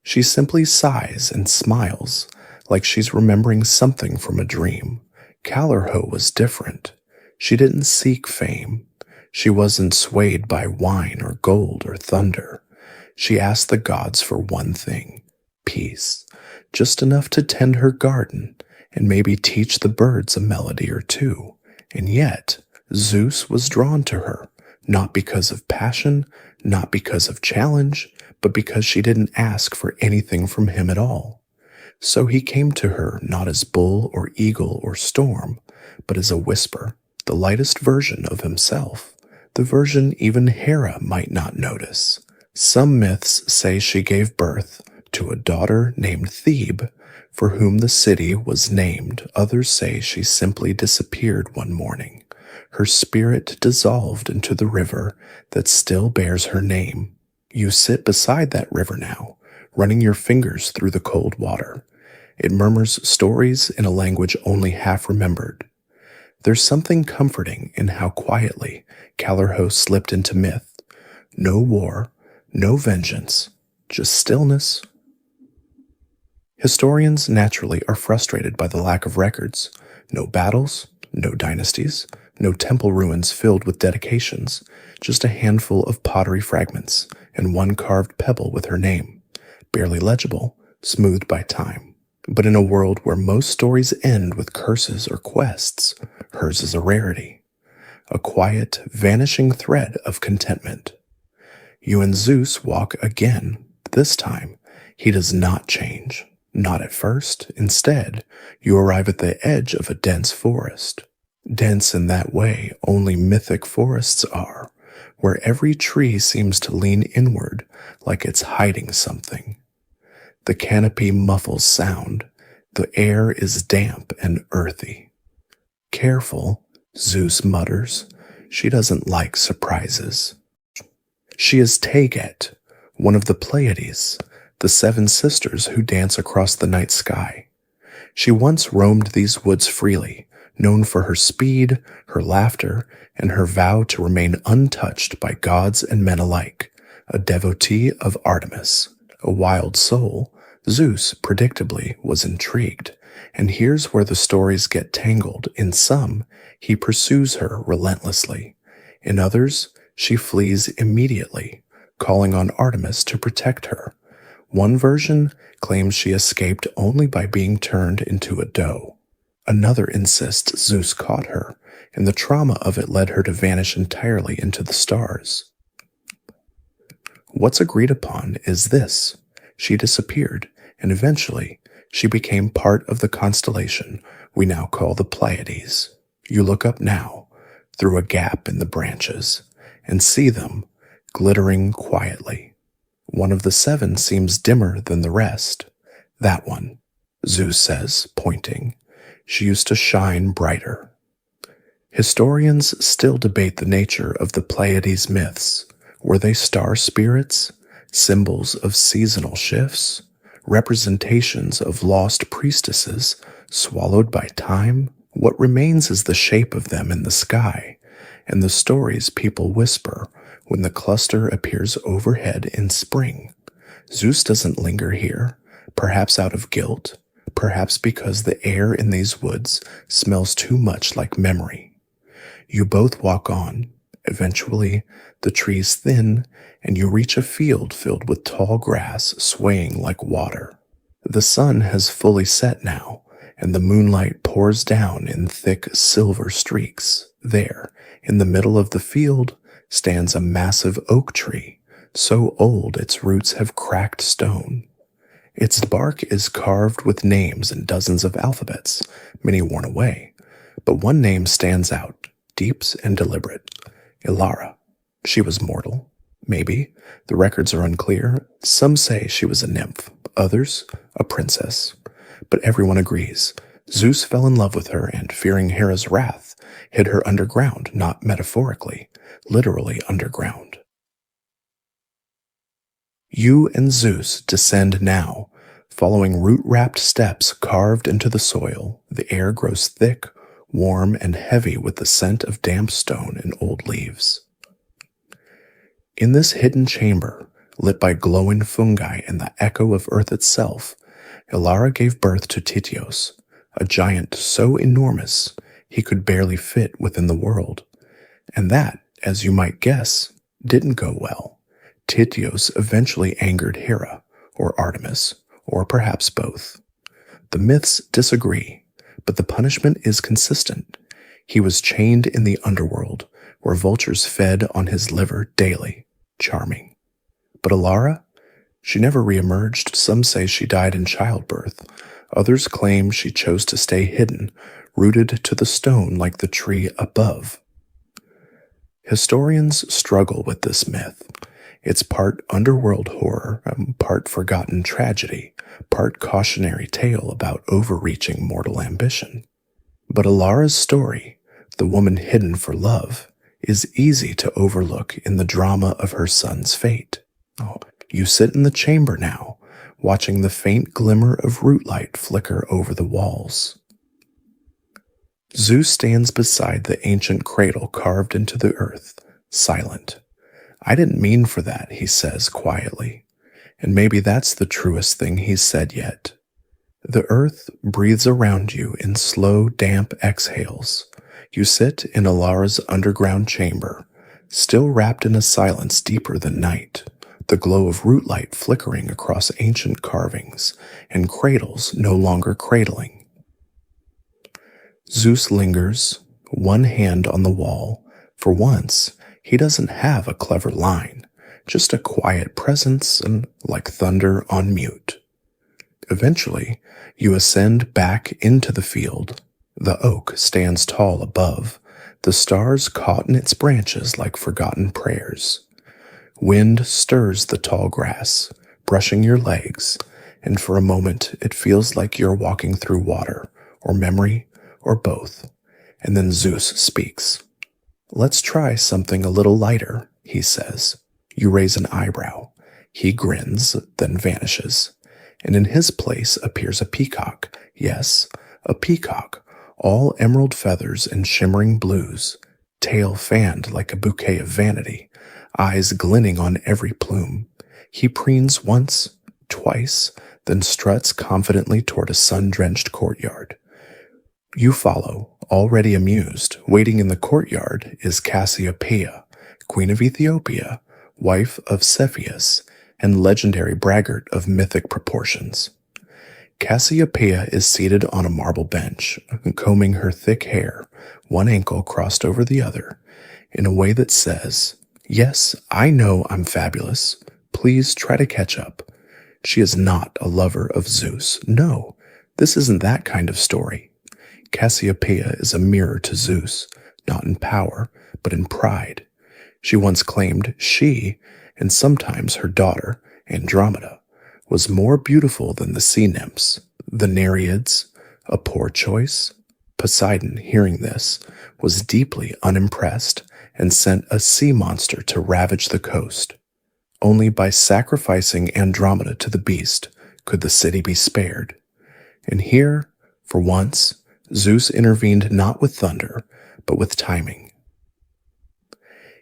She simply sighs and smiles, like she's remembering something from a dream. Calorho was different. She didn't seek fame. She wasn't swayed by wine or gold or thunder. She asked the gods for one thing: peace, just enough to tend her garden and maybe teach the birds a melody or two. And yet, Zeus was drawn to her, not because of passion, not because of challenge, but because she didn't ask for anything from him at all. So he came to her not as bull or eagle or storm, but as a whisper, the lightest version of himself, the version even Hera might not notice. Some myths say she gave birth to a daughter named Thebe, for whom the city was named. Others say she simply disappeared one morning. Her spirit dissolved into the river that still bears her name. You sit beside that river now, running your fingers through the cold water. It murmurs stories in a language only half remembered. There's something comforting in how quietly Calorho slipped into myth. No war, no vengeance, just stillness. Historians naturally are frustrated by the lack of records. No battles, no dynasties, no temple ruins filled with dedications, just a handful of pottery fragments and one carved pebble with her name, barely legible, smoothed by time. But in a world where most stories end with curses or quests, hers is a rarity, a quiet, vanishing thread of contentment. You and Zeus walk again. This time, he does not change. Not at first. Instead, you arrive at the edge of a dense forest. Dense in that way only mythic forests are, where every tree seems to lean inward like it's hiding something. The canopy muffles sound. The air is damp and earthy. Careful, Zeus mutters. She doesn't like surprises. She is Taget, one of the Pleiades, the 7 sisters who dance across the night sky. She once roamed these woods freely, known for her speed, her laughter, and her vow to remain untouched by gods and men alike, a devotee of Artemis. A wild soul, Zeus, predictably, was intrigued, and here's where the stories get tangled. In some, he pursues her relentlessly. In others, she flees immediately, calling on Artemis to protect her. One version claims she escaped only by being turned into a doe. Another insists Zeus caught her, and the trauma of it led her to vanish entirely into the stars. What's agreed upon is this: she disappeared, and eventually she became part of the constellation we now call the Pleiades. You look up now, through a gap in the branches, and see them glittering quietly. One of the 7 seems dimmer than the rest. That one, Zeus says, pointing. She used to shine brighter. Historians still debate the nature of the Pleiades myths. Were they star spirits, symbols of seasonal shifts, representations of lost priestesses swallowed by time? What remains is the shape of them in the sky, and the stories people whisper when the cluster appears overhead in spring. Zeus doesn't linger here, perhaps out of guilt, perhaps because the air in these woods smells too much like memory. You both walk on. Eventually, the trees thin, and you reach a field filled with tall grass swaying like water. The sun has fully set now, and the moonlight pours down in thick silver streaks. There, in the middle of the field, stands a massive oak tree, so old its roots have cracked stone. Its bark is carved with names and dozens of alphabets, many worn away, but one name stands out, deep and deliberate: Ilara. She was mortal. Maybe. The records are unclear. Some say she was a nymph, others a princess. But everyone agrees. Zeus fell in love with her and, fearing Hera's wrath, hid her underground, not metaphorically, literally underground. You and Zeus descend now, following root-wrapped steps carved into the soil. The air grows thick, warm, and heavy with the scent of damp stone and old leaves. In this hidden chamber, lit by glowing fungi and the echo of earth itself, Ilara gave birth to Tityos, a giant so enormous he could barely fit within the world. And that, as you might guess, didn't go well. Tityos eventually angered Hera, or Artemis, or perhaps both. The myths disagree, but the punishment is consistent. He was chained in the underworld, where vultures fed on his liver daily. Charming. But Ilara? She never reemerged. Some say she died in childbirth. Others claim she chose to stay hidden, rooted to the stone like the tree above. Historians struggle with this myth. It's part underworld horror, part forgotten tragedy, part cautionary tale about overreaching mortal ambition. But Ilara's story, the woman hidden for love, is easy to overlook in the drama of her son's fate. You sit in the chamber now, watching the faint glimmer of root light flicker over the walls. Zeus stands beside the ancient cradle carved into the earth, silent. I didn't mean for that, he says quietly. And maybe that's the truest thing he's said yet. The earth breathes around you in slow, damp exhales. You sit in Alara's underground chamber, still wrapped in a silence deeper than night, the glow of root light flickering across ancient carvings, and cradles no longer cradling. Zeus lingers, one hand on the wall. For once, he doesn't have a clever line, just a quiet presence and like thunder on mute. Eventually, you ascend back into the field. The oak stands tall above, the stars caught in its branches like forgotten prayers. Wind stirs the tall grass, brushing your legs, and for a moment it feels like you're walking through water, or memory, or both. And then Zeus speaks. Let's try something a little lighter, he says. You raise an eyebrow. He grins, then vanishes. And in his place appears a peacock. Yes, a peacock, all emerald feathers and shimmering blues, tail fanned like a bouquet of vanity, eyes glinting on every plume. He preens once, twice, then struts confidently toward a sun-drenched courtyard. You follow, already amused. Waiting in the courtyard is Cassiopeia, queen of Ethiopia, wife of Cepheus, and legendary braggart of mythic proportions. Cassiopeia is seated on a marble bench, combing her thick hair, one ankle crossed over the other, in a way that says, "Yes, I know I'm fabulous. Please try to catch up." She is not a lover of Zeus. No, this isn't that kind of story. Cassiopeia is a mirror to Zeus, not in power, but in pride. She once claimed she, and sometimes her daughter, Andromeda, was more beautiful than the sea nymphs, the Nereids. A poor choice? Poseidon, hearing this, was deeply unimpressed and sent a sea monster to ravage the coast. Only by sacrificing Andromeda to the beast could the city be spared. And here, for once, Zeus intervened not with thunder, but with timing.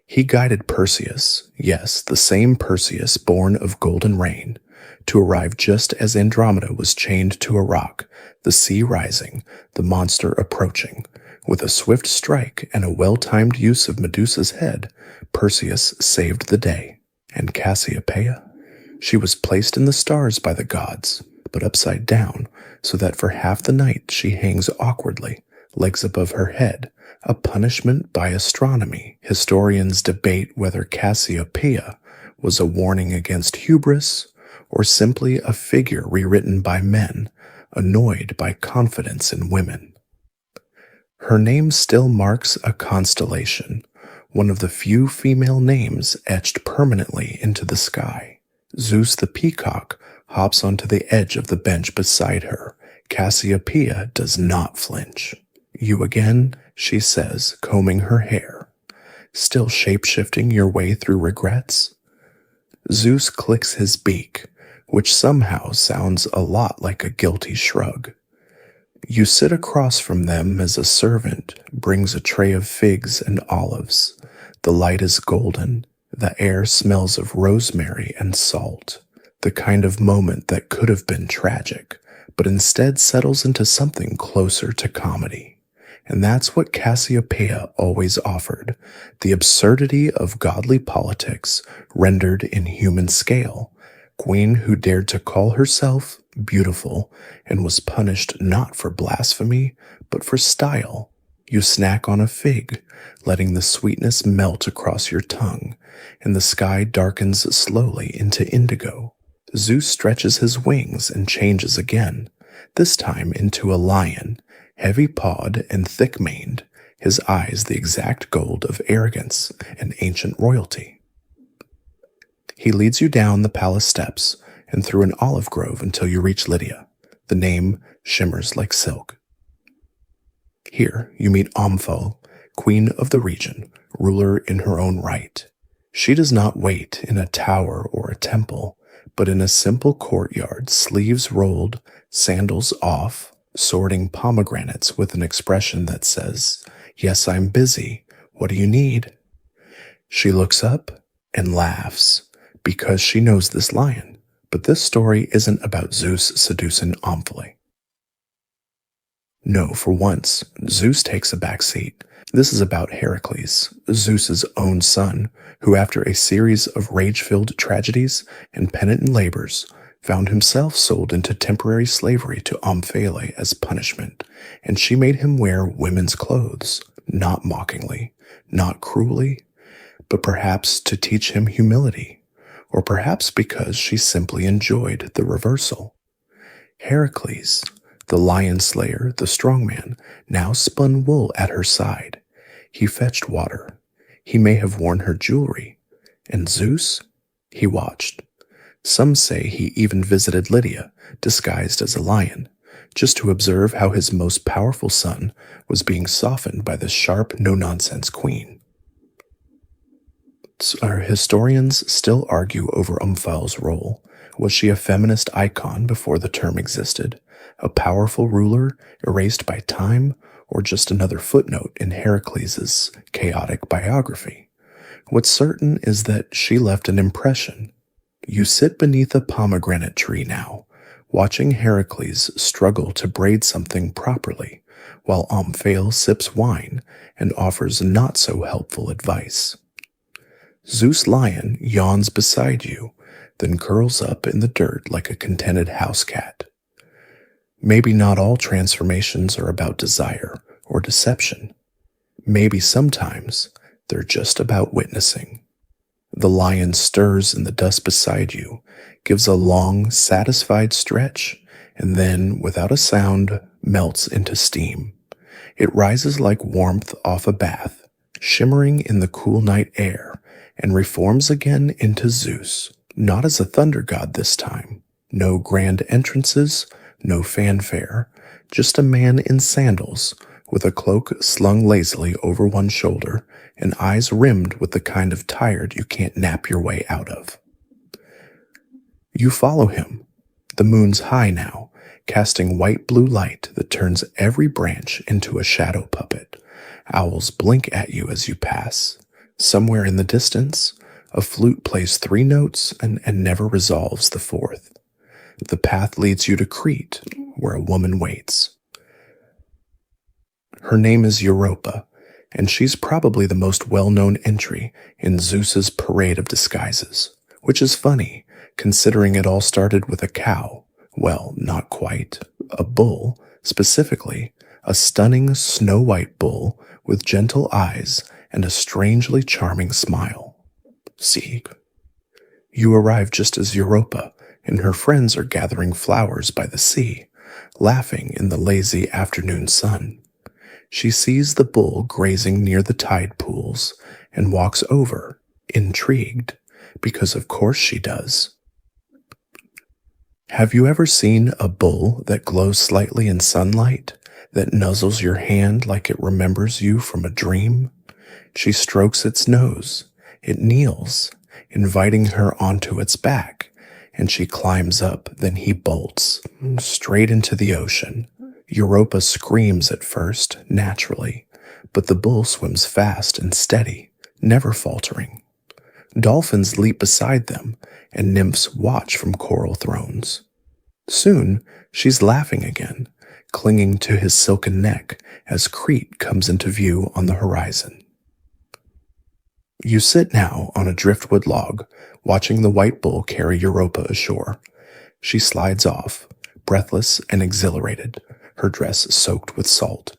He guided Perseus, yes, the same Perseus born of golden rain, to arrive just as Andromeda was chained to a rock, the sea rising, the monster approaching. With a swift strike and a well-timed use of Medusa's head, Perseus saved the day. And Cassiopeia? She was placed in the stars by the gods, but upside down, so that for half the night she hangs awkwardly, legs above her head, a punishment by astronomy. Historians debate whether Cassiopeia was a warning against hubris, or simply a figure rewritten by men, annoyed by confidence in women. Her name still marks a constellation, one of the few female names etched permanently into the sky. Zeus the peacock hops onto the edge of the bench beside her. Cassiopeia does not flinch. "You again?" she says, combing her hair. "Still shape-shifting your way through regrets?" Zeus clicks his beak, which somehow sounds a lot like a guilty shrug. You sit across from them as a servant brings a tray of figs and olives. The light is golden. The air smells of rosemary and salt. The kind of moment that could have been tragic, but instead settles into something closer to comedy. And that's what Cassiopeia always offered, the absurdity of godly politics rendered in human scale. Queen who dared to call herself beautiful and was punished not for blasphemy, but for style. You snack on a fig, letting the sweetness melt across your tongue, and the sky darkens slowly into indigo. Zeus stretches his wings and changes again, this time into a lion, heavy-pawed and thick-maned, his eyes the exact gold of arrogance and ancient royalty. He leads you down the palace steps and through an olive grove until you reach Lydia. The name shimmers like silk. Here you meet Omphale, queen of the region, ruler in her own right. She does not wait in a tower or a temple, but in a simple courtyard, sleeves rolled, sandals off, sorting pomegranates with an expression that says, "Yes, I'm busy. What do you need?" She looks up, and laughs because she knows this lion. But this story isn't about Zeus seducing Omphale. No, for once, Zeus takes a back seat. This is about Heracles, Zeus's own son, who after a series of rage-filled tragedies and penitent labors, found himself sold into temporary slavery to Omphale as punishment, and she made him wear women's clothes, not mockingly, not cruelly, but perhaps to teach him humility, or perhaps because she simply enjoyed the reversal. Heracles, the lion slayer, the strong man, now spun wool at her side. He fetched water. He may have worn her jewelry. And Zeus? He watched. Some say he even visited Lydia, disguised as a lion, just to observe how his most powerful son was being softened by this sharp, no-nonsense queen. Our historians still argue over Omphale's role. Was she a feminist icon before the term existed, a powerful ruler erased by time, or just another footnote in Heracles' chaotic biography? What's certain is that she left an impression. You sit beneath a pomegranate tree now, watching Heracles struggle to braid something properly, while Omphale sips wine and offers not-so-helpful advice. Zeus Lion yawns beside you, then curls up in the dirt like a contented house cat. Maybe not all transformations are about desire or deception. Maybe sometimes they're just about witnessing. The lion stirs in the dust beside you, gives a long, satisfied stretch, and then, without a sound, melts into steam. It rises like warmth off a bath, shimmering in the cool night air, and reforms again into Zeus, not as a thunder god this time. No grand entrances, no fanfare, just a man in sandals, with a cloak slung lazily over one shoulder and eyes rimmed with the kind of tired you can't nap your way out of. You follow him. The moon's high now, casting white-blue light that turns every branch into a shadow puppet. Owls blink at you as you pass. Somewhere in the distance, a flute plays 3 notes and never resolves the 4th. The path leads you to Crete, where a woman waits. Her name is Europa, and she's probably the most well-known entry in Zeus's parade of disguises, which is funny, considering it all started with a cow. Well, not quite. A bull, specifically, a stunning snow-white bull with gentle eyes and a strangely charming smile. See? You arrive just as Europa and her friends are gathering flowers by the sea, laughing in the lazy afternoon sun. She sees the bull grazing near the tide pools and walks over, intrigued, because of course she does. Have you ever seen a bull that glows slightly in sunlight, that nuzzles your hand like it remembers you from a dream? She strokes its nose. It kneels, inviting her onto its back, and she climbs up. Then he bolts, straight into the ocean. Europa screams at first, naturally, but the bull swims fast and steady, never faltering. Dolphins leap beside them, and nymphs watch from coral thrones. Soon, she's laughing again, clinging to his silken neck as Crete comes into view on the horizon. You sit now on a driftwood log, watching the white bull carry Europa ashore. She slides off, breathless and exhilarated, her dress soaked with salt.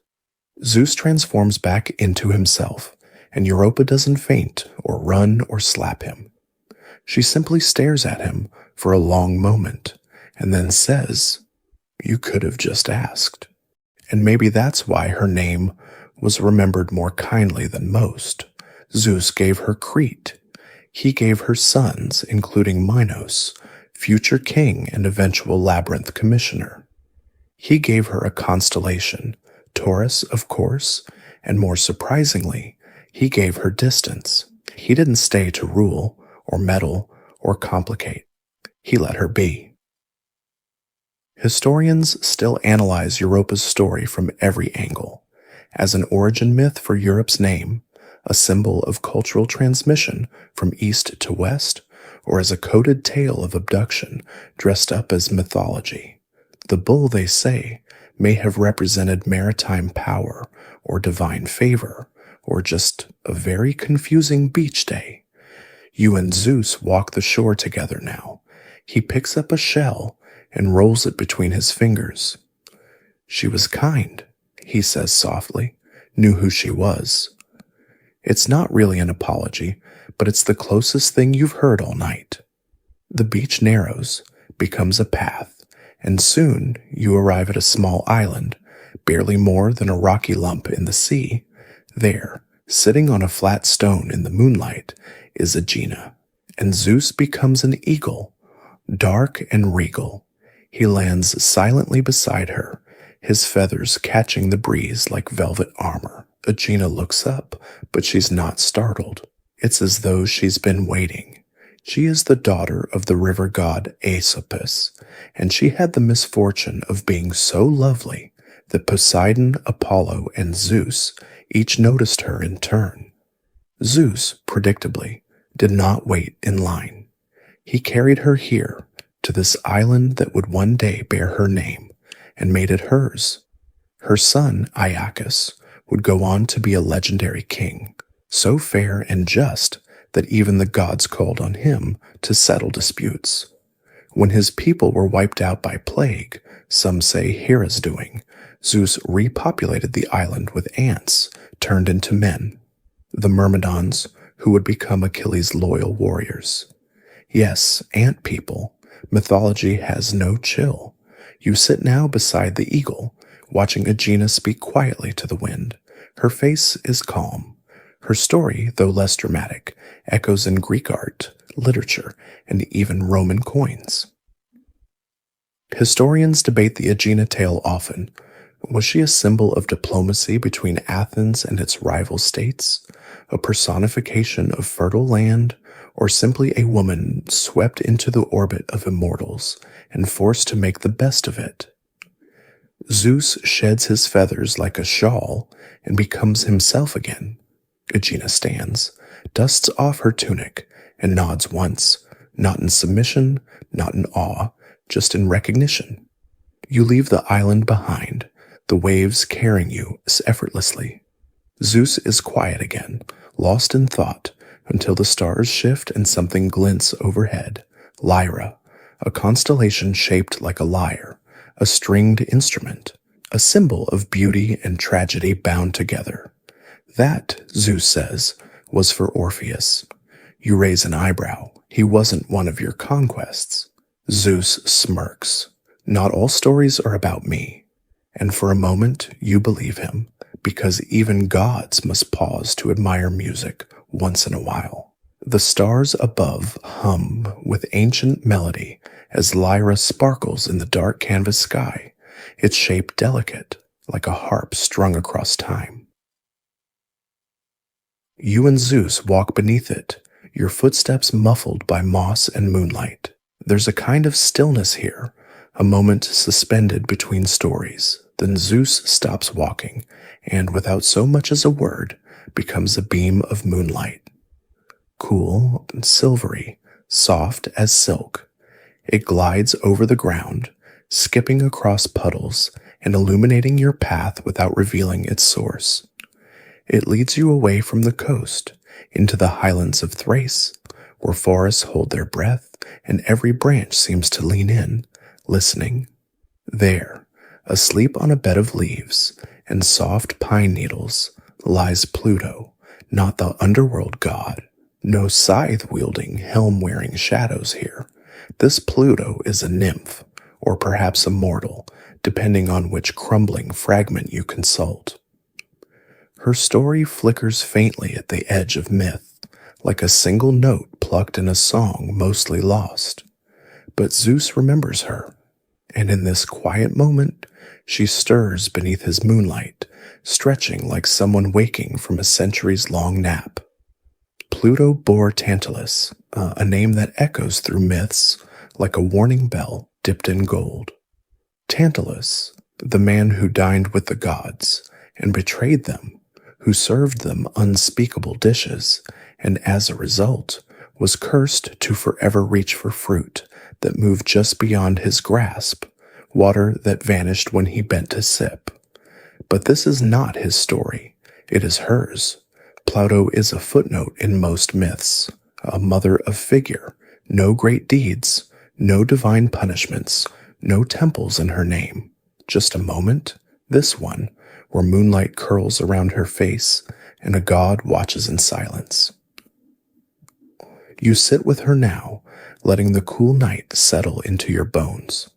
Zeus transforms back into himself, and Europa doesn't faint or run or slap him. She simply stares at him for a long moment, and then says, "You could have just asked." And maybe that's why her name was remembered more kindly than most. Zeus gave her Crete. He gave her sons, including Minos, future king and eventual labyrinth commissioner. He gave her a constellation, Taurus, of course, and more surprisingly, he gave her distance. He didn't stay to rule, or meddle, or complicate. He let her be. Historians still analyze Europa's story from every angle. As an origin myth for Europe's name, a symbol of cultural transmission from east to west, or as a coded tale of abduction dressed up as mythology. The bull, they say, may have represented maritime power or divine favor, or just a very confusing beach day. You and Zeus walk the shore together now. He picks up a shell and rolls it between his fingers. She was kind, he says softly, knew who she was. It's not really an apology, but it's the closest thing you've heard all night. The beach narrows, becomes a path, and soon you arrive at a small island, barely more than a rocky lump in the sea. There, sitting on a flat stone in the moonlight, is Aegina, and Zeus becomes an eagle, dark and regal. He lands silently beside her, his feathers catching the breeze like velvet armor. Aegina looks up, but she's not startled. It's as though she's been waiting. She is the daughter of the river god Aesopus, and she had the misfortune of being so lovely that Poseidon, Apollo, and Zeus each noticed her in turn. Zeus, predictably, did not wait in line. He carried her here, to this island that would one day bear her name, and made it hers. Her son, Iacchus, would go on to be a legendary king, so fair and just that even the gods called on him to settle disputes. When his people were wiped out by plague, some say Hera's doing, Zeus repopulated the island with ants turned into men, the Myrmidons, who would become Achilles' loyal warriors. Yes, ant people. Mythology has no chill. You sit now beside the eagle, watching Aegina speak quietly to the wind. Her face is calm. Her story, though less dramatic, echoes in Greek art, literature, and even Roman coins. Historians debate the Aegina tale often. Was she a symbol of diplomacy between Athens and its rival states, a personification of fertile land, or simply a woman swept into the orbit of immortals and forced to make the best of it? Zeus sheds his feathers like a shawl and becomes himself again. Aegina stands, dusts off her tunic, and nods once, not in submission, not in awe, just in recognition. You leave the island behind, the waves carrying you effortlessly. Zeus is quiet again, lost in thought, until the stars shift and something glints overhead. Lyra, a constellation shaped like a lyre, a stringed instrument, a symbol of beauty and tragedy bound together. That, Zeus says, was for Orpheus. You raise an eyebrow. He wasn't one of your conquests. Zeus smirks. Not all stories are about me. And for a moment, you believe him, because even gods must pause to admire music once in a while. The stars above hum with ancient melody as Lyra sparkles in the dark canvas sky, its shape delicate, like a harp strung across time. You and Zeus walk beneath it, your footsteps muffled by moss and moonlight. There's a kind of stillness here, a moment suspended between stories. Then Zeus stops walking, and without so much as a word, becomes a beam of moonlight. Cool and silvery, soft as silk. It glides over the ground, skipping across puddles and illuminating your path without revealing its source. It leads you away from the coast, into the highlands of Thrace, where forests hold their breath and every branch seems to lean in, listening. There, asleep on a bed of leaves and soft pine needles, lies Pluto, not the underworld god. No scythe-wielding, helm-wearing shadows here. This Pluto is a nymph, or perhaps a mortal, depending on which crumbling fragment you consult. Her story flickers faintly at the edge of myth, like a single note plucked in a song mostly lost. But Zeus remembers her, and in this quiet moment, she stirs beneath his moonlight, stretching like someone waking from a centuries-long nap. Pluto bore Tantalus, a name that echoes through myths like a warning bell dipped in gold. Tantalus, the man who dined with the gods and betrayed them, who served them unspeakable dishes, and as a result, was cursed to forever reach for fruit that moved just beyond his grasp, water that vanished when he bent to sip. But this is not his story, it is hers. Plato is a footnote in most myths, a mother of figure, no great deeds, no divine punishments, no temples in her name. Just a moment, this one, where moonlight curls around her face and a god watches in silence. You sit with her now, letting the cool night settle into your bones.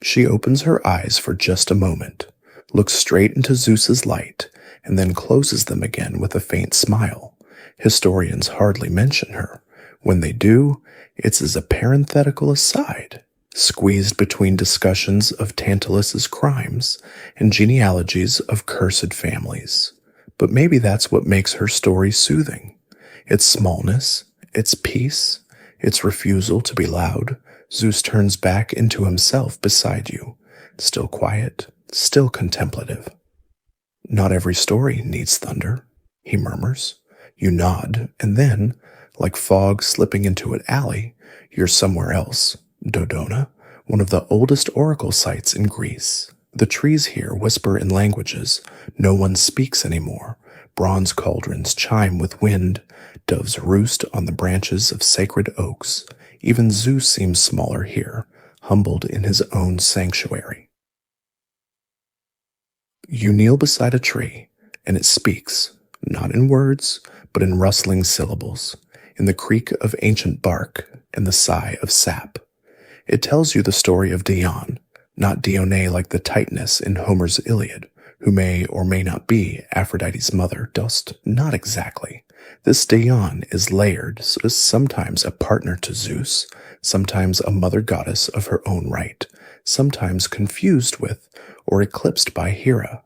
She opens her eyes for just a moment, looks straight into Zeus's light, and then closes them again with a faint smile. Historians hardly mention her. When they do, it's as a parenthetical aside, squeezed between discussions of Tantalus's crimes and genealogies of cursed families. But maybe that's what makes her story soothing. Its smallness, its peace, its refusal to be loud. Zeus turns back into himself beside you, still quiet, still contemplative. Not every story needs thunder, he murmurs. You nod, and then, like fog slipping into an alley, you're somewhere else. Dodona, one of the oldest oracle sites in Greece. The trees here whisper in languages no one speaks anymore. Bronze cauldrons chime with wind. Doves roost on the branches of sacred oaks. Even Zeus seems smaller here, humbled in his own sanctuary. You kneel beside a tree, and it speaks, not in words, but in rustling syllables, in the creak of ancient bark and the sigh of sap. It tells you the story of Dion, not Dione like the Titaness in Homer's Iliad, who may or may not be Aphrodite's mother. Not exactly. This Dion is layered, so is sometimes a partner to Zeus, sometimes a mother goddess of her own right, sometimes confused with or eclipsed by Hera.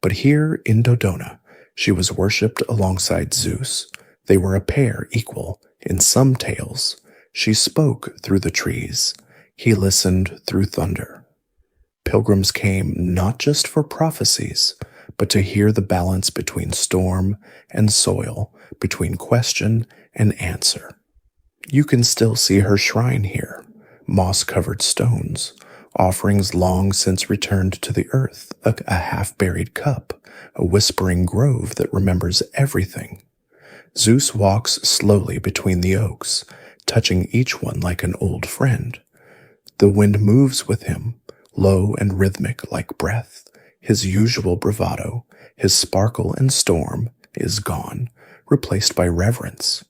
But here in Dodona, she was worshipped alongside Zeus. They were a pair equal in some tales. She spoke through the trees. He listened through thunder. Pilgrims came not just for prophecies, but to hear the balance between storm and soil, between question and answer. You can still see her shrine here, moss-covered stones, offerings long since returned to the earth, a half-buried cup, a whispering grove that remembers everything. Zeus walks slowly between the oaks, touching each one like an old friend. The wind moves with him, low and rhythmic like breath. His usual bravado, his sparkle and storm, is gone, replaced by reverence.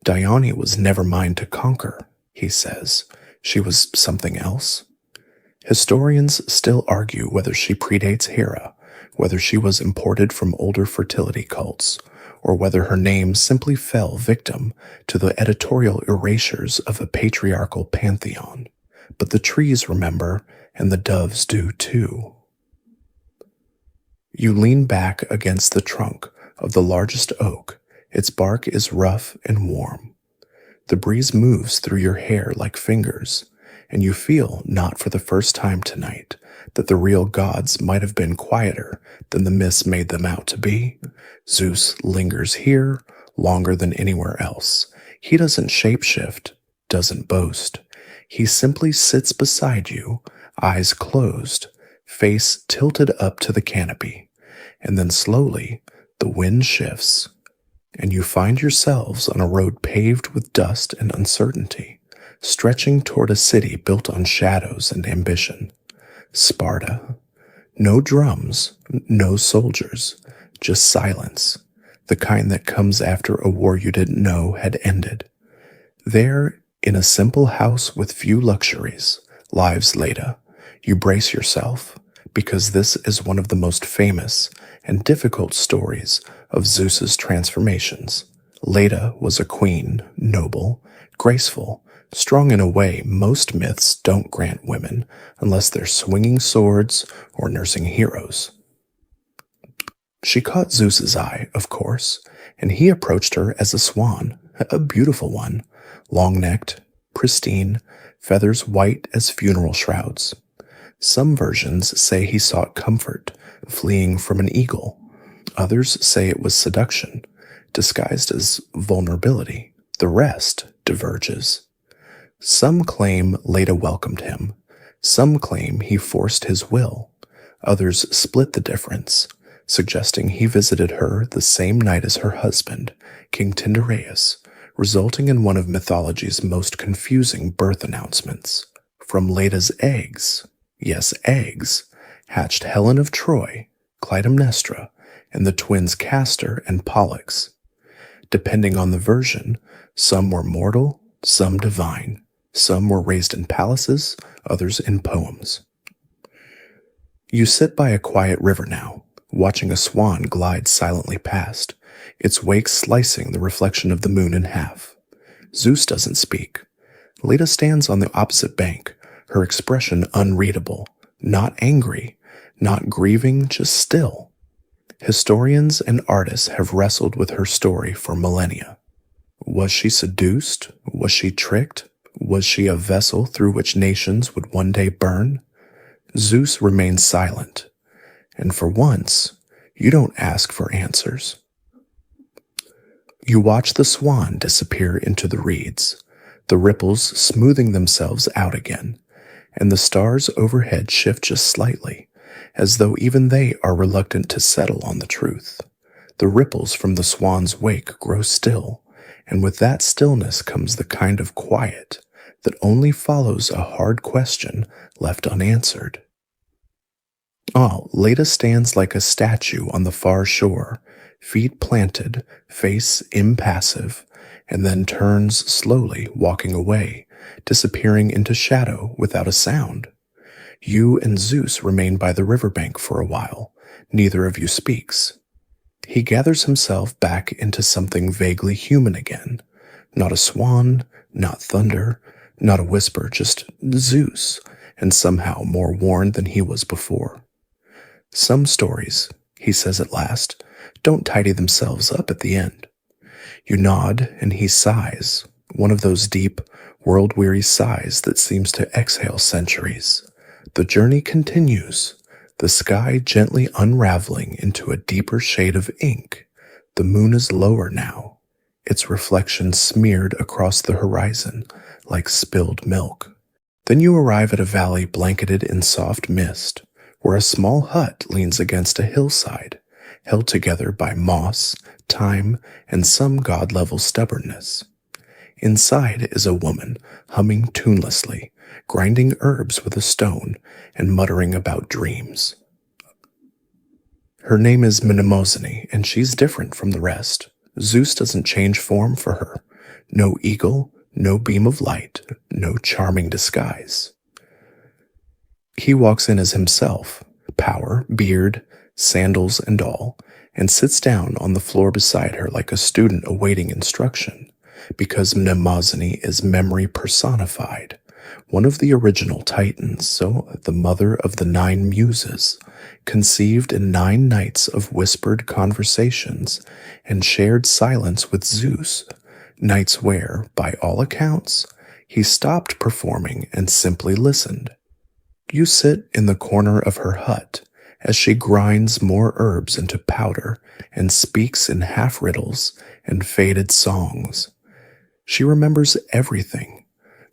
Dione was never mine to conquer, he says. She was something else. Historians still argue whether she predates Hera, whether she was imported from older fertility cults, or whether her name simply fell victim to the editorial erasures of a patriarchal pantheon. But the trees remember, and the doves do too. You lean back against the trunk of the largest oak. Its bark is rough and warm. The breeze moves through your hair like fingers, and you feel, not for the first time tonight, that the real gods might have been quieter than the myths made them out to be. Zeus lingers here longer than anywhere else. He doesn't shapeshift, doesn't boast. He simply sits beside you, eyes closed, face tilted up to the canopy, and then slowly the wind shifts, and you find yourselves on a road paved with dust and uncertainty, stretching toward a city built on shadows and ambition. Sparta. No drums, no soldiers, just silence, the kind that comes after a war you didn't know had ended. There, in a simple house with few luxuries, lives Leda. You brace yourself, because this is one of the most famous and difficult stories of Zeus's transformations. Leda was a queen, noble, graceful, strong in a way most myths don't grant women unless they're swinging swords or nursing heroes. She caught Zeus's eye, of course, and he approached her as a swan, a beautiful one, long-necked, pristine, feathers white as funeral shrouds. Some versions say he sought comfort, fleeing from an eagle, Others say it was seduction, disguised as vulnerability. The rest diverges. Some claim Leda welcomed him. Some claim he forced his will. Others split the difference, suggesting he visited her the same night as her husband, King Tyndareus, resulting in one of mythology's most confusing birth announcements. From Leda's eggs, yes, eggs, hatched Helen of Troy, Clytemnestra, and the twins Castor and Pollux. Depending on the version, some were mortal, some divine. Some were raised in palaces, others in poems. You sit by a quiet river now, watching a swan glide silently past, its wake slicing the reflection of the moon in half. Zeus doesn't speak. Leda stands on the opposite bank, her expression unreadable, not angry, not grieving, just still. Historians and artists have wrestled with her story for millennia. Was she seduced? Was she tricked? Was she a vessel through which nations would one day burn? Zeus remains silent, and for once, you don't ask for answers. You watch the swan disappear into the reeds, the ripples smoothing themselves out again, and the stars overhead shift just slightly, as though even they are reluctant to settle on the truth. The ripples from the swan's wake grow still, and with that stillness comes the kind of quiet that only follows a hard question left unanswered. Leda stands like a statue on the far shore, feet planted, face impassive, and then turns slowly, walking away, disappearing into shadow without a sound. You and Zeus remain by the riverbank for a while. Neither of you speaks. He gathers himself back into something vaguely human again. Not a swan, not thunder, not a whisper, just Zeus, and somehow more worn than he was before. Some stories, he says at last, don't tidy themselves up at the end. You nod, and he sighs, one of those deep, world-weary sighs that seems to exhale centuries. The journey continues, the sky gently unraveling into a deeper shade of ink. The moon is lower now, its reflection smeared across the horizon like spilled milk. Then you arrive at a valley blanketed in soft mist, where a small hut leans against a hillside, held together by moss, time, and some god-level stubbornness. Inside is a woman, humming tunelessly, grinding herbs with a stone, and muttering about dreams. Her name is Mnemosyne, and she's different from the rest. Zeus doesn't change form for her. No eagle, no beam of light, no charming disguise. He walks in as himself, power, beard, sandals, and all, and sits down on the floor beside her like a student awaiting instruction, because Mnemosyne is memory personified, one of the original Titans, so the mother of the 9 muses, conceived in 9 nights of whispered conversations and shared silence with Zeus, nights where, by all accounts, he stopped performing and simply listened. You sit in the corner of her hut as she grinds more herbs into powder and speaks in half-riddles and faded songs. She remembers everything,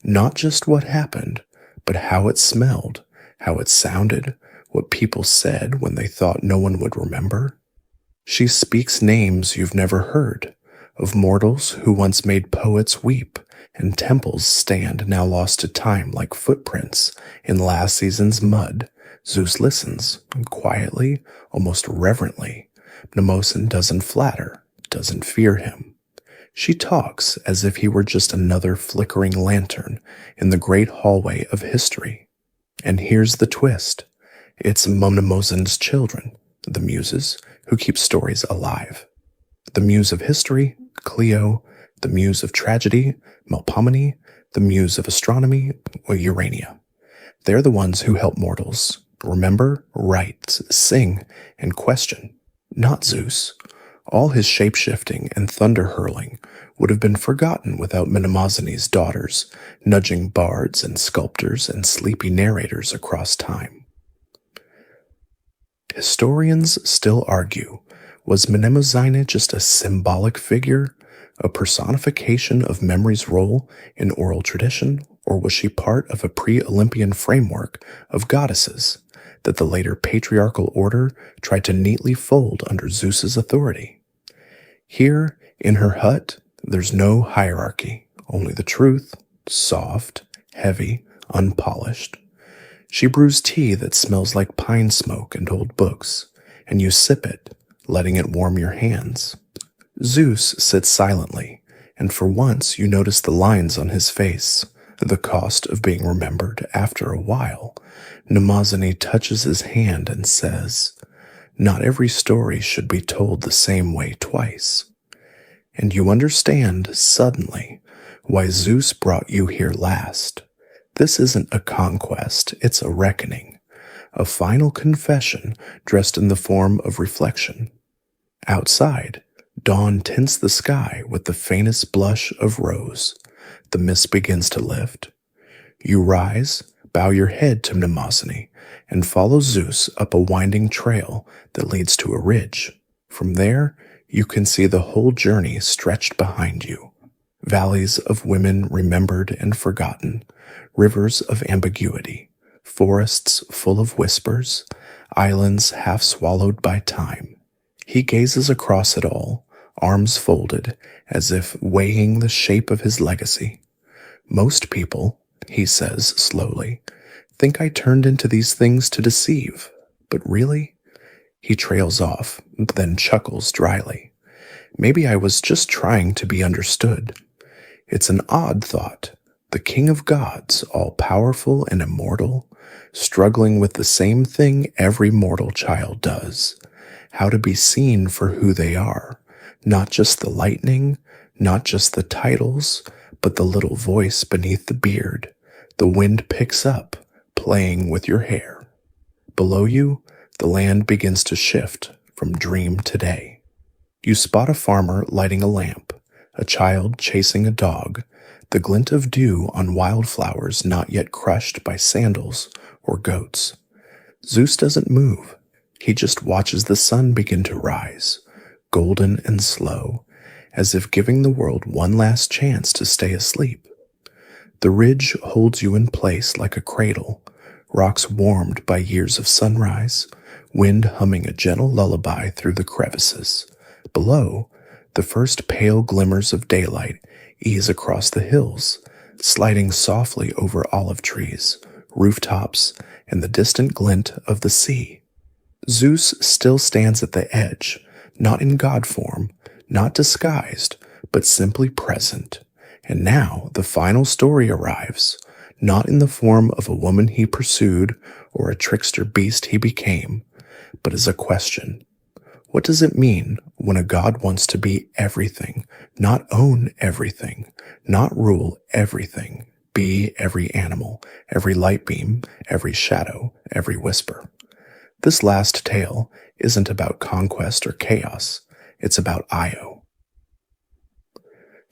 not just what happened, but how it smelled, how it sounded, what people said when they thought no one would remember. She speaks names you've never heard, of mortals who once made poets weep, and temples stand now lost to time like footprints in last season's mud. Zeus listens, quietly, almost reverently. Mnemosyne doesn't flatter, doesn't fear him. She talks as if he were just another flickering lantern in the great hallway of history. And here's the twist. It's Mnemosyne's children, the muses, who keep stories alive. The muse of history, Clio, the muse of tragedy, Melpomene, the muse of astronomy, Urania. They're the ones who help mortals remember, write, sing, and question. Not Zeus. All his shape-shifting and thunder-hurling would have been forgotten without Mnemosyne's daughters, nudging bards and sculptors and sleepy narrators across time. Historians still argue Was Mnemosyne just a symbolic figure, a personification of memory's role in oral tradition, or was she part of a pre-Olympian framework of goddesses that the later patriarchal order tried to neatly fold under Zeus's authority? Here, in her hut, there's no hierarchy, only the truth, soft, heavy, unpolished. She brews tea that smells like pine smoke and old books, and you sip it, letting it warm your hands. Zeus sits silently, and for once you notice the lines on his face, the cost of being remembered after a while. Mnemosyne touches his hand and says, "Not every story should be told the same way twice." And you understand, suddenly, why Zeus brought you here last. This isn't a conquest, it's a reckoning, a final confession dressed in the form of reflection. Outside, dawn tints the sky with the faintest blush of rose. The mist begins to lift. You rise, bow your head to Mnemosyne, and follow Zeus up a winding trail that leads to a ridge. From there, you can see the whole journey stretched behind you. Valleys of women remembered and forgotten, rivers of ambiguity, forests full of whispers, islands half swallowed by time. He gazes across it all, arms folded, as if weighing the shape of his legacy. "Most people," he says slowly, "think I turned into these things to deceive, but really?" He trails off, then chuckles dryly. "Maybe I was just trying to be understood." It's an odd thought. The king of gods, all-powerful and immortal, struggling with the same thing every mortal child does. How to be seen for who they are. Not just the lightning, not just the titles, but the little voice beneath the beard. The wind picks up, playing with your hair. Below you, the land begins to shift from dream to day. You spot a farmer lighting a lamp, a child chasing a dog, the glint of dew on wildflowers not yet crushed by sandals or goats. Zeus doesn't move. He just watches the sun begin to rise, golden and slow, as if giving the world one last chance to stay asleep. The ridge holds you in place like a cradle, rocks warmed by years of sunrise, wind humming a gentle lullaby through the crevices. Below, the first pale glimmers of daylight ease across the hills, sliding softly over olive trees, rooftops, and the distant glint of the sea. Zeus still stands at the edge, not in god form, not disguised, but simply present. And now the final story arrives, not in the form of a woman he pursued or a trickster beast he became, but as a question. What does it mean when a god wants to be everything, not own everything, not rule everything, be every animal, every light beam, every shadow, every whisper? This last tale isn't about conquest or chaos, it's about Io.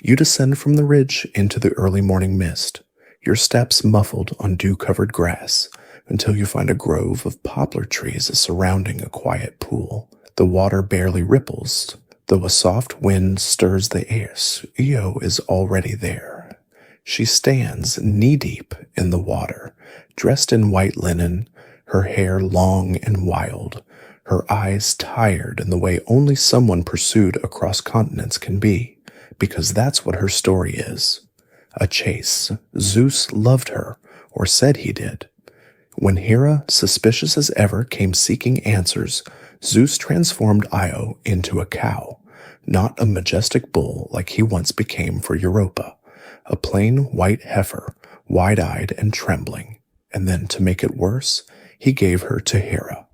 You descend from the ridge into the early morning mist, your steps muffled on dew-covered grass, until you find a grove of poplar trees surrounding a quiet pool. The water barely ripples, though a soft wind stirs the air. Io is already there. She stands knee-deep in the water, dressed in white linen, her hair long and wild, her eyes tired in the way only someone pursued across continents can be, because that's what her story is. A chase. Zeus loved her, or said he did. When Hera, suspicious as ever, came seeking answers, Zeus transformed Io into a cow, not a majestic bull like he once became for Europa, a plain white heifer, wide-eyed and trembling, and then, to make it worse, he gave her to Hera.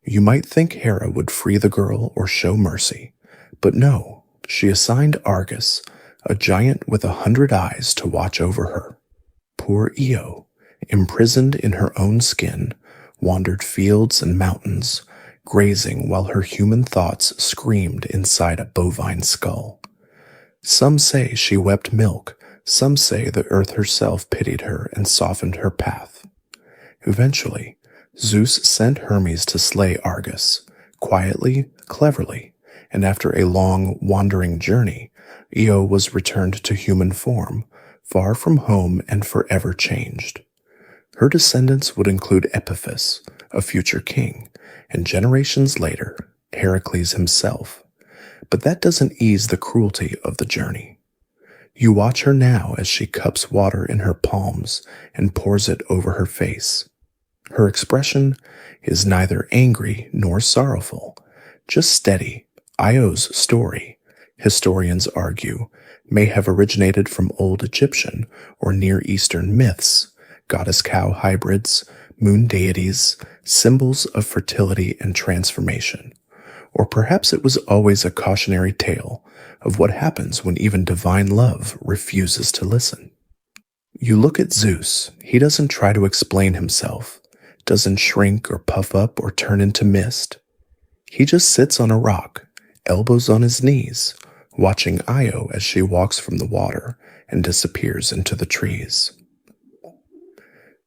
You might think Hera would free the girl or show mercy, but no, she assigned Argus, a giant with 100 eyes, to watch over her. Poor Io, imprisoned in her own skin, wandered fields and mountains, grazing while her human thoughts screamed inside a bovine skull. Some say she wept milk, some say the earth herself pitied her and softened her path. Eventually, Zeus sent Hermes to slay Argus, quietly, cleverly, and after a long, wandering journey, Io was returned to human form, far from home and forever changed. Her descendants would include Epiphus, a future king, and generations later, Heracles himself. But that doesn't ease the cruelty of the journey. You watch her now as she cups water in her palms and pours it over her face. Her expression is neither angry nor sorrowful, just steady. Io's story, historians argue, may have originated from old Egyptian or Near Eastern myths, goddess-cow hybrids, moon deities, symbols of fertility and transformation. Or perhaps it was always a cautionary tale of what happens when even divine love refuses to listen. You look at Zeus. He doesn't try to explain himself, doesn't shrink or puff up or turn into mist. He just sits on a rock, elbows on his knees, watching Io as she walks from the water and disappears into the trees.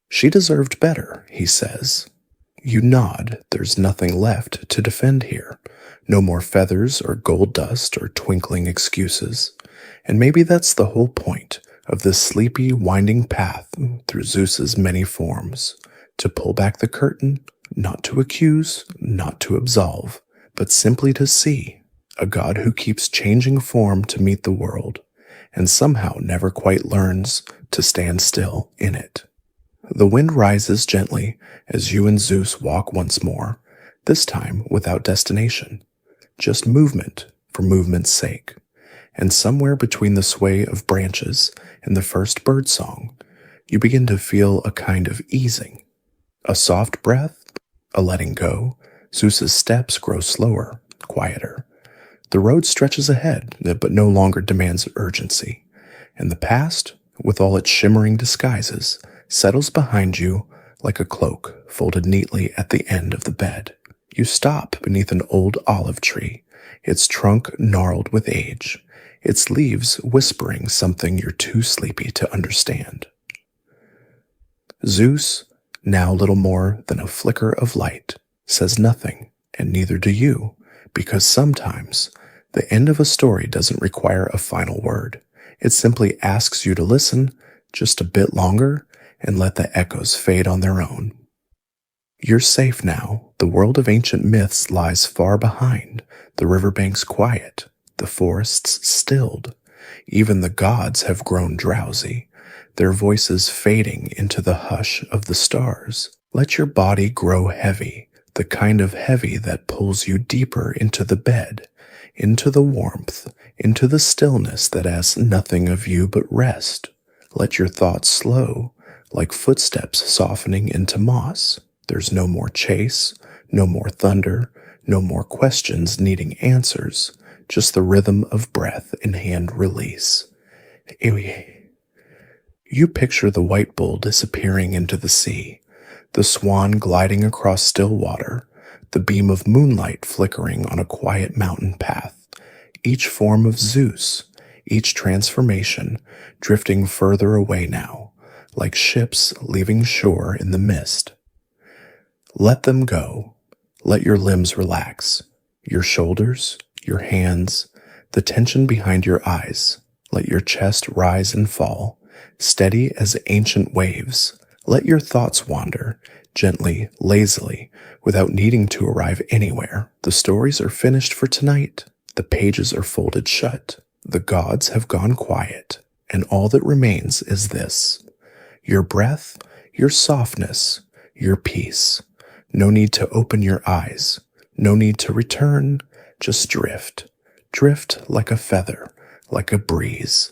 She deserved better, he says. You nod. There's nothing left to defend here. No more feathers or gold dust or twinkling excuses. And maybe that's the whole point of this sleepy, winding path through Zeus's many forms. To pull back the curtain, not to accuse, not to absolve, but simply to see a God who keeps changing form to meet the world, and somehow never quite learns to stand still in it. The wind rises gently as you and Zeus walk once more, this time without destination, just movement for movement's sake. And somewhere between the sway of branches and the first bird song, you begin to feel a kind of easing. A soft breath, a letting go. Zeus's steps grow slower, quieter. The road stretches ahead, but no longer demands urgency. And the past, with all its shimmering disguises, settles behind you like a cloak folded neatly at the end of the bed. You stop beneath an old olive tree, its trunk gnarled with age, its leaves whispering something you're too sleepy to understand. Zeus, now little more than a flicker of light, says nothing, and neither do you, because sometimes the end of a story doesn't require a final word. It simply asks you to listen just a bit longer and let the echoes fade on their own. You're safe now. The world of ancient myths lies far behind, the riverbanks quiet, the forests stilled. Even the gods have grown drowsy, their voices fading into the hush of the stars. Let your body grow heavy, the kind of heavy that pulls you deeper into the bed, into the warmth, into the stillness that asks nothing of you but rest. Let your thoughts slow, like footsteps softening into moss. There's no more chase, no more thunder, no more questions needing answers, just the rhythm of breath and hand release. You picture the white bull disappearing into the sea, the swan gliding across still water, the beam of moonlight flickering on a quiet mountain path. Each form of Zeus, each transformation, drifting further away now, like ships leaving shore in the mist. Let them go. Let your limbs relax, your shoulders, your hands, the tension behind your eyes. Let your chest rise and fall, steady as ancient waves. Let your thoughts wander, gently, lazily, without needing to arrive anywhere. The stories are finished for tonight. The pages are folded shut. The gods have gone quiet, and all that remains is this: your breath, your softness, your peace. No need to open your eyes. No need to return. Just drift. Drift like a feather, like a breeze,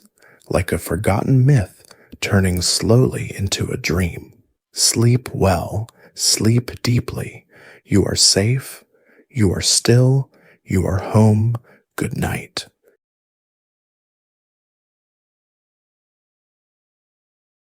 like a forgotten myth turning slowly into a dream. Sleep well. Sleep deeply. You are safe. You are still. You are home. Good night.